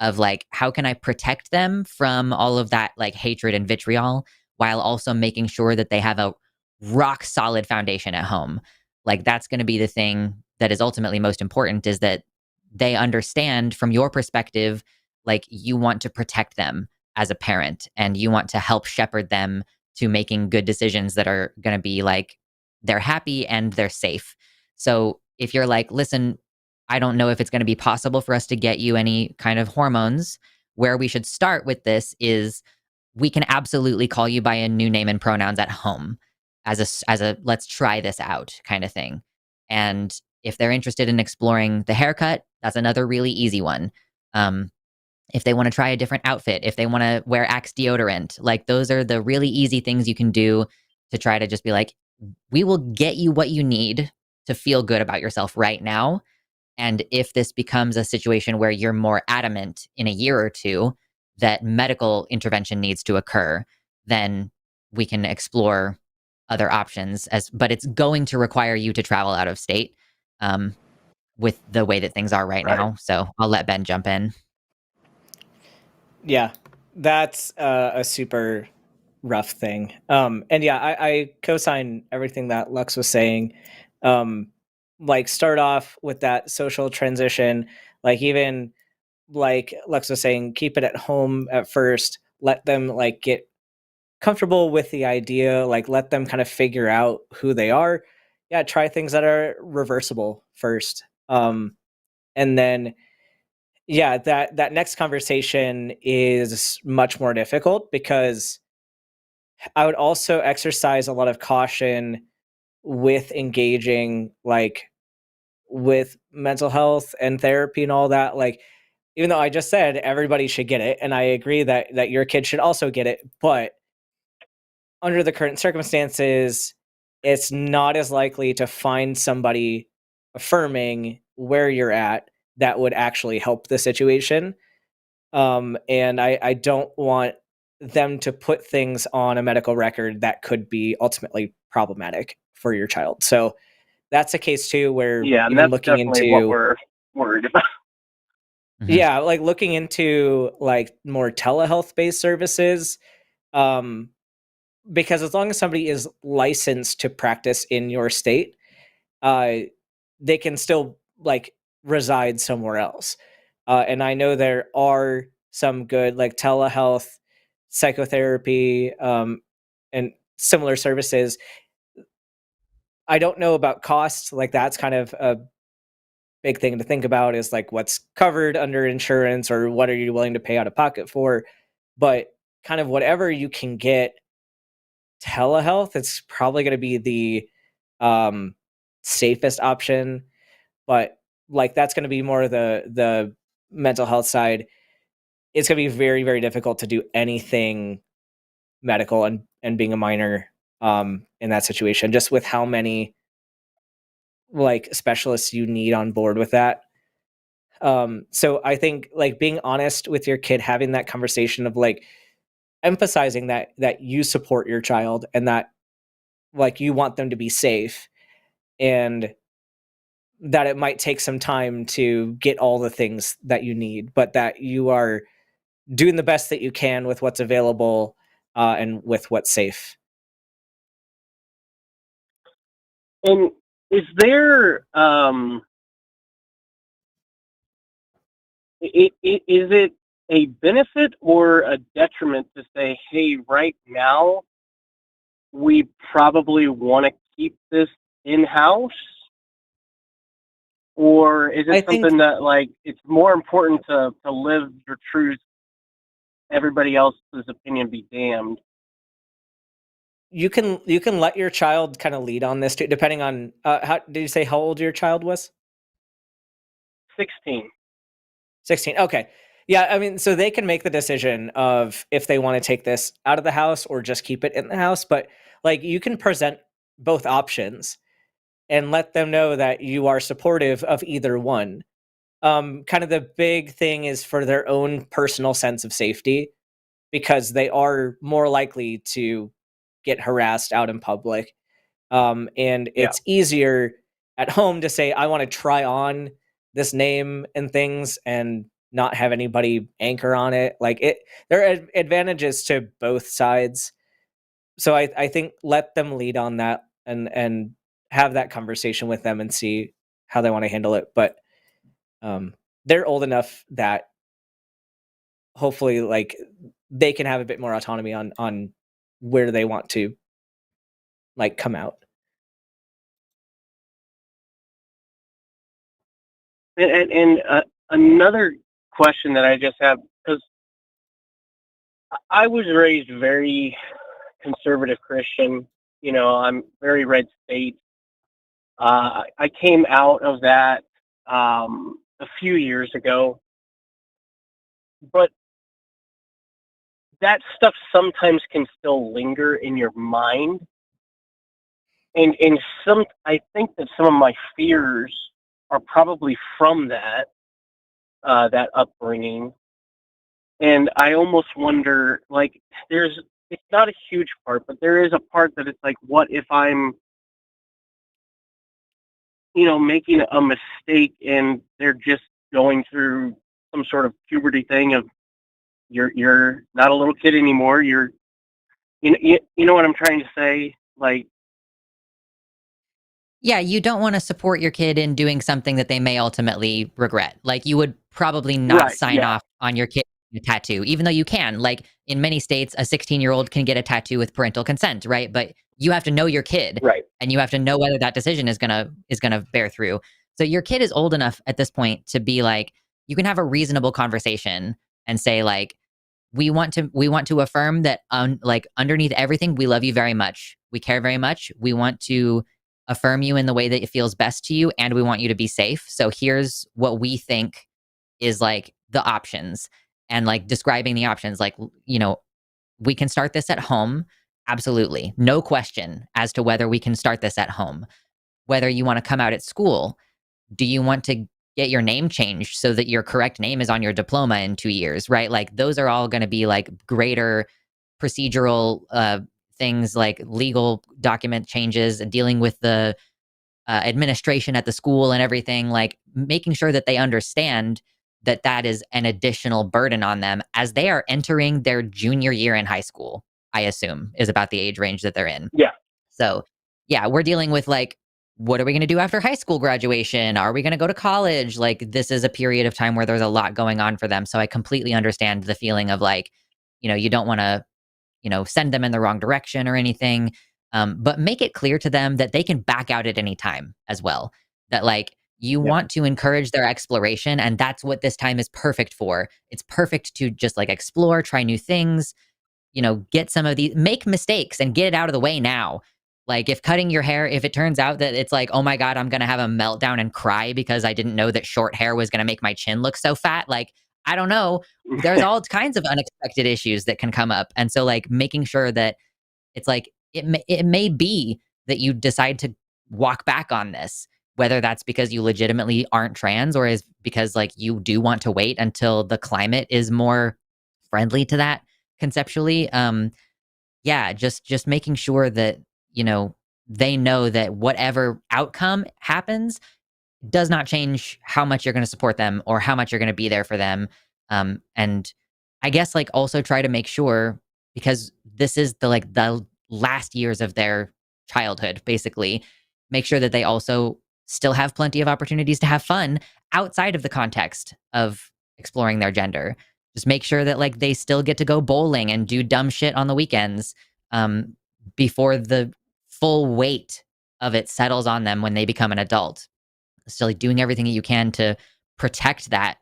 of like, how can I protect them from all of that like hatred and vitriol while also making sure that they have a rock solid foundation at home. Like, that's going to be the thing that is ultimately most important, is that they understand from your perspective, like you want to protect them as a parent and you want to help shepherd them to making good decisions that are going to be like, they're happy and they're safe. So if you're like, listen, I don't know if it's going to be possible for us to get you any kind of hormones, where we should start with this is we can absolutely call you by a new name and pronouns at home as a let's try this out kind of thing. And if they're interested in exploring the haircut, that's another really easy one. If they want to try a different outfit, if they want to wear Axe deodorant, like those are the really easy things you can do to try to just be like, we will get you what you need to feel good about yourself right now. And if this becomes a situation where you're more adamant in a year or two that medical intervention needs to occur, then we can explore other options. But it's going to require you to travel out of state with the way that things are right now. So I'll let Ben jump in. Yeah, that's a super rough thing. And yeah, I co-sign everything that Lux was saying. Like start off with that social transition, like even like Lux was saying, keep it at home at first, let them like get comfortable with the idea, like let them kind of figure out who they are. Yeah, try things that are reversible first. And then yeah, that next conversation is much more difficult because I would also exercise a lot of caution with engaging like with mental health and therapy and all that. Like, even though I just said everybody should get it, and I agree that your kid should also get it, but under the current circumstances, it's not as likely to find somebody affirming where you're at that would actually help the situation. And I don't want them to put things on a medical record that could be ultimately problematic for your child. So that's a case too where Yeah, and even that's looking definitely into what we're worried about. yeah, like looking into like more telehealth based services, because as long as somebody is licensed to practice in your state, they can still like reside somewhere else. And I know there are some good like telehealth, psychotherapy, and similar services. I don't know about cost. Like that's kind of a big thing to think about is like what's covered under insurance or what are you willing to pay out of pocket for. But kind of whatever you can get telehealth, it's probably going to be the safest option. But like that's going to be more the mental health side. It's going to be very, very difficult to do anything medical and being a minor in that situation, just with how many like specialists you need on board with that. So I think like being honest with your kid, having that conversation of like emphasizing that you support your child and that like you want them to be safe and that it might take some time to get all the things that you need, but that you are doing the best that you can with what's available and with what's safe. And is there is it a benefit or a detriment to say, hey, right now we probably want to keep this in-house? Or is it something that like it's more important to live your truth, everybody else's opinion be damned? You can let your child kind of lead on this too, depending on how did you say how old your child was? 16. 16. Okay. Yeah, I mean, so they can make the decision of if they want to take this out of the house or just keep it in the house, but like you can present both options and let them know that you are supportive of either one. Kind of the big thing is for their own personal sense of safety because they are more likely to get harassed out in public. And it's easier at home to say, I want to try on this name and things and not have anybody anchor on it. Like there are advantages to both sides. So I think let them lead on that and have that conversation with them and see how they want to handle it. But they're old enough that hopefully like they can have a bit more autonomy on where they want to like come out. And another question that I just have, because I was raised very conservative Christian. You know, I'm very red state. I came out of that a few years ago, but that stuff sometimes can still linger in your mind. And I think that some of my fears are probably from that upbringing. And I almost wonder, like, it's not a huge part, but there is a part that it's like, what if I'm, making a mistake and they're just going through some sort of puberty thing of you're not a little kid anymore. You know what I'm trying to say? Like, yeah, you don't want to support your kid in doing something that they may ultimately regret. Like, you would probably not right, sign yeah, off on your kid getting a tattoo, even though you can. Like, in many states, a 16-year-old can get a tattoo with parental consent, right? But you have to know your kid, right, and you have to know whether that decision is gonna bear through. So your kid is old enough at this point to be like, you can have a reasonable conversation and say, like, we want to affirm that, like, underneath everything, we love you very much. We care very much. We want to affirm you in the way that it feels best to you, and we want you to be safe. So here's what we think is, like, the options, and, like, describing the options. Like, we can start this at home. Absolutely. No question as to whether we can start this at home. Whether you want to come out at school, do you want to get your name changed so that your correct name is on your diploma in 2 years, right? Like, those are all going to be, like, greater procedural things, like legal document changes and dealing with the administration at the school and everything, like making sure that they understand that that is an additional burden on them as they are entering their junior year in high school, I assume is about the age range that they're in. yeah, So, yeah, we're dealing with, like, what are we going to do after high school graduation? Are we going to go to college? Like, this is a period of time where there's a lot going on for them. So I completely understand the feeling of, like, you don't want to, send them in the wrong direction or anything. But make it clear to them that they can back out at any time as well. That, like, you Yep. want to encourage their exploration, and that's what this time is perfect for. It's perfect to just, like, explore, try new things, get some of these, make mistakes and get it out of the way now. Like, if cutting your hair, if it turns out that it's like, oh my God, I'm going to have a meltdown and cry because I didn't know that short hair was going to make my chin look so fat. Like, I don't know. There's all kinds of unexpected issues that can come up. And so, like, making sure that it's like, it may be that you decide to walk back on this, whether that's because you legitimately aren't trans or is because, like, you do want to wait until the climate is more friendly to that conceptually. Yeah, just making sure that, they know that whatever outcome happens does not change how much you're going to support them or how much you're going to be there for them. And I guess, like, also try to make sure, because this is the last years of their childhood, basically, make sure that they also still have plenty of opportunities to have fun outside of the context of exploring their gender. Just make sure that, like, they still get to go bowling and do dumb shit on the weekends, before the full weight of it settles on them when they become an adult. Still, like, doing everything that you can to protect that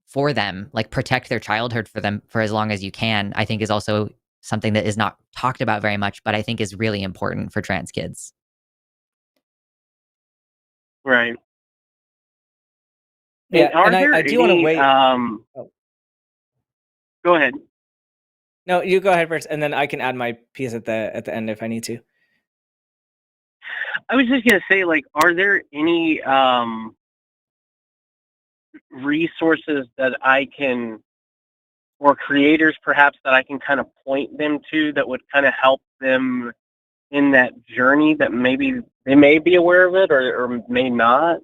for them, like, protect their childhood for them for as long as you can, I think is also something that is not talked about very much, but I think is really important for trans kids. right. Yeah, And are and there I do want to any? wait. Oh. Go ahead. No, you go ahead first, and then I can add my piece at the end if I need to. I was just gonna say, like, are there any resources that I can, or creators perhaps that I can kind of point them to that would kind of help them in that journey that maybe they may be aware of it or may not?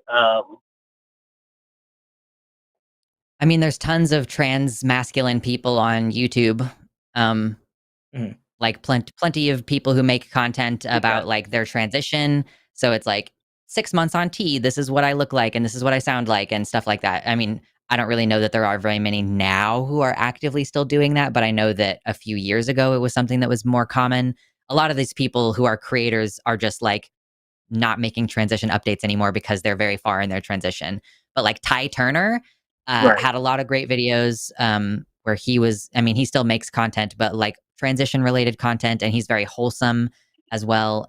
I mean, there's tons of trans masculine people on YouTube. Mhm. Like, plenty of people who make content about, like, their transition. So it's like, 6 months on T, this is what I look like and this is what I sound like and stuff like that. I mean, I don't really know that there are very many now who are actively still doing that, but I know that a few years ago it was something that was more common. A lot of these people who are creators are just, like, not making transition updates anymore because they're very far in their transition. But, like, Ty Turner Right. had a lot of great videos. where he was, I mean, he still makes content, but like transition related content, and he's very wholesome as well.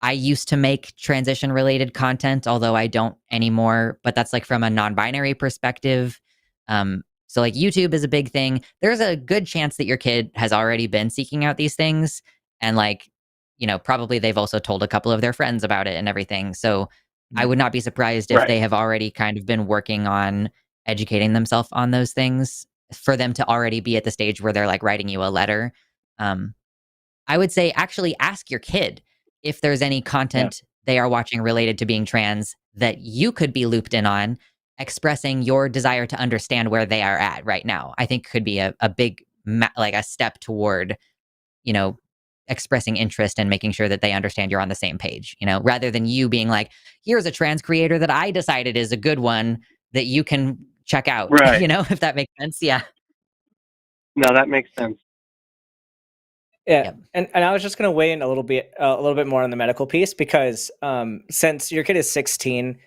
I used to make transition related content, although I don't anymore, but that's like from a non-binary perspective. So like YouTube is a big thing. There's a good chance that your kid has already been seeking out these things, and like, you know, probably they've also told a couple of their friends about it and everything. So I would not be surprised if they have already kind of been working on educating themselves on those things for them to already be at the stage where they're like writing you a letter. I would say actually ask your kid if there's any content they are watching related to being trans that you could be looped in on, expressing your desire to understand where they are at right now. I think could be a big, like a step toward, you know, expressing interest and making sure that they understand you're on the same page, you know, rather than you being like, here's a trans creator that I decided is a good one that you can check out, you know, if that makes sense. Yeah. No, that makes sense. Yeah, and I was just going to weigh in a little bit more on the medical piece, because since your kid is 16,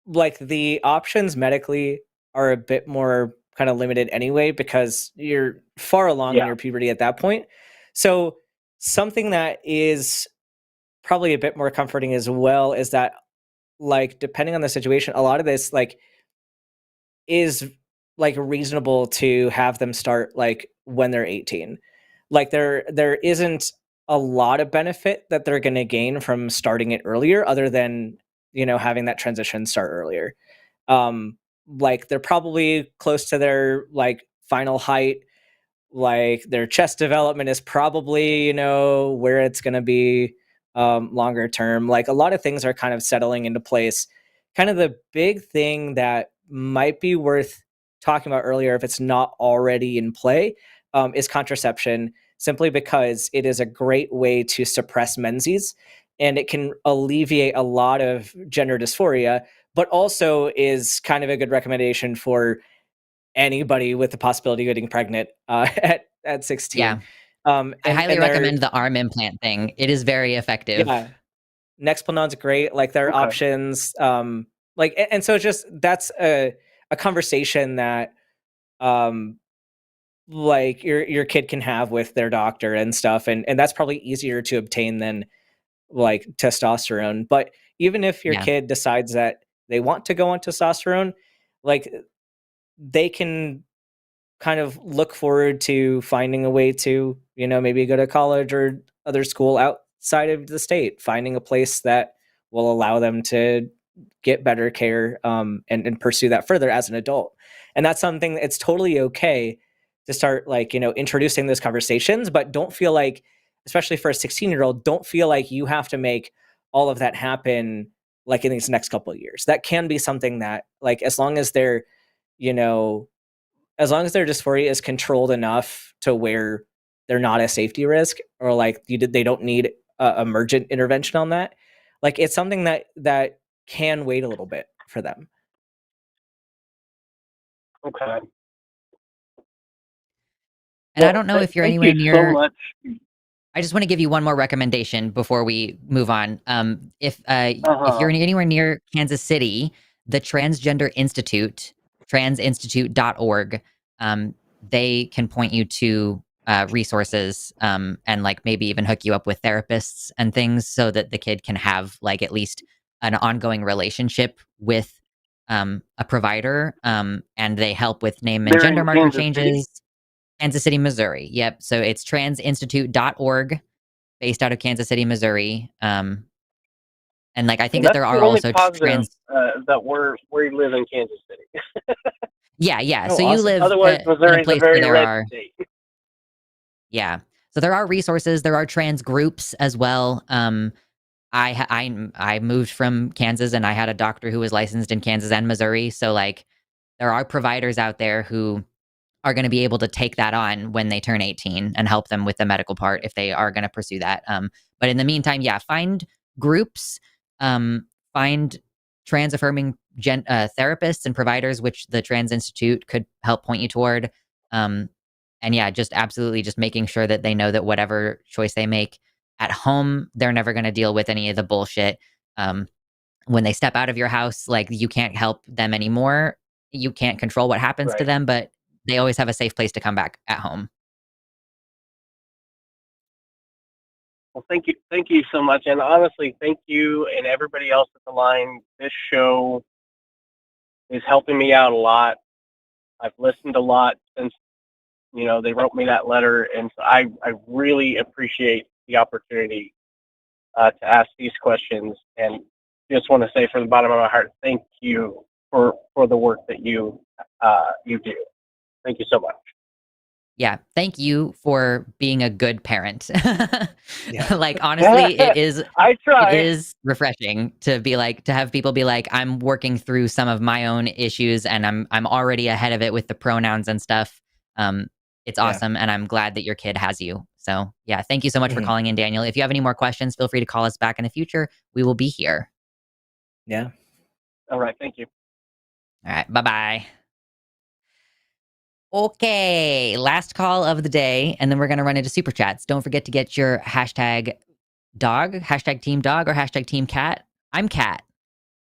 like the options medically are a bit more kind of limited anyway, because you're far along in your puberty at that point. So something that is probably a bit more comforting as well is that, like, depending on the situation, a lot of this like is like reasonable to have them start like when they're 18. Like there isn't a lot of benefit that they're going to gain from starting it earlier, other than, you know, having that transition start earlier. Like they're probably close to their like final height. Like their chest development is probably, you know, where it's going to be longer term. Like a lot of things are kind of settling into place. Kind of the big thing that might be worth talking about earlier, if it's not already in play, is contraception, simply because it is a great way to suppress menses, and it can alleviate a lot of gender dysphoria, but also is kind of a good recommendation for anybody with the possibility of getting pregnant at 16. Yeah. I highly recommend the arm implant thing. It is very effective. Yeah. Nexplanon's great. Like there are options. Like, and so just, that's a conversation that like your kid can have with their doctor and stuff. And that's probably easier to obtain than like testosterone. But even if your kid decides that they want to go on testosterone, like they can kind of look forward to finding a way to, you know, maybe go to college or other school outside of the state, finding a place that will allow them to get better care and pursue that further as an adult. And that's something that it's totally okay to start, like, you know, introducing those conversations, but don't feel like, especially for a 16-year-old, don't feel like you have to make all of that happen like in these next couple of years. That can be something that, like, as long as they're, you know, as long as their dysphoria is controlled enough to where they're not a safety risk, or like they don't need emergent intervention on that, like it's something that can wait a little bit for them. Okay. And I don't know if you're anywhere near. So much. I just want to give you one more recommendation before we move on. If you're anywhere near Kansas City, the Transgender Institute, transinstitute.org, they can point you to resources and like maybe even hook you up with therapists and things, so that the kid can have like at least an ongoing relationship with a provider, and they help with name and gender marker changes. Kansas City, Missouri. Yep. So it's transinstitute.org, based out of Kansas City, Missouri. And like I think that there are also trans that we live in Kansas City. Yeah. Oh, so awesome. you live Otherwise, in a Missouri's place a very where there red are. state. Yeah. So there are resources. There are trans groups as well. I moved from Kansas, and I had a doctor who was licensed in Kansas and Missouri. So like there are providers out there who are going to be able to take that on when they turn 18 and help them with the medical part if they are going to pursue that. But in the meantime, find groups, find trans affirming therapists and providers, which the Trans Institute could help point you toward. And just absolutely just making sure that they know that whatever choice they make at home, they're never going to deal with any of the bullshit. When they step out of your house, like you can't help them anymore. You can't control what happens to Right. them, but they always have a safe place to come back at home. Well, thank you so much, and honestly, thank you and everybody else at the line. This show is helping me out a lot. I've listened a lot since they wrote me that letter, and so I really appreciate the opportunity to ask these questions, and just want to say from the bottom of my heart, thank you for the work that you do. Thank you so much. Yeah, thank you for being a good parent. Yeah. Like, honestly, I it try. is refreshing to have people be like, I'm working through some of my own issues and I'm already ahead of it with the pronouns and stuff. It's Yeah. awesome, and I'm glad that your kid has you. So yeah, thank you so much for Mhm. calling in, Daniel. If you have any more questions, feel free to call us back in the future. We will be here. Yeah. All right, thank you. All right, bye-bye. Okay, last call of the day, and then we're gonna run into super chats. Don't forget to get your hashtag dog, hashtag team dog, or hashtag team cat. I'm cat.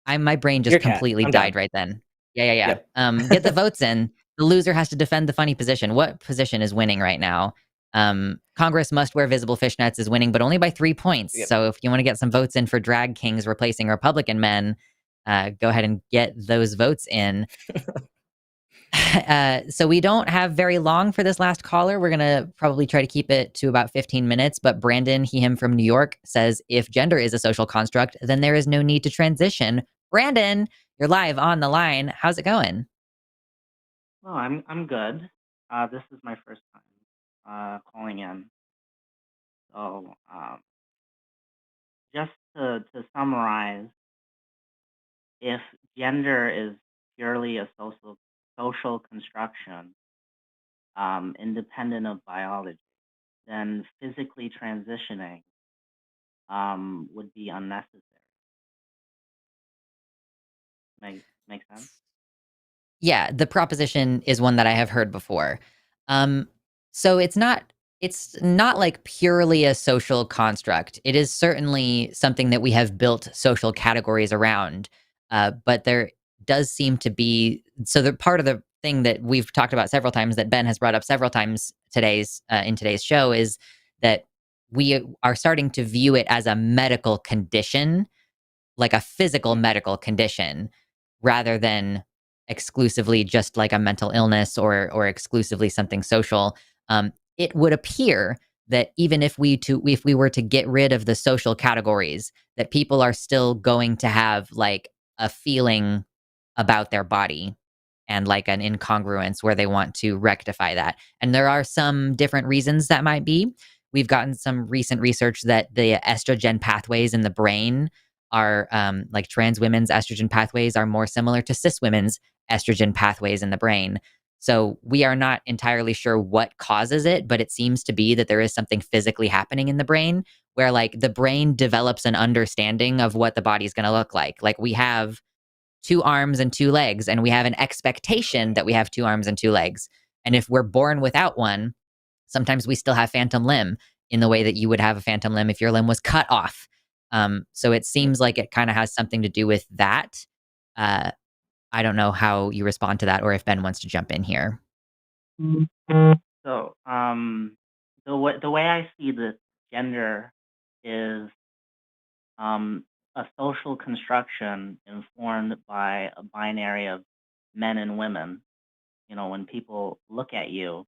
My brain just Your cat. completely I'm died done. right then. Yeah. Yep. Get the votes in. The loser has to defend the funny position. What position is winning right now? Congress must wear visible fishnets is winning, but only by 3 points. Yep. So if you want to get some votes in for drag kings replacing Republican men, go ahead and get those votes in. So we don't have very long for this last caller. We're going to probably try to keep it to about 15 minutes. But Brandon, him from New York, says if gender is a social construct, then there is no need to transition. Brandon, you're live on the line. How's it going? Oh, I'm good. This is my first time calling in. So just to summarize, if gender is purely a social construction, independent of biology, then physically transitioning would be unnecessary. Make sense? Yeah, the proposition is one that I have heard before. So it's not like purely a social construct. It is certainly something that we have built social categories around. But there does seem to be the part of the thing that we've talked about several times that Ben has brought up several times in today's show is that we are starting to view it as a medical condition, like a physical medical condition, rather than exclusively just like a mental illness or exclusively something social. It would appear that even if we were to get rid of the social categories, that people are still going to have like a feeling about their body and like an incongruence where they want to rectify that. And there are some different reasons that might be. We've gotten some recent research that the estrogen pathways in the brain are like trans women's estrogen pathways are more similar to cis women's estrogen pathways in the brain. So we are not entirely sure what causes it, but it seems to be that there is something physically happening in the brain where like the brain develops an understanding of what the body is going to look like. Like we have 2 arms and 2 legs, and we have an expectation that we have 2 arms and 2 legs. And if we're born without one, sometimes we still have phantom limb in the way that you would have a phantom limb if your limb was cut off. So it seems like it kind of has something to do with that. Uh, I don't know how you respond to that, or if Ben wants to jump in here. So the way I see the gender is a social construction informed by a binary of men and women. When people look at you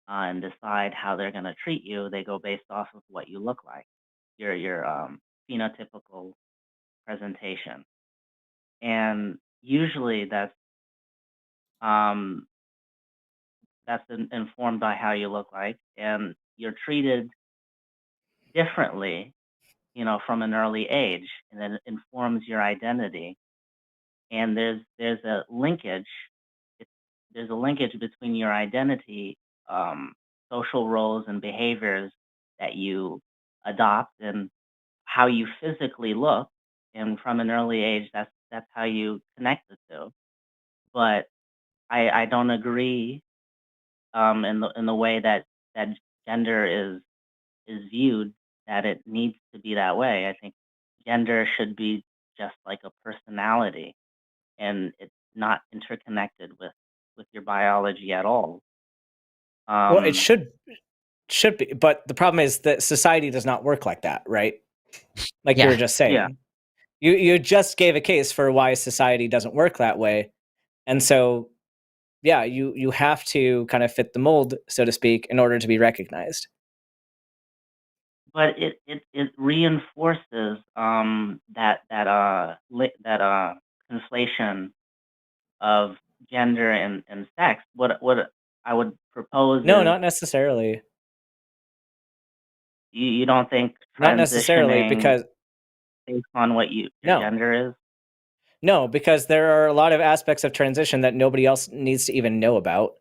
and decide how they're going to treat you, they go based off of what you look like, your phenotypical presentation, and usually um, informed by how you look like, and you're treated differently, from an early age, and then it informs your identity. And there's a linkage. it- There's a linkage between your identity, social roles, and behaviors that you adopt, and how you physically look. And from an early age, that's how you connect the two. But I don't agree in the way that gender is viewed, that it needs to be that way. I think gender should be just like a personality, and it's not interconnected with your biology at all. Well, it should be, but the problem is that society does not work like that, right? Like you were just saying. Yeah. You just gave a case for why society doesn't work that way. And so, yeah, you have to kind of fit the mold, so to speak, in order to be recognized. But it reinforces that conflation of gender and sex. What I would propose No, is, not necessarily. you don't think Not necessarily, transitioning because based on what your no. gender is? No, because there are a lot of aspects of transition that nobody else needs to even know about.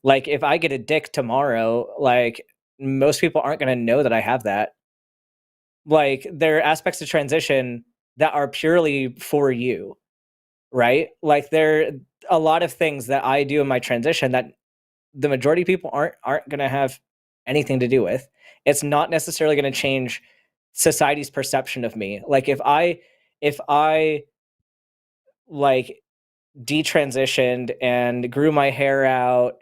Like if I get a dick tomorrow, like most people aren't going to know that I have that. Like there are aspects of transition that are purely for you, right? Like there are a lot of things that I do in my transition that the majority of people aren't going to have anything to do with. It's not necessarily going to change society's perception of me. Like if I like detransitioned and grew my hair out,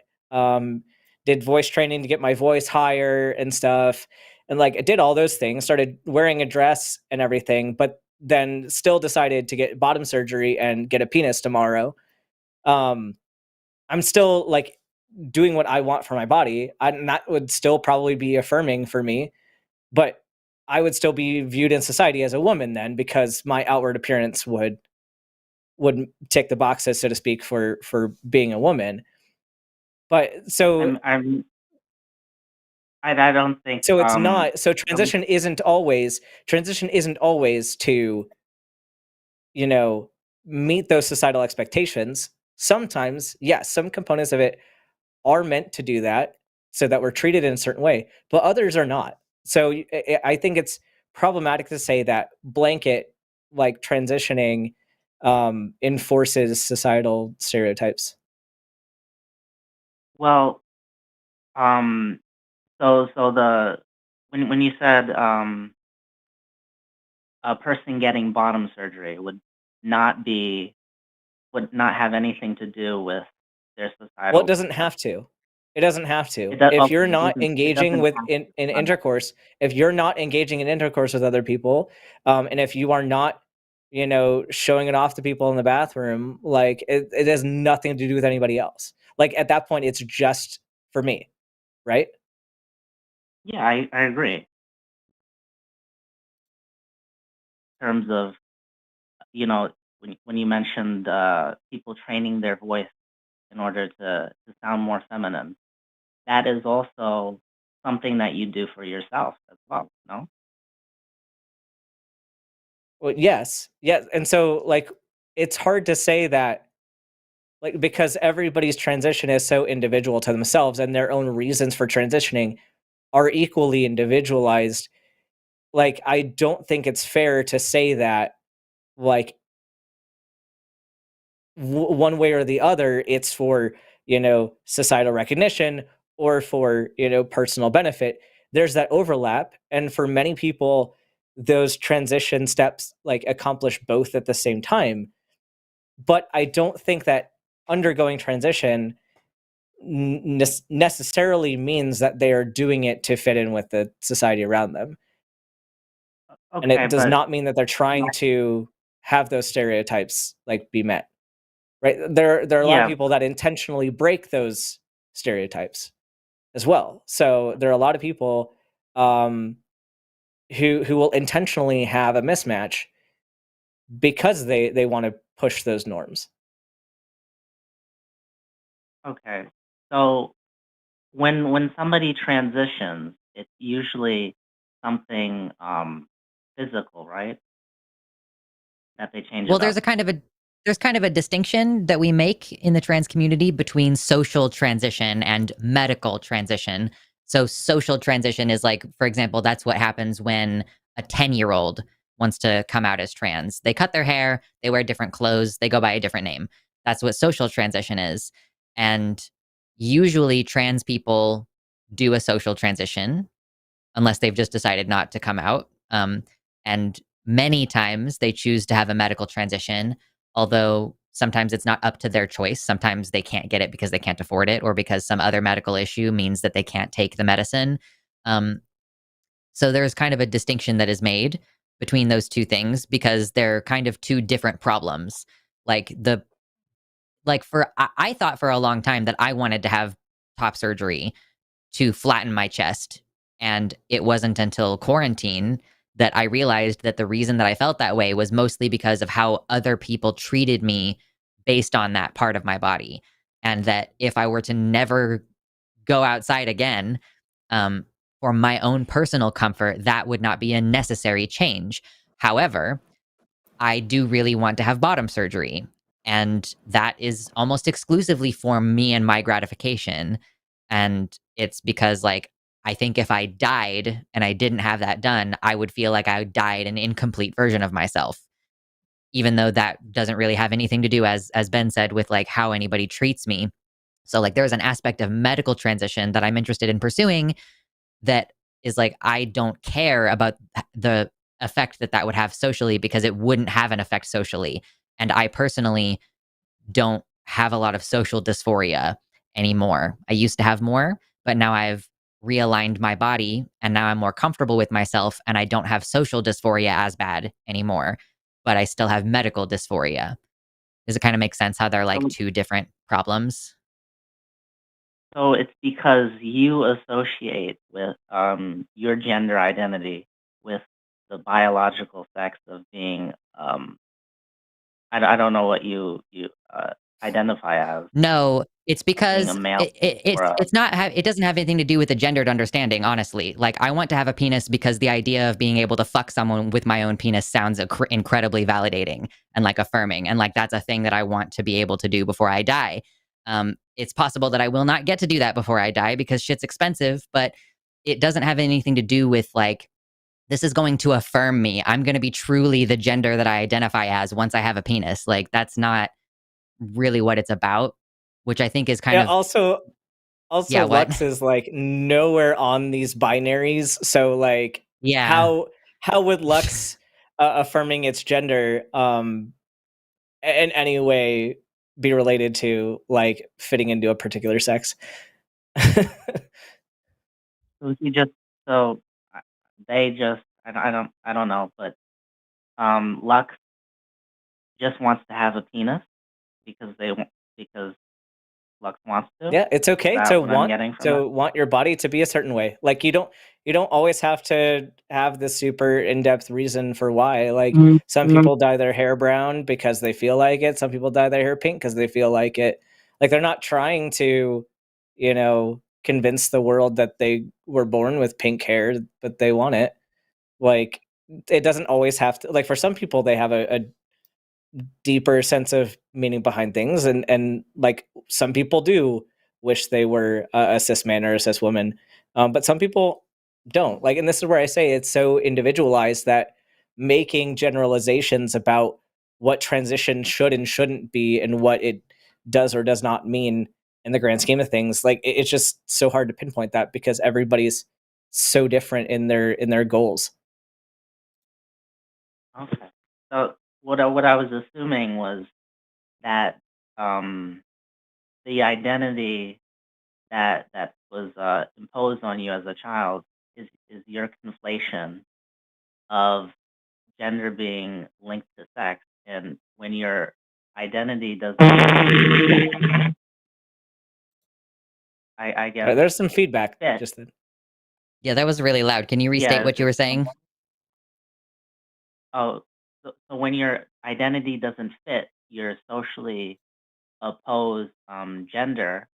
did voice training to get my voice higher and stuff, and like I did all those things, started wearing a dress and everything, but then still decided to get bottom surgery and get a penis tomorrow. I'm still like doing what I want for my body. And that would still probably be affirming for me, but I would still be viewed in society as a woman then, because my outward appearance would tick the boxes, so to speak, for being a woman. But so I don't think so it's not, so transition isn't always to, you know, meet those societal expectations. Sometimes, yes, some components of it are meant to do that so that we're treated in a certain way, but others are not. So I think it's problematic to say that blanket, like transitioning, enforces societal stereotypes. Well, so the when you said a person getting bottom surgery would not have anything to do with their societal. Well, it doesn't have to. It doesn't have to. If you're not engaging in intercourse, if you're not engaging in intercourse with other people, and if you are not, you know, showing it off to people in the bathroom, like it has nothing to do with anybody else. Like at that point, it's just for me, right? Yeah, I agree. In terms of, you know, when you mentioned people training their voice in order to sound more feminine, that is also something that you do for yourself as well, no? Well, yes. And so like it's hard to say that, like, because everybody's transition is so individual to themselves and their own reasons for transitioning are equally individualized. Like I don't think it's fair to say that, like, one way or the other, it's for, you know, societal recognition or for, you know, personal benefit. There's that overlap, and for many people those transition steps like accomplish both at the same time. But I don't think that undergoing transition necessarily means that they are doing it to fit in with the society around them. And Okay, it does but not mean that they're trying to have those stereotypes like be met. Right? There are a lot of yeah, people that intentionally break those stereotypes as well. So there are a lot of people who will intentionally have a mismatch because they want to push those norms. okay. So when somebody transitions, it's usually something physical, right? That they change Well, it up. there's kind of a distinction that we make in the trans community between social transition and medical transition. So social transition is like, for example, that's what happens when a 10-year-old wants to come out as trans. They cut their hair, they wear different clothes, they go by a different name. That's what social transition is. And usually trans people do a social transition unless they've just decided not to come out. And many times they choose to have a medical transition, although sometimes it's not up to their choice. Sometimes they can't get it because they can't afford it, or because some other medical issue means that they can't take the medicine. So there's kind of a distinction that is made between those two things because they're kind of two different problems. I thought for a long time that I wanted to have top surgery to flatten my chest. And it wasn't until quarantine that I realized that the reason that I felt that way was mostly because of how other people treated me based on that part of my body. And that if I were to never go outside again, for my own personal comfort, that would not be a necessary change. However, I do really want to have bottom surgery. And that is almost exclusively for me and my gratification. And it's because, like, I think if I died and I didn't have that done, I would feel like I died an incomplete version of myself. Even though that doesn't really have anything to do, as Ben said, with like how anybody treats me. So like there's an aspect of medical transition that I'm interested in pursuing that is like, I don't care about the effect that that would have socially because it wouldn't have an effect socially. And I personally don't have a lot of social dysphoria anymore. I used to have more, but now I've realigned my body and now I'm more comfortable with myself and I don't have social dysphoria as bad anymore, but I still have medical dysphoria. Does it kind of make sense how they're like two different problems? So it's because you associate with your gender identity with the biological sex of being I don't know what you identify as. No, it's because Being a male it's not it doesn't have anything to do with the gendered understanding, honestly. Like, I want to have a penis because the idea of being able to fuck someone with my own penis sounds incredibly validating and like affirming, and like that's a thing that I want to be able to do before I die. It's possible that I will not get to do that before I die because shit's expensive, but it doesn't have anything to do with like, this is going to affirm me. I'm going to be truly the gender that I identify as once I have a penis. Like, that's not really what it's about, which I think is kind of also Yeah, what? Lux is like nowhere on these binaries. So like, Yeah. how would Lux affirming its gender in any way be related to like fitting into a particular sex? So he just so they just I don't know, but Lux just wants to have a penis because because Lux wants to. Yeah, it's okay Is to that what I'm getting from that? want your body to be a certain way. Like, you don't always have to have this super in-depth reason for why. Like, some people dye their hair brown because they feel like it. Some people dye their hair pink because they feel like it. Like, they're not trying to, convince the world that they were born with pink hair, but they want it. Like, it doesn't always have to, like, for some people they have a deeper sense of meaning behind things, and like some people do wish they were a cis man or a cis woman, but some people don't. Like, and this is where I say it's so individualized that making generalizations about what transition should and shouldn't be and what it does or does not mean in the grand scheme of things, like it's just so hard to pinpoint that because everybody's so different in their goals. Okay. So what I was assuming was that the identity that was imposed on you as a child is your conflation of gender being linked to sex, and when your identity doesn't I guess There's some feedback. fit. Just then. Yeah, that was really loud. Can you restate Yeah, what you were saying? Oh, so when your identity doesn't fit your socially opposed gender,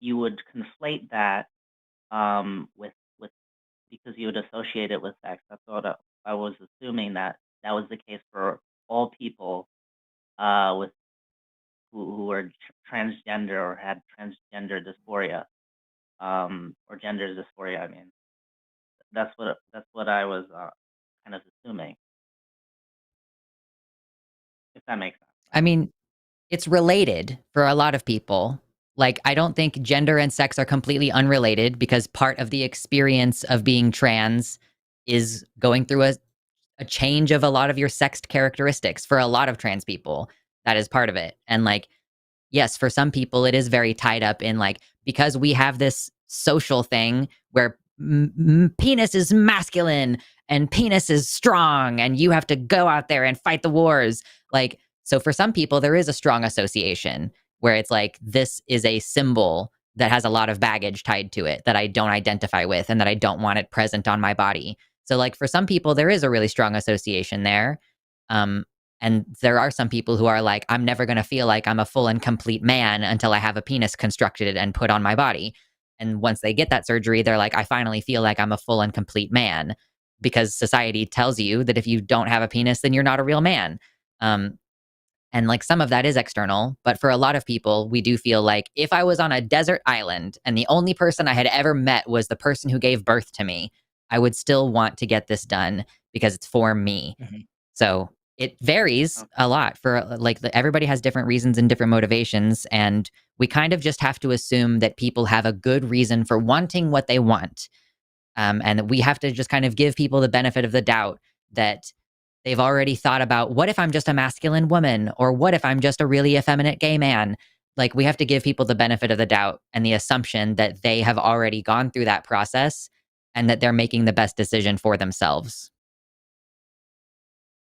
you would conflate that with because you would associate it with sex. That's what I was assuming that was the case for all people with who were transgender or had transgender dysphoria or gender dysphoria. I mean, that's what I was kind of assuming. If that makes sense. I mean, it's related for a lot of people. Like, I don't think gender and sex are completely unrelated because part of the experience of being trans is going through a change of a lot of your sexed characteristics for a lot of trans people. That is part of it. And like, yes, for some people, it is very tied up in like, because we have this social thing where penis is masculine and penis is strong and you have to go out there and fight the wars. Like, so for some people, there is a strong association where it's like, this is a symbol that has a lot of baggage tied to it that I don't identify with and that I don't want it present on my body. So like for some people, there is a really strong association there. And there are some people who are like, I'm never going to feel like I'm a full and complete man until I have a penis constructed and put on my body. And once they get that surgery, they're like, I finally feel like I'm a full and complete man, because society tells you that if you don't have a penis, then you're not a real man. And like some of that is external, but for a lot of people, we do feel like if I was on a desert island and the only person I had ever met was the person who gave birth to me, I would still want to get this done because it's for me. So it varies a lot for like everybody has different reasons and different motivations. And we kind of just have to assume that people have a good reason for wanting what they want. And we have to just kind of give people the benefit of the doubt that they've already thought about, what if I'm just a masculine woman? Or what if I'm just a really effeminate gay man? Like, we have to give people the benefit of the doubt and the assumption that they have already gone through that process and that they're making the best decision for themselves.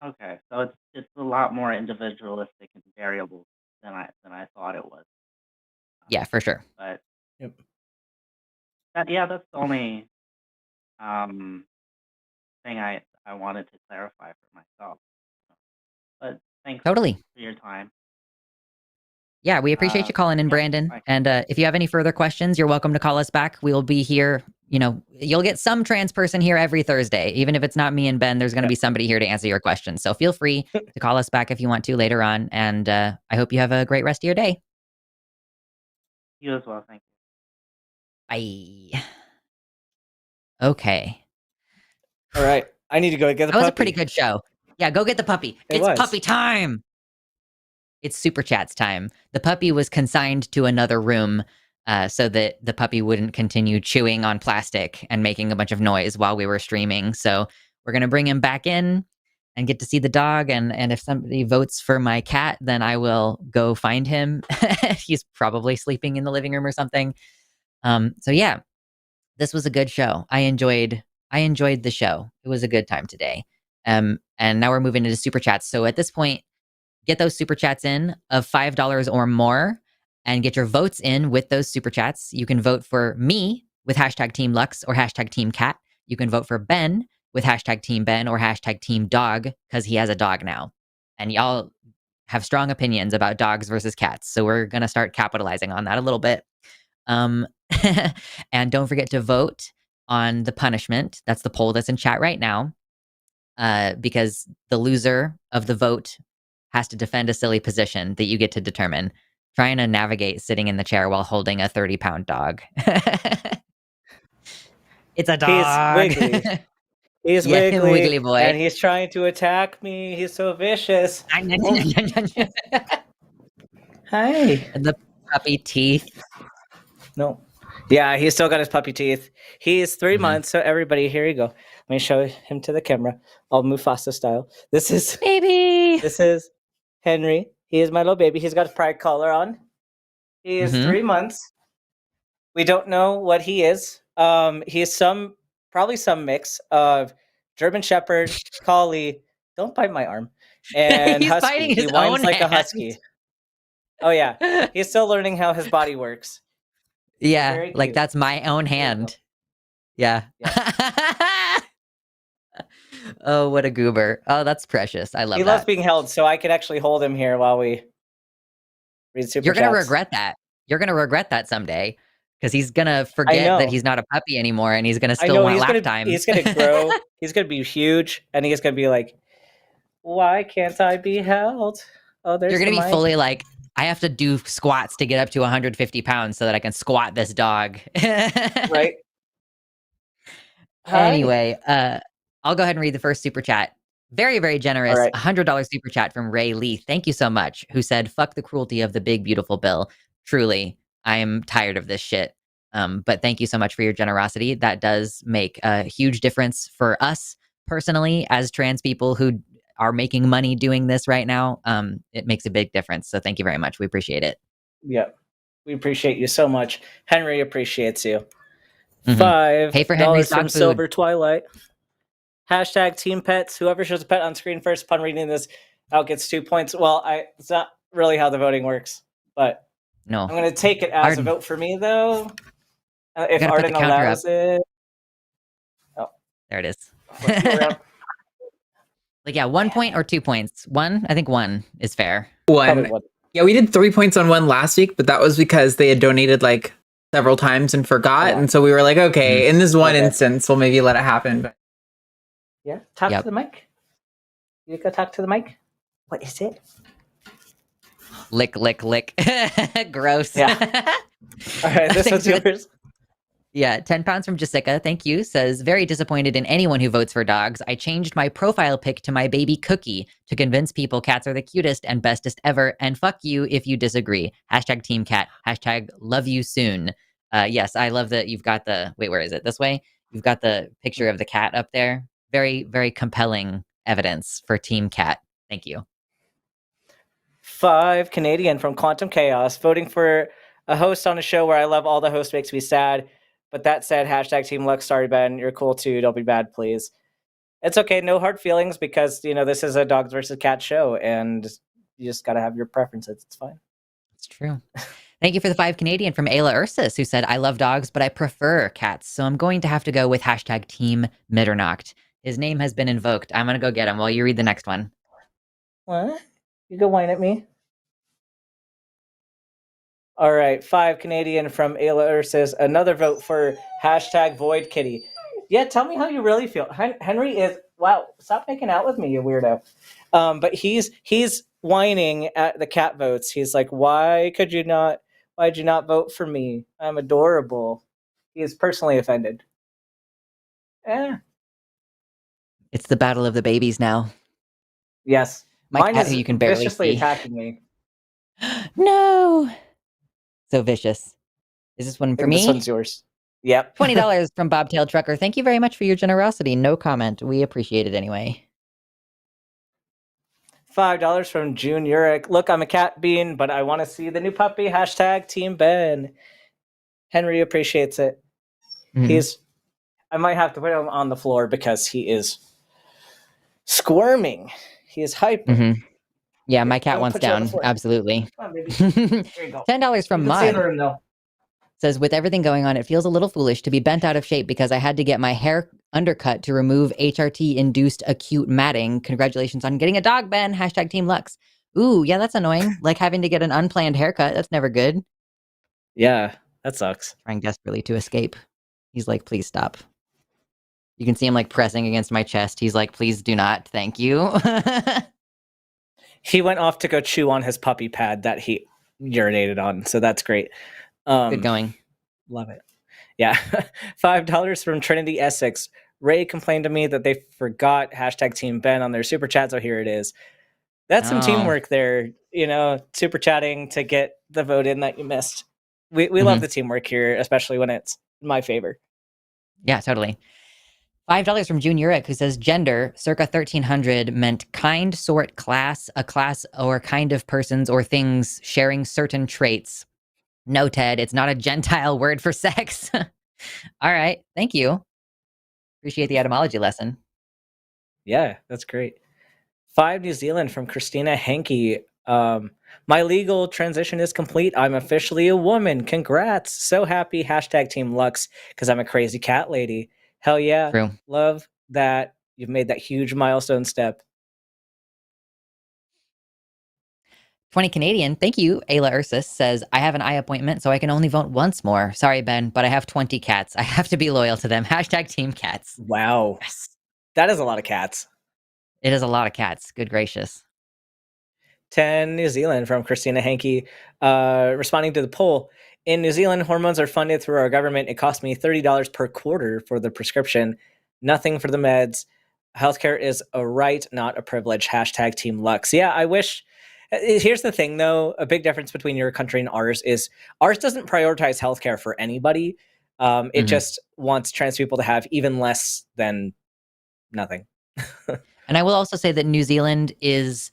Okay, so it's a lot more individualistic and variable than I thought it was. Yeah, for sure. But Yep. that's the only thing I wanted to clarify for myself. But thanks Totally. for your time. Yeah, we appreciate you calling in, Brandon. bye. And if you have any further questions, you're welcome to call us back. We'll be here. You know, you'll get some trans person here every Thursday. Even if it's not me and Ben, there's going to be somebody here to answer your questions. So feel free to call us back if you want to later on. And I hope you have a great rest of your day. You as well. Thank you. Bye. Okay. All right. I need to go get the That was puppy. a pretty good show. Yeah, go get the puppy. It It's was. puppy time. It's Super Chats time. The puppy was consigned to another room so that the puppy wouldn't continue chewing on plastic and making a bunch of noise while we were streaming. So we're going to bring him back in and get to see the dog. And if somebody votes for my cat, then I will go find him. He's probably sleeping in the living room or something. So yeah, this was a good show. I enjoyed the show. It was a good time today. And now we're moving into Super Chats. So at this point, get those Super Chats in of $5 or more and get your votes in with those Super Chats. You can vote for me with hashtag Team Lux or hashtag Team Cat. You can vote for Ben with hashtag Team Ben or hashtag Team Dog, because he has a dog now. And y'all have strong opinions about dogs versus cats. So we're going to start capitalizing on that a little bit. And don't forget to vote on the punishment. That's the poll that's in chat right now. Because the loser of the vote has to defend a silly position that you get to determine. Trying to navigate sitting in the chair while holding a 30-pound dog. It's a dog. He's wiggly. He's Yeah, wiggly, wiggly boy. and he's trying to attack me. He's so vicious. Hi. And the puppy teeth. No. Yeah, he's still got his puppy teeth. He's 3 months, so everybody, here you go. Let me show him to the camera, all Mufasa style. This is baby. This is Henry. He is my little baby. He's got a pride collar on. He is 3 months. We don't know what he is. He is probably some mix of German Shepherd, Collie. Don't bite my arm. And He's husky. biting He his whines own like a hand. husky. Oh yeah, he's still learning how his body works. Yeah, Very like cute. that's my own hand. Yeah. Oh, what a goober. Oh, that's precious. I love He that. loves being held, so I could actually hold him here while we read super You're going to chats. regret that. You're going to regret that someday, because he's going to forget know. that he's not a puppy anymore and he's going to I still know want he's lap gonna time. he's gonna grow. He's gonna be huge, and he's gonna be like, "Why can't I be held?" Oh, there's You're going to the be mic. fully like, I have to do squats to get up to 150 pounds so that I can squat this dog. Right. Hi. Anyway, I'll go ahead and read the first super chat. Very, very generous. All right. $100 super chat from Ray Lee. Thank you so much. Who said, fuck the cruelty of the big, beautiful bill. Truly, I'm tired of this shit. But thank you so much for your generosity. That does make a huge difference for us personally as trans people who are making money doing this right now, it makes a big difference. So thank you very much. We appreciate it. Yeah, we appreciate you so much. Henry appreciates you. Pay for Henry's $5 dog from food. Silver Twilight. Hashtag Team Pets. Whoever shows a pet on screen first upon reading this out gets 2 points. Well, it's not really how the voting works, but No, I'm going to take it as Arden. a vote for me, though. If gotta put the Arden counter allows it. Oh, there it is. let's go around. Like, yeah, 1 point or 2 points? One? I think one is fair. Probably One. one. Yeah, we did 3 points on one last week, but that was because they had donated like several times and forgot. Yeah. And so we were like, okay, in this one Okay. instance, we'll maybe let it happen. But Yeah, talk Yep. to the mic. You go talk to the mic. What is it? Lick, lick, lick. Gross. Yeah. All right, this Thanks one's for the- yours. Yeah, 10 pounds from Jessica. Thank you. Says, very disappointed in anyone who votes for dogs. I changed my profile pic to my baby Cookie to convince people cats are the cutest and bestest ever. And fuck you if you disagree. Hashtag Team Cat. Hashtag love you soon. Yes, I love that you've got the, wait, where is it? This way? You've got the picture of the cat up there. Very, very compelling evidence for Team Cat. Thank you. 5 Canadian from Quantum Chaos, voting for a host on a show where I love all the hosts makes me sad. But that said, hashtag Team Lux. Sorry, Ben. You're cool too. Don't be bad, please. It's okay. No hard feelings because, this is a dogs versus cats show and you just got to have your preferences. It's fine. It's true. Thank you for the 5 Canadian from Ayla Ursus, who said, I love dogs, but I prefer cats. So I'm going to have to go with hashtag Team Mitternacht. His name has been invoked. I'm going to go get him while you read the next one. What? You go whine at me. All right, 5 Canadian from Ayla Ursus. Another vote for hashtag Void Kitty. Yeah, tell me how you really feel. Henry is, wow, stop making out with me, you weirdo. But he's whining at the cat votes. He's like, why'd you not vote for me? I'm adorable. He is personally offended. It's the battle of the babies now. Yes. Mine is who you can barely viciously see. attacking me. No. So vicious. Is this one for me? This one's yours. Yep. $20 from Bobtail Trucker. Thank you very much for your generosity. No comment. We appreciate it anyway. $5 from June Urich. Look, I'm a cat bean, but I want to see the new puppy. Hashtag Team Ben. Henry appreciates it. I might have to put him on the floor because he is squirming. He is hyper. Yeah, my cat Don't wants put you on the down. floor. Absolutely. Come on, baby. There you go. $10 from You can stay in the Mud. room, though. Says, with everything going on, it feels a little foolish to be bent out of shape because I had to get my hair undercut to remove HRT-induced acute matting. Congratulations on getting a dog, Ben. Hashtag Team Lux. Ooh, yeah, that's annoying. Like having to get an unplanned haircut. That's never good. Yeah, that sucks. Trying desperately to escape. He's like, please stop. You can see him like pressing against my chest. He's like, please do not. Thank you. He went off to go chew on his puppy pad that he urinated on. So that's great. Good going. Love it. Yeah. $5 from Trinity Essex. Ray complained to me that they forgot hashtag Team Ben on their super chat. So here it is. That's some teamwork there, super chatting to get the vote in that you missed. We love the teamwork here, especially when it's in my favor. Yeah, totally. $5 from June Urich, who says gender, circa 1300, meant kind, sort, class, a class or kind of persons or things sharing certain traits. No, Ted, it's not a Gentile word for sex. All right, thank you. Appreciate the etymology lesson. Yeah, that's great. 5 New Zealand from Christina Henke. My legal transition is complete. I'm officially a woman. Congrats. So happy. Hashtag Team Lux because I'm a crazy cat lady. Hell yeah. True. Love that you've made that huge milestone step. 20 Canadian, thank you. Ayla Ursus says, I have an eye appointment, so I can only vote once more. Sorry, Ben, but I have 20 cats. I have to be loyal to them. Hashtag Team Cats. Wow. Yes. That is a lot of cats. It is a lot of cats. Good gracious. 10 New Zealand from Christina Henke. Responding to the poll, in New Zealand, hormones are funded through our government. It cost me $30 per quarter for the prescription. Nothing for the meds. Healthcare is a right, not a privilege. Hashtag Team Lux. Yeah, I wish. Here's the thing, though. A big difference between your country and ours is ours doesn't prioritize healthcare for anybody. It just wants trans people to have even less than nothing. And I will also say that New Zealand is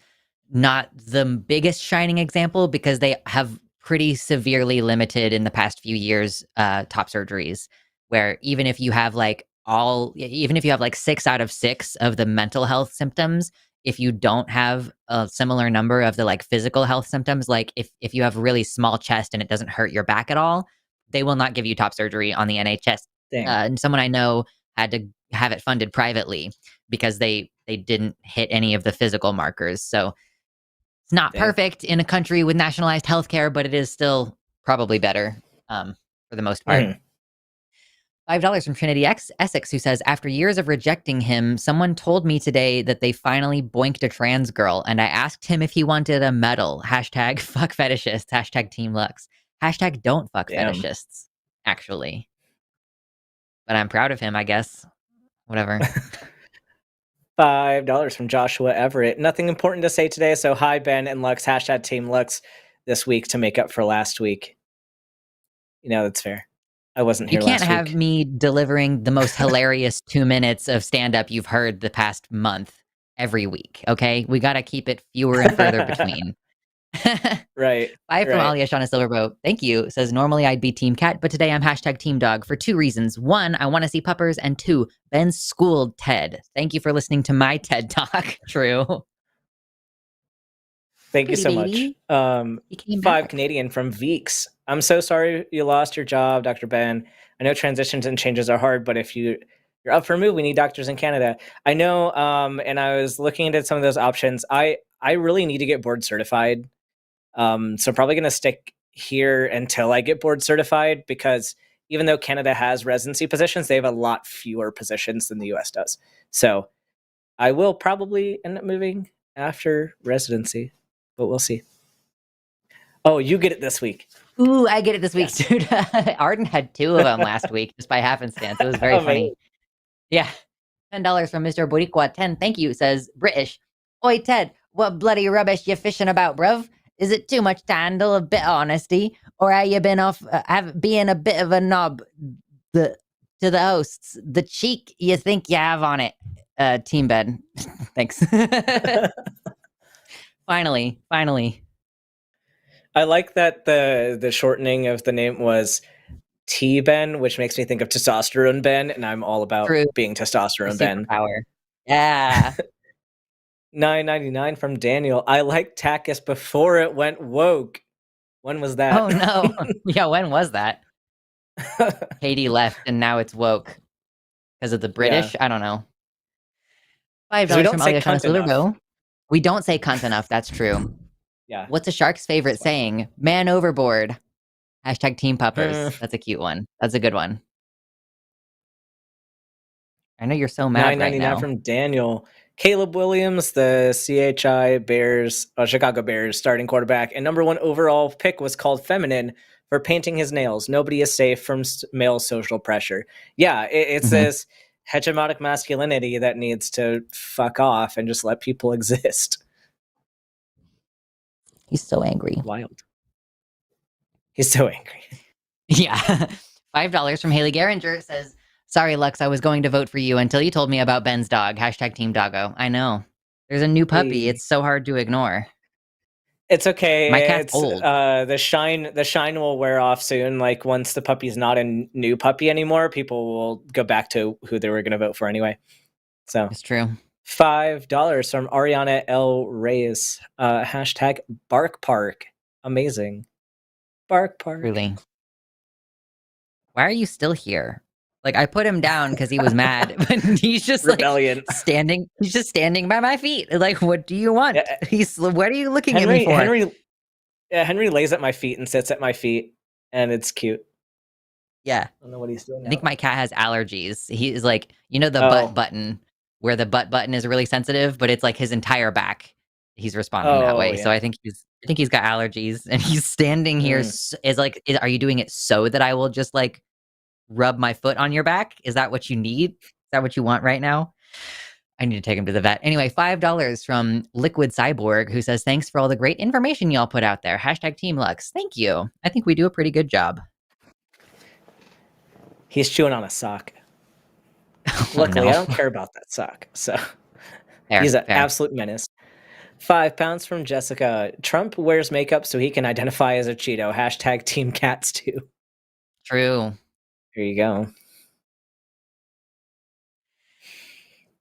not the biggest shining example because they have pretty severely limited in the past few years top surgeries, where even if you have like 6 out of 6 of the mental health symptoms, if you don't have a similar number of the like physical health symptoms, like if you have really small chest and it doesn't hurt your back at all, they will not give you top surgery on the NHS. And someone I know had to have it funded privately because they didn't hit any of the physical markers. So it's not perfect in a country with nationalized healthcare, but it is still probably better for the most part. $5 from Trinity Essex, who says, after years of rejecting him, someone told me today that they finally boinked a trans girl, and I asked him if he wanted a medal. Hashtag fuck fetishists. Hashtag Team Lux. Hashtag don't fuck fetishists, actually. But I'm proud of him, I guess. Whatever. $5 from Joshua Everett. Nothing important to say today, so hi, Ben and Lux. Hashtag Team Lux this week to make up for last week. You know, that's fair. I wasn't here last week. You can't have me delivering the most hilarious 2 minutes of stand-up you've heard the past month every week, okay? We got to keep it fewer and further between. Right. 5 from Alia Shauna Silverboat. Thank you. Says, normally I'd be Team Cat, but today I'm hashtag Team Dog for 2 reasons. 1, I want to see puppers, and 2, Ben schooled Ted. Thank you for listening to my TED Talk, True. Thank you so much. 5 Canadian from Veeks. I'm so sorry you lost your job, Dr. Ben. I know transitions and changes are hard, but if you're up for a move, we need doctors in Canada. I know, and I was looking into some of those options. I really need to get board certified. So probably going to stick here until I get board certified, because even though Canada has residency positions, they have a lot fewer positions than the US does. So I will probably end up moving after residency, but we'll see. Oh, you get it this week. Ooh, I get it this week, dude. Arden had 2 of them last week, just by happenstance. It was very funny. Yeah. $10 from Mr. Boricua 10. Thank you. Says, British. Oi, Ted, what bloody rubbish you fishing about, bruv? Is it too much to handle a bit of honesty? Or have you been off being a bit of a knob to the hosts? The cheek you think you have on it. Team Ben. Thanks. Finally. I like that the shortening of the name was T-Ben, which makes me think of Testosterone Ben, and I'm all about being Testosterone Ben. Power. Yeah. $9.99 from Daniel. I liked TACIS before it went woke. When was that? Oh, no. Yeah, when was that? Katie left, and now it's woke. Because of the British? Yeah. I don't know. $5 from Alia Shauna Silverbow. We don't say cunt enough. That's true. Yeah. What's a shark's favorite saying? Man overboard. Hashtag Team Puppers. That's a cute one. That's a good one. I know you're so mad right now. $9.99 from Daniel. Caleb Williams, the Chicago Bears starting quarterback and number 1 overall pick, was called feminine for painting his nails. Nobody is safe from male social pressure. Yeah, it's this hegemonic masculinity that needs to fuck off and just let people exist. He's so angry. Wild. He's so angry. Yeah. $5 from Haley Geringer says, sorry, Lux, I was going to vote for you until you told me about Ben's dog. Hashtag Team Doggo. I know. There's a new puppy. It's so hard to ignore. It's okay. My cat's old. The shine will wear off soon. Like, once the puppy's not a new puppy anymore, people will go back to who they were going to vote for anyway. So it's true. $5 from Ariana L. Reyes. Hashtag Bark Park. Amazing. Bark Park. Really? Why are you still here? Like, I put him down because he was mad, but he's just rebellion. Like standing. He's just standing by my feet. Like, what do you want? What are you looking at me for? Henry lays at my feet and sits at my feet, and it's cute. Yeah. I don't know what he's doing now. I think my cat has allergies. He's like, the butt button, where the butt button is really sensitive, but it's like his entire back. He's responding that way. Yeah. So I think he's got allergies, and he's standing here. Are you doing it so that I will just like rub my foot on your back? Is that what you need? Is that what you want right now? I need to take him to the vet. Anyway, $5 from Liquid Cyborg, who says, thanks for all the great information y'all put out there. Hashtag Team Lux. Thank you. I think we do a pretty good job. He's chewing on a sock. Luckily, I don't care about that sock. So Fair, He's an fair. absolute menace. 5 pounds from Jessica. Trump wears makeup so he can identify as a Cheeto. Hashtag Team Cats too. True. There you go.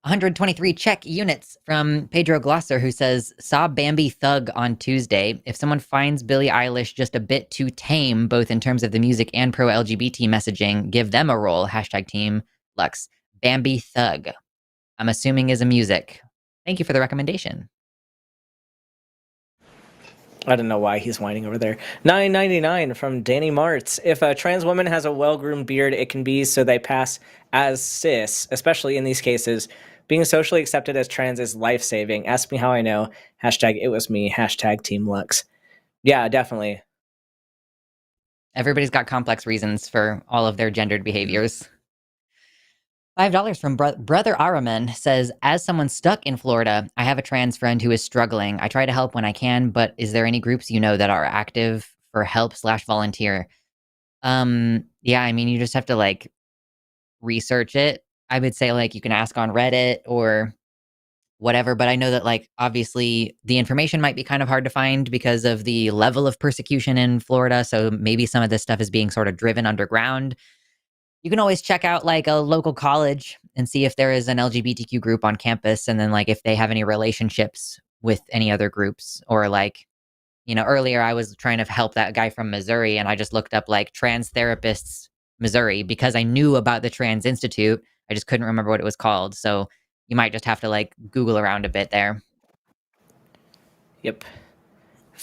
123 check units from Pedro Glosser, who says, saw Bambi Thug on Tuesday. If someone finds Billie Eilish just a bit too tame, both in terms of the music and pro-LGBT messaging, give them a role. Hashtag Team Lux. Bambi Thug, I'm assuming is a music. Thank you for the recommendation. I don't know why he's whining over there. $9.99 from Danny Martz. If a trans woman has a well-groomed beard, it can be so they pass as cis, especially in these cases. Being socially accepted as trans is life-saving. Ask me how I know. Hashtag it was me. Hashtag Team Lux. Yeah, definitely. Everybody's got complex reasons for all of their gendered behaviors. $5 from Brother Araman says, as someone stuck in Florida, I have a trans friend who is struggling. I try to help when I can, but is there any groups you know that are active for help/volunteer? Yeah, I mean, you just have to like research it. I would say like you can ask on Reddit or whatever, but I know that like obviously the information might be kind of hard to find because of the level of persecution in Florida. So maybe some of this stuff is being sort of driven underground. You can always check out like a local college and see if there is an LGBTQ group on campus, and then like if they have any relationships with any other groups, or like, you know, earlier I was trying to help that guy from Missouri and I just looked up like trans therapists Missouri because I knew about the Trans Institute. I just couldn't remember what it was called. So you might just have to like Google around a bit there. Yep.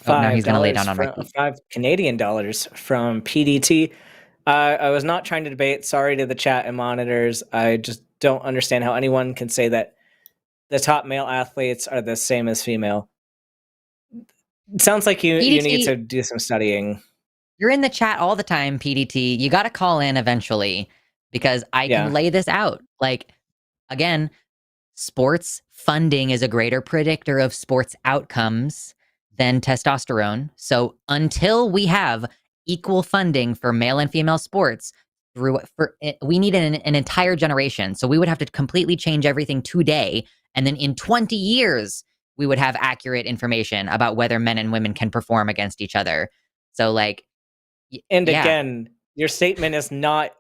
Oh, now he's gonna lay down on my feet. $5 Canadian dollars from PDT. I was not trying to debate. Sorry to the chat and monitors. I just don't understand how anyone can say that the top male athletes are the same as female. It sounds like you need to do some studying. You're in the chat all the time, PDT. You got to call in eventually because I can lay this out. Like, again, sports funding is a greater predictor of sports outcomes than testosterone. So until we have equal funding for male and female sports, we need an entire generation. So we would have to completely change everything today. And then in 20 years, we would have accurate information about whether men and women can perform against each other. So like, and again, your statement is not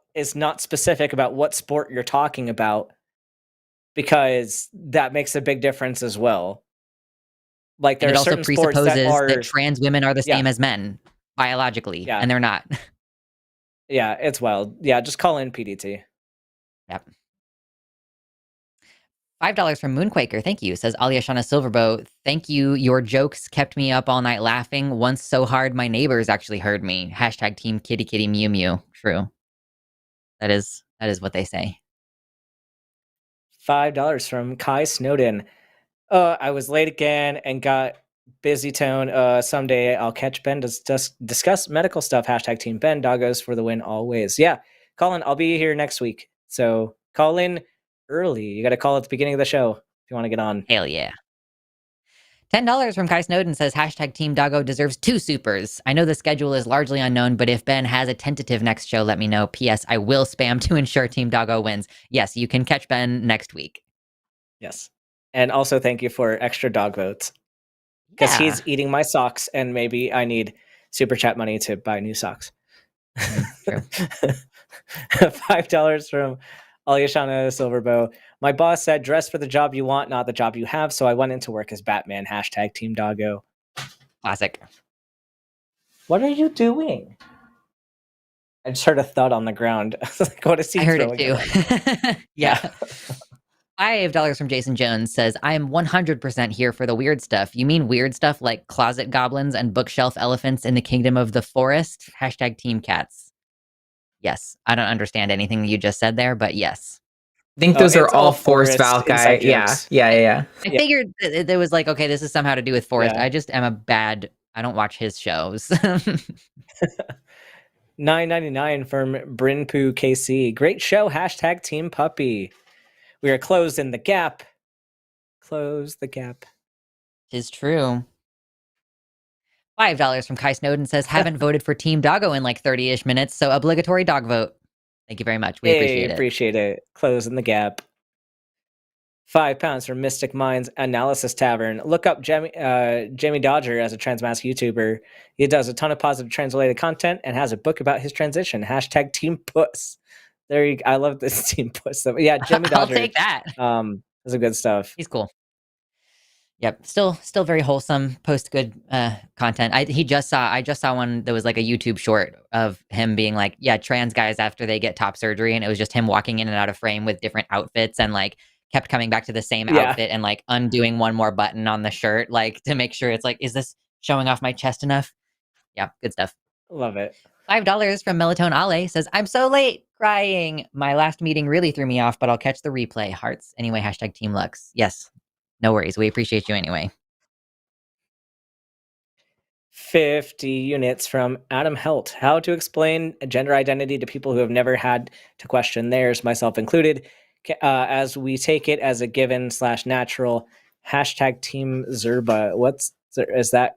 specific about what sport you're talking about, because that makes a big difference as well. Like there are certain sports that trans women are the same as men biologically, and they're not. Yeah, it's wild. Yeah, just call in PDT. Yep. $5 from Moonquaker, thank you, says Aliashana Silverbow. Thank you. Your jokes kept me up all night laughing. Once so hard, my neighbors actually heard me. Hashtag Team Kitty Kitty Mew Mew. True. That is what they say. $5 from Kai Snowden. I was late again and got busy tone. Someday I'll catch Ben to discuss medical stuff. Hashtag Team Ben. Doggos for the win always. Yeah, Colin, I'll be here next week. So call in early. You got to call at the beginning of the show if you want to get on. Hell yeah. $10 from Kai Snowden says, hashtag Team Doggo deserves 2 supers. I know the schedule is largely unknown, but if Ben has a tentative next show, let me know. P.S. I will spam to ensure Team Doggo wins. Yes, you can catch Ben next week. Yes. And also thank you for extra dog votes. Because he's eating my socks, and maybe I need super chat money to buy new socks. True. $5 from Aliashana Silverbow. My boss said, dress for the job you want, not the job you have. So I went into work as Batman. Hashtag Team Doggo. Classic. What are you doing? I just heard a thud on the ground. I was like, what is he I heard throwing it too. Yeah. $5 from Jason Jones says, I am 100% here for the weird stuff. You mean weird stuff like closet goblins and bookshelf elephants in the kingdom of the forest? Hashtag Team Cats. Yes. I don't understand anything you just said there, but yes. I think those are all Forest Valk guy. Yeah. I figured there was like, okay, this is somehow to do with Forest. I just am I don't watch his shows. $9.99 from Brinpoo KC. Great show. Hashtag Team Puppy. We are closing the gap. Close the gap. Tis true. $5 from Kai Snowden says, haven't voted for Team Doggo in like 30-ish minutes, so obligatory dog vote. Thank you very much. We appreciate it. Appreciate it. Closing the gap. £5 from Mystic Minds Analysis Tavern. Look up Jamie Dodger as a trans mask YouTuber. He does a ton of positive trans-related content and has a book about his transition. # Team Puss. I love this Team Puss stuff. Yeah, Jamie Dodger. I'll take that. Is a good stuff. He's cool. Yep, still very wholesome. Post good content. I just saw one that was like a YouTube short of him being like, yeah, trans guys after they get top surgery, and it was just him walking in and out of frame with different outfits and like kept coming back to the same outfit and like undoing one more button on the shirt, like to make sure it's like, is this showing off my chest enough? Yeah, good stuff. Love it. $5 from Melatonin Ale says, I'm so late, crying. My last meeting really threw me off, but I'll catch the replay. Hearts. Anyway, # Team Lux. Yes. No worries. We appreciate you anyway. 50 units from Adam Helt. How to explain gender identity to people who have never had to question theirs, myself included, as we take it as a given / natural. # Team Zerba. Is that?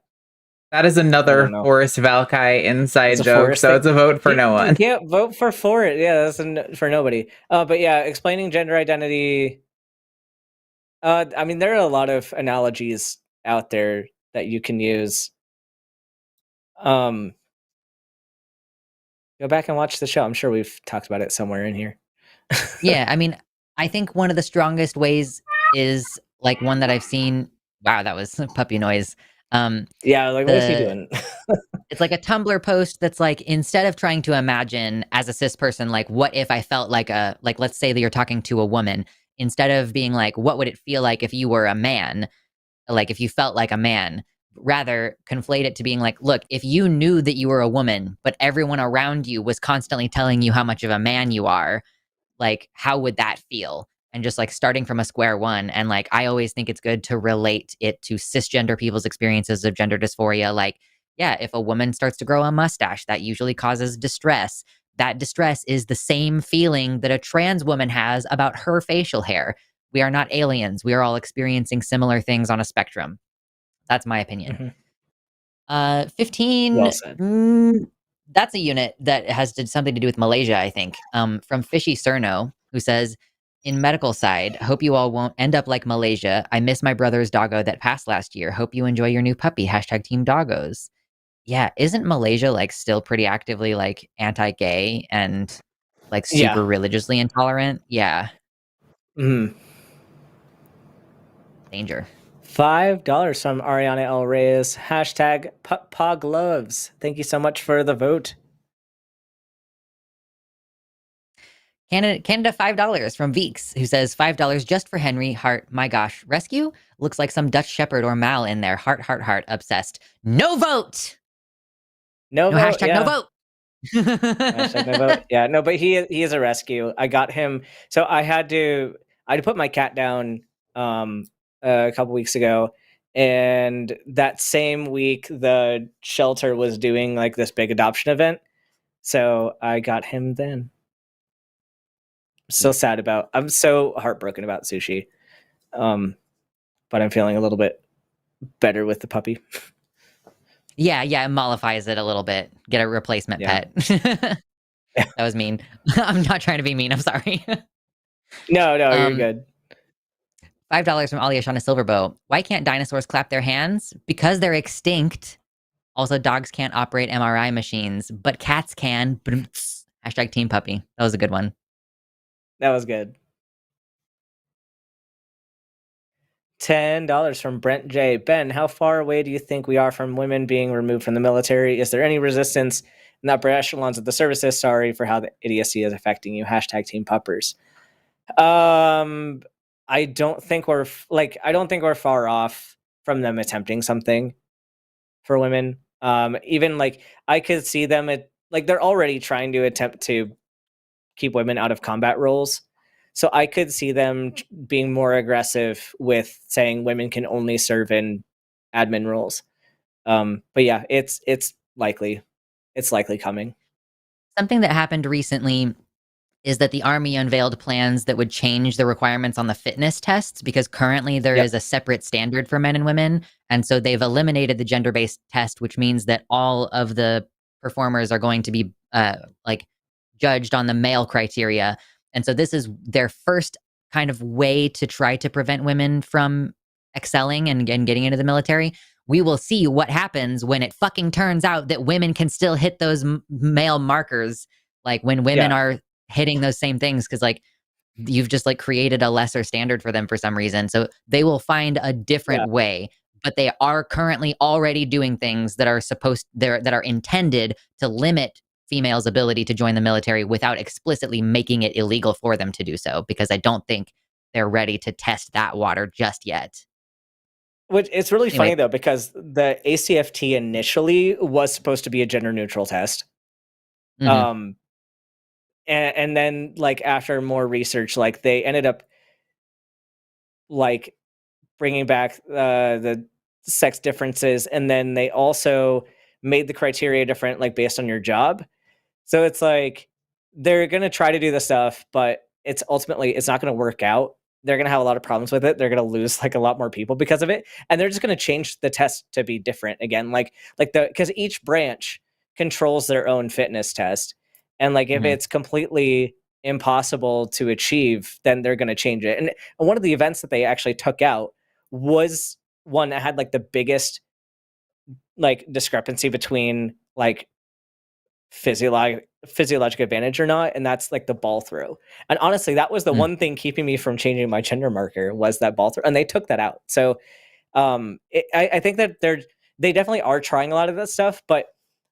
That is another Forrest Valkai inside joke, so it's a vote for no one. Yeah, vote for it. Yeah, that's for nobody. But yeah, explaining gender identity. I mean, there are a lot of analogies out there that you can use. Go back and watch the show. I'm sure we've talked about it somewhere in here. Yeah, I mean, I think one of the strongest ways is like one that I've seen. Wow, that was puppy noise. Yeah, like what is he doing? It's like a Tumblr post that's like, instead of trying to imagine as a cis person, like what if I felt like let's say that you're talking to a woman, instead of being like, what would it feel like if you were a man? Like if you felt like a man, rather conflate it to being like, look, if you knew that you were a woman, but everyone around you was constantly telling you how much of a man you are, like, how would that feel? And just like starting from a square one. And like, I always think it's good to relate it to cisgender people's experiences of gender dysphoria. Like, yeah, if a woman starts to grow a mustache, that usually causes distress. That distress is the same feeling that a trans woman has about her facial hair. We are not aliens. We are all experiencing similar things on a spectrum. That's my opinion. 15. Well said. That's a unit that has something to do with Malaysia, I think. From Fishy Cerno, who says, in medical side, hope you all won't end up like Malaysia. I miss my brother's doggo that passed last year. Hope you enjoy your new puppy. # Team Doggos. Yeah, isn't Malaysia like still pretty actively like anti-gay and like super religiously intolerant? Yeah. Danger. $5 from Ariana El Reyes. # #PugLoves. Thank you so much for the vote. Canada $5 from Veeks, who says $5 just for Henry. Heart. My gosh. Rescue? Looks like some Dutch Shepherd or Mal in there. Heart. Obsessed. No vote. No vote. # no vote. # no vote. Yeah, no, but he is a rescue. I got him. So I had to put my cat down a couple weeks ago, and that same week the shelter was doing like this big adoption event, so I got him then. I'm so heartbroken about Sushi, but I'm feeling a little bit better with the puppy. Yeah, it mollifies it a little bit. Get a replacement pet. That was mean. I'm not trying to be mean. I'm sorry. No, you're good. $5 from Aliashana Silverbow. Why can't dinosaurs clap their hands? Because they're extinct. Also, dogs can't operate MRI machines, but cats can. # Team Puppy. That was a good one. That was good. $10 from Brent J. Ben, how far away do you think we are from women being removed from the military? Is there any resistance in the upper echelons of the services? Sorry for how the idiocy is affecting you. # Team Puppers. I don't think we're far off from them attempting something for women. Even like I could see them they're already trying to attempt to keep women out of combat roles. So I could see them being more aggressive with saying women can only serve in admin roles. But yeah, it's likely coming. Something that happened recently is that the Army unveiled plans that would change the requirements on the fitness tests, because currently there is a separate standard for men and women. And so they've eliminated the gender-based test, which means that all of the performers are going to be judged on the male criteria. And so this is their first kind of way to try to prevent women from excelling and getting into the military, we will see what happens when it fucking turns out that women can still hit those male markers, like when women are hitting those same things, because like you've just like created a lesser standard for them for some reason. So they will find a different way, but they are currently already doing things that are that are intended to limit females' ability to join the military without explicitly making it illegal for them to do so, because I don't think they're ready to test that water just yet. Which it's really Anyway. funny though, because the ACFT initially was supposed to be a gender neutral test. And then like after more research, like they ended up like bringing back the sex differences, and then they also made the criteria different, like based on your job. So it's like they're gonna try to do the stuff, but it's ultimately it's not gonna work out. They're gonna have a lot of problems with it. They're gonna lose like a lot more people because of it, and they're just gonna change the test to be different again. Because each branch controls their own fitness test, and like if it's completely impossible to achieve, then they're gonna change it. And one of the events that they actually took out was one that had like the biggest like discrepancy between like physiologic advantage or not, and that's like the ball throw. And honestly, that was the one thing keeping me from changing my gender marker, was that ball throw, and they took that out. So I think that they definitely are trying a lot of that stuff, but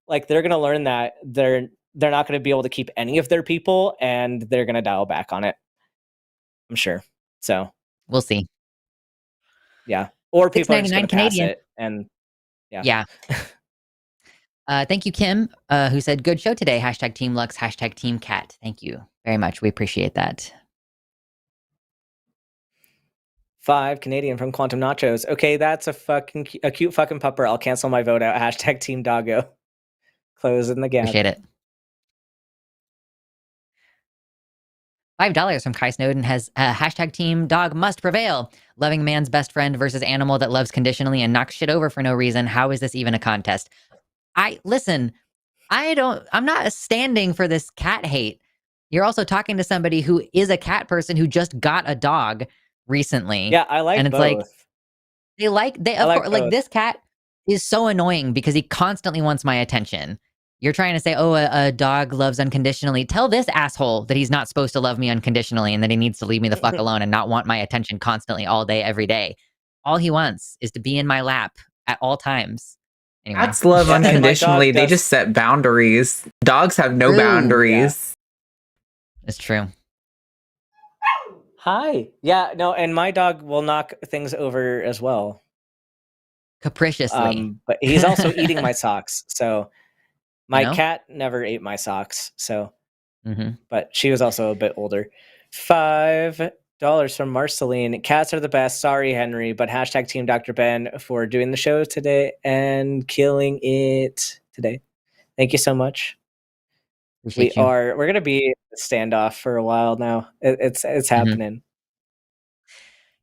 like they're gonna learn that they're not gonna be able to keep any of their people, and they're gonna dial back on it, I'm sure. So we'll see. Yeah, or people are just gonna pass Canadian. it, and yeah. Thank you, Kim, who said, good show today. Hashtag Team Lux, hashtag Team Cat. Thank you very much. We appreciate that. 5 Canadian from Quantum Nachos. Okay, that's a cute fucking pupper. I'll cancel my vote out. Hashtag Team Doggo. Closing the gap. Appreciate it. $5 from Kai Snowden has hashtag Team Dog must prevail. Loving man's best friend versus animal that loves conditionally and knocks shit over for no reason. How is this even a contest? I'm not standing for this cat hate. You're also talking to somebody who is a cat person who just got a dog recently. Yeah, I like and it's both. Like this cat is so annoying because he constantly wants my attention. You're trying to say, oh, a dog loves unconditionally. Tell this asshole that he's not supposed to love me unconditionally and that he needs to leave me the fuck alone and not want my attention constantly all day, every day. All he wants is to be in my lap at all times. Anyway. Cats love unconditionally. They just set boundaries. Dogs have no boundaries. Yeah. It's true. Hi. Yeah, no, and my dog will knock things over as well. Capriciously. But he's also eating my socks. So my cat never ate my socks. So, but she was also a bit older. $5 from Marceline. Cats are the best. Sorry, Henry, but hashtag Team Dr. Ben for doing the show today and killing it today. Thank you so much. We're gonna be a standoff for a while now. It's happening.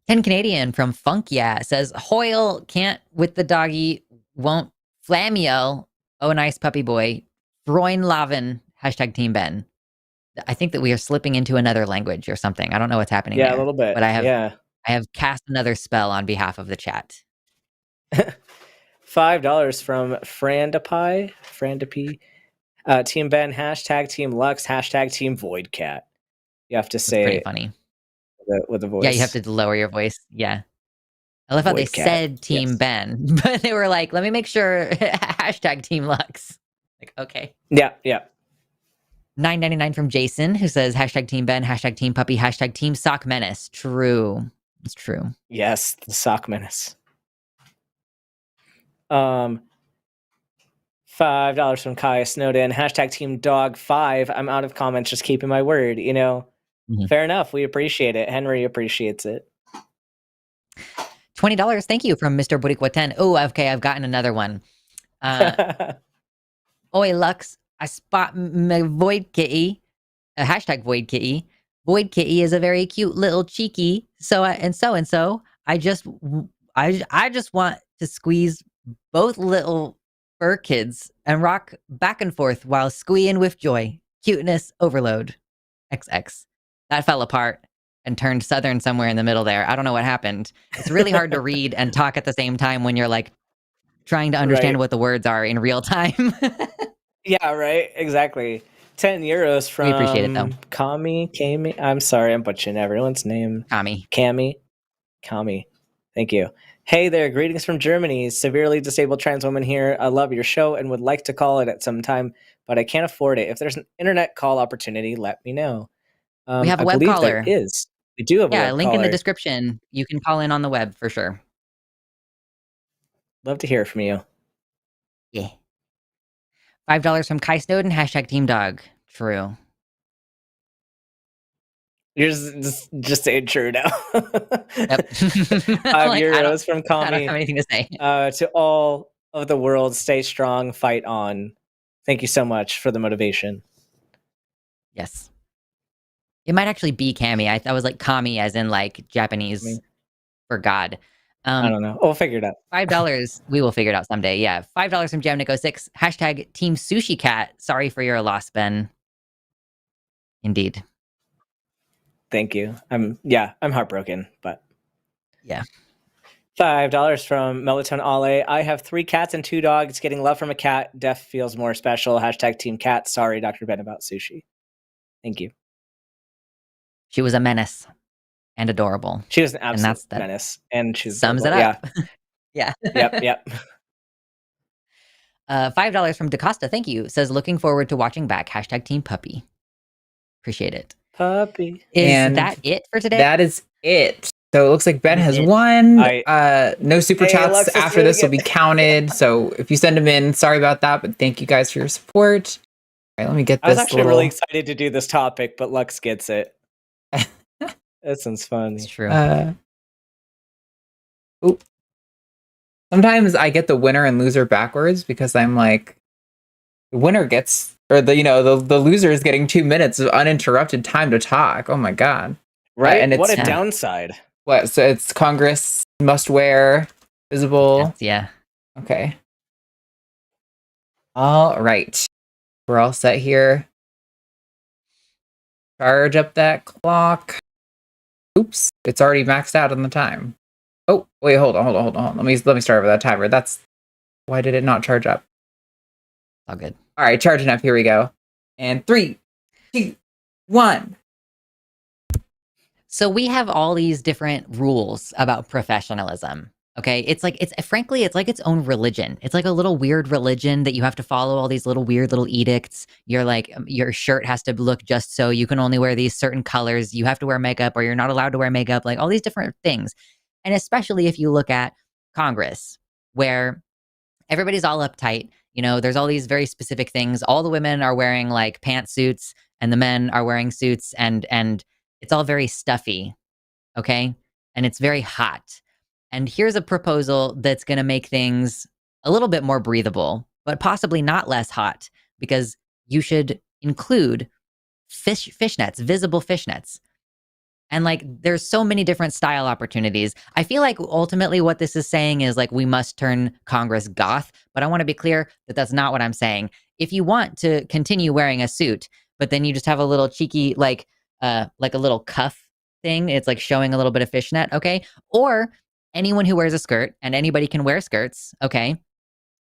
10 Canadian from Funk says Hoyle can't with the doggy, won't Flamiel. Oh, nice puppy boy. Groin Lavin. Hashtag Team Ben. I think that we are slipping into another language or something. I don't know what's happening. Yeah, there, a little bit. But I have cast another spell on behalf of the chat. $5 from Frandapie. Team Ben, hashtag Team Lux, hashtag Team Voidcat. You have to say pretty funny. With a voice. Yeah, you have to lower your voice. Yeah. I love how they said Team Ben, but they were like, let me make sure hashtag Team Lux. Like, okay. Yeah. $9.99 from Jason, who says hashtag Team Ben, hashtag Team Puppy, hashtag Team Sock Menace. True. It's true. Yes, the Sock Menace. $5 from Kaya Snowden, hashtag Team Dog 5. I'm out of comments, just keeping my word, Fair enough. We appreciate it. Henry appreciates it. $20. Thank you from Mr. Buriquaten. Oh, okay. I've gotten another one. Oi, Lux. I spot my Void Kitty. Hashtag Void Kitty. Void Kitty is a very cute little cheeky. So. I just want to squeeze both little fur kids and rock back and forth while squeeing with joy. Cuteness overload. XX. That fell apart. and turned Southern somewhere in the middle there. I don't know what happened. It's really hard to read and talk at the same time when you're like trying to understand what the words are in real time. Yeah, right. Exactly. 10 euros from We appreciate it though. Kami. I'm sorry, I'm butchering everyone's name. Kami. Kami. Thank you. Hey there, greetings from Germany. Severely disabled trans woman here. I love your show and would like to call it at some time, but I can't afford it. If there's an internet call opportunity, let me know. We have a web believe caller. There is. We do have a web link caller. in the description. You can call in on the web for sure. Love to hear from you. Yeah. $5 from Kai Snowden, Team Dog. True. You're just saying true now. Yep. 5 euros from Kami. I don't have anything to say. To all of the world, stay strong, fight on. Thank you so much for the motivation. Yes. It might actually be Kami. I was like Kami as in like Japanese for God. I don't know. We'll figure it out. $5. We will figure it out someday. Yeah. $5 from Jamnico6. Team Sushi Cat. Sorry for your loss, Ben. Indeed. Thank you. I'm heartbroken, but yeah. $5 from Melatonin Ale. I have 3 cats and 2 dogs. Getting love from a cat. Death feels more special. Team Cat. Sorry, Dr. Ben, about sushi. Thank you. She was a menace and adorable. She was an absolute menace, and she sums adorable. It up. Yeah. Yep. $5 from DaCosta. Thank you. Says looking forward to watching back. Team Puppy. Appreciate it. Puppy. Is that it for today? That is it. So it looks like Ben has won. No super chats after this will be counted. So if you send them in, sorry about that, but thank you guys for your support. All right, let me get this. I was actually really excited to do this topic, but Lux gets it. That sounds fun. It's true. Sometimes I get the winner and loser backwards because I'm like, the winner gets, or the loser is getting 2 minutes of uninterrupted time to talk. Oh my god! Right, and what a downside. What? So it's Congress must wear visible. Yeah. Okay. All right, we're all set here. Charge up that clock. Oops, it's already maxed out on the time. Oh, wait, hold on. Let me start over that timer. Why did it not charge up? All good. All right, charging up. Here we go. And 3, 2, 1. So we have all these different rules about professionalism. Okay, it's like its own religion. It's like a little weird religion that you have to follow all these little weird little edicts. You're like, your shirt has to look just so. You can only wear these certain colors. You have to wear makeup, or you're not allowed to wear makeup. Like all these different things. And especially if you look at Congress, where everybody's all uptight. You know, there's all these very specific things. All the women are wearing like pantsuits, and the men are wearing suits, and it's all very stuffy. Okay, and it's very hot. And here's a proposal that's going to make things a little bit more breathable, but possibly not less hot, because you should include fishnets, visible fishnets. And like, there's so many different style opportunities. I feel like ultimately what this is saying is like, we must turn Congress goth, but I want to be clear that that's not what I'm saying. If you want to continue wearing a suit, but then you just have a little cheeky, like a little cuff thing, it's like showing a little bit of fishnet, okay? Or anyone who wears a skirt, and anybody can wear skirts, okay?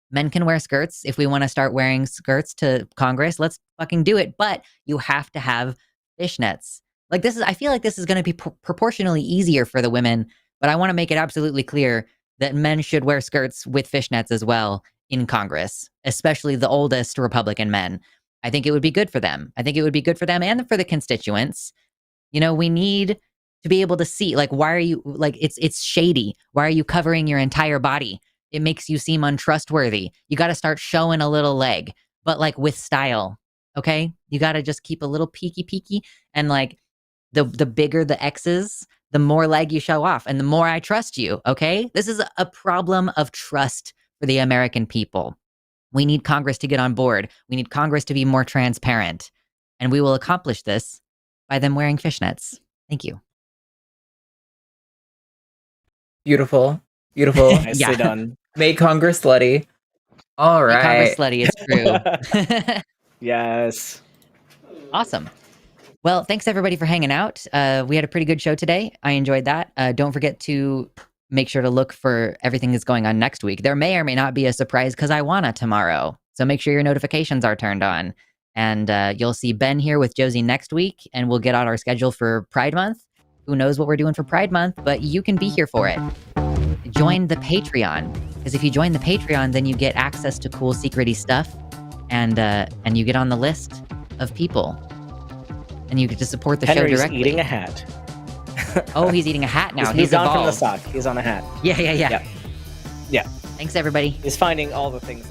Men can wear skirts. If we want to start wearing skirts to Congress, let's fucking do it. But you have to have fishnets. Like I feel like this is going to be proportionally easier for the women, but I want to make it absolutely clear that men should wear skirts with fishnets as well in Congress, especially the oldest Republican men. I think it would be good for them. I think it would be good for them and for the constituents. You know, we need to be able to see, like, why are you, like, it's shady. Why are you covering your entire body? It makes you seem untrustworthy. You got to start showing a little leg, but like with style, okay? You got to just keep a little peeky, and like the bigger the X's, the more leg you show off, and the more I trust you, okay? This is a problem of trust for the American people. We need Congress to get on board. We need Congress to be more transparent, and we will accomplish this by them wearing fishnets. Thank you. Beautiful. Nicely done. Make Congress slutty. All right. Make Congress slutty, it's true. Yes. Awesome. Well, thanks everybody for hanging out. We had a pretty good show today. I enjoyed that. Don't forget to make sure to look for everything that's going on next week. There may or may not be a surprise Cus I Wanna tomorrow. So make sure your notifications are turned on. And you'll see Ben here with Josie next week, and we'll get out our schedule for Pride Month. Who knows what we're doing for Pride Month, but you can be here for it. Join the Patreon, because if you join the Patreon, then you get access to cool secrety stuff, and you get on the list of people. And you get to support the Henry's show directly. Eating a hat. Oh, he's eating a hat now. He's on from the evolved. sock. He's on a hat. Yeah. Yeah. Thanks, everybody. He's finding all the things.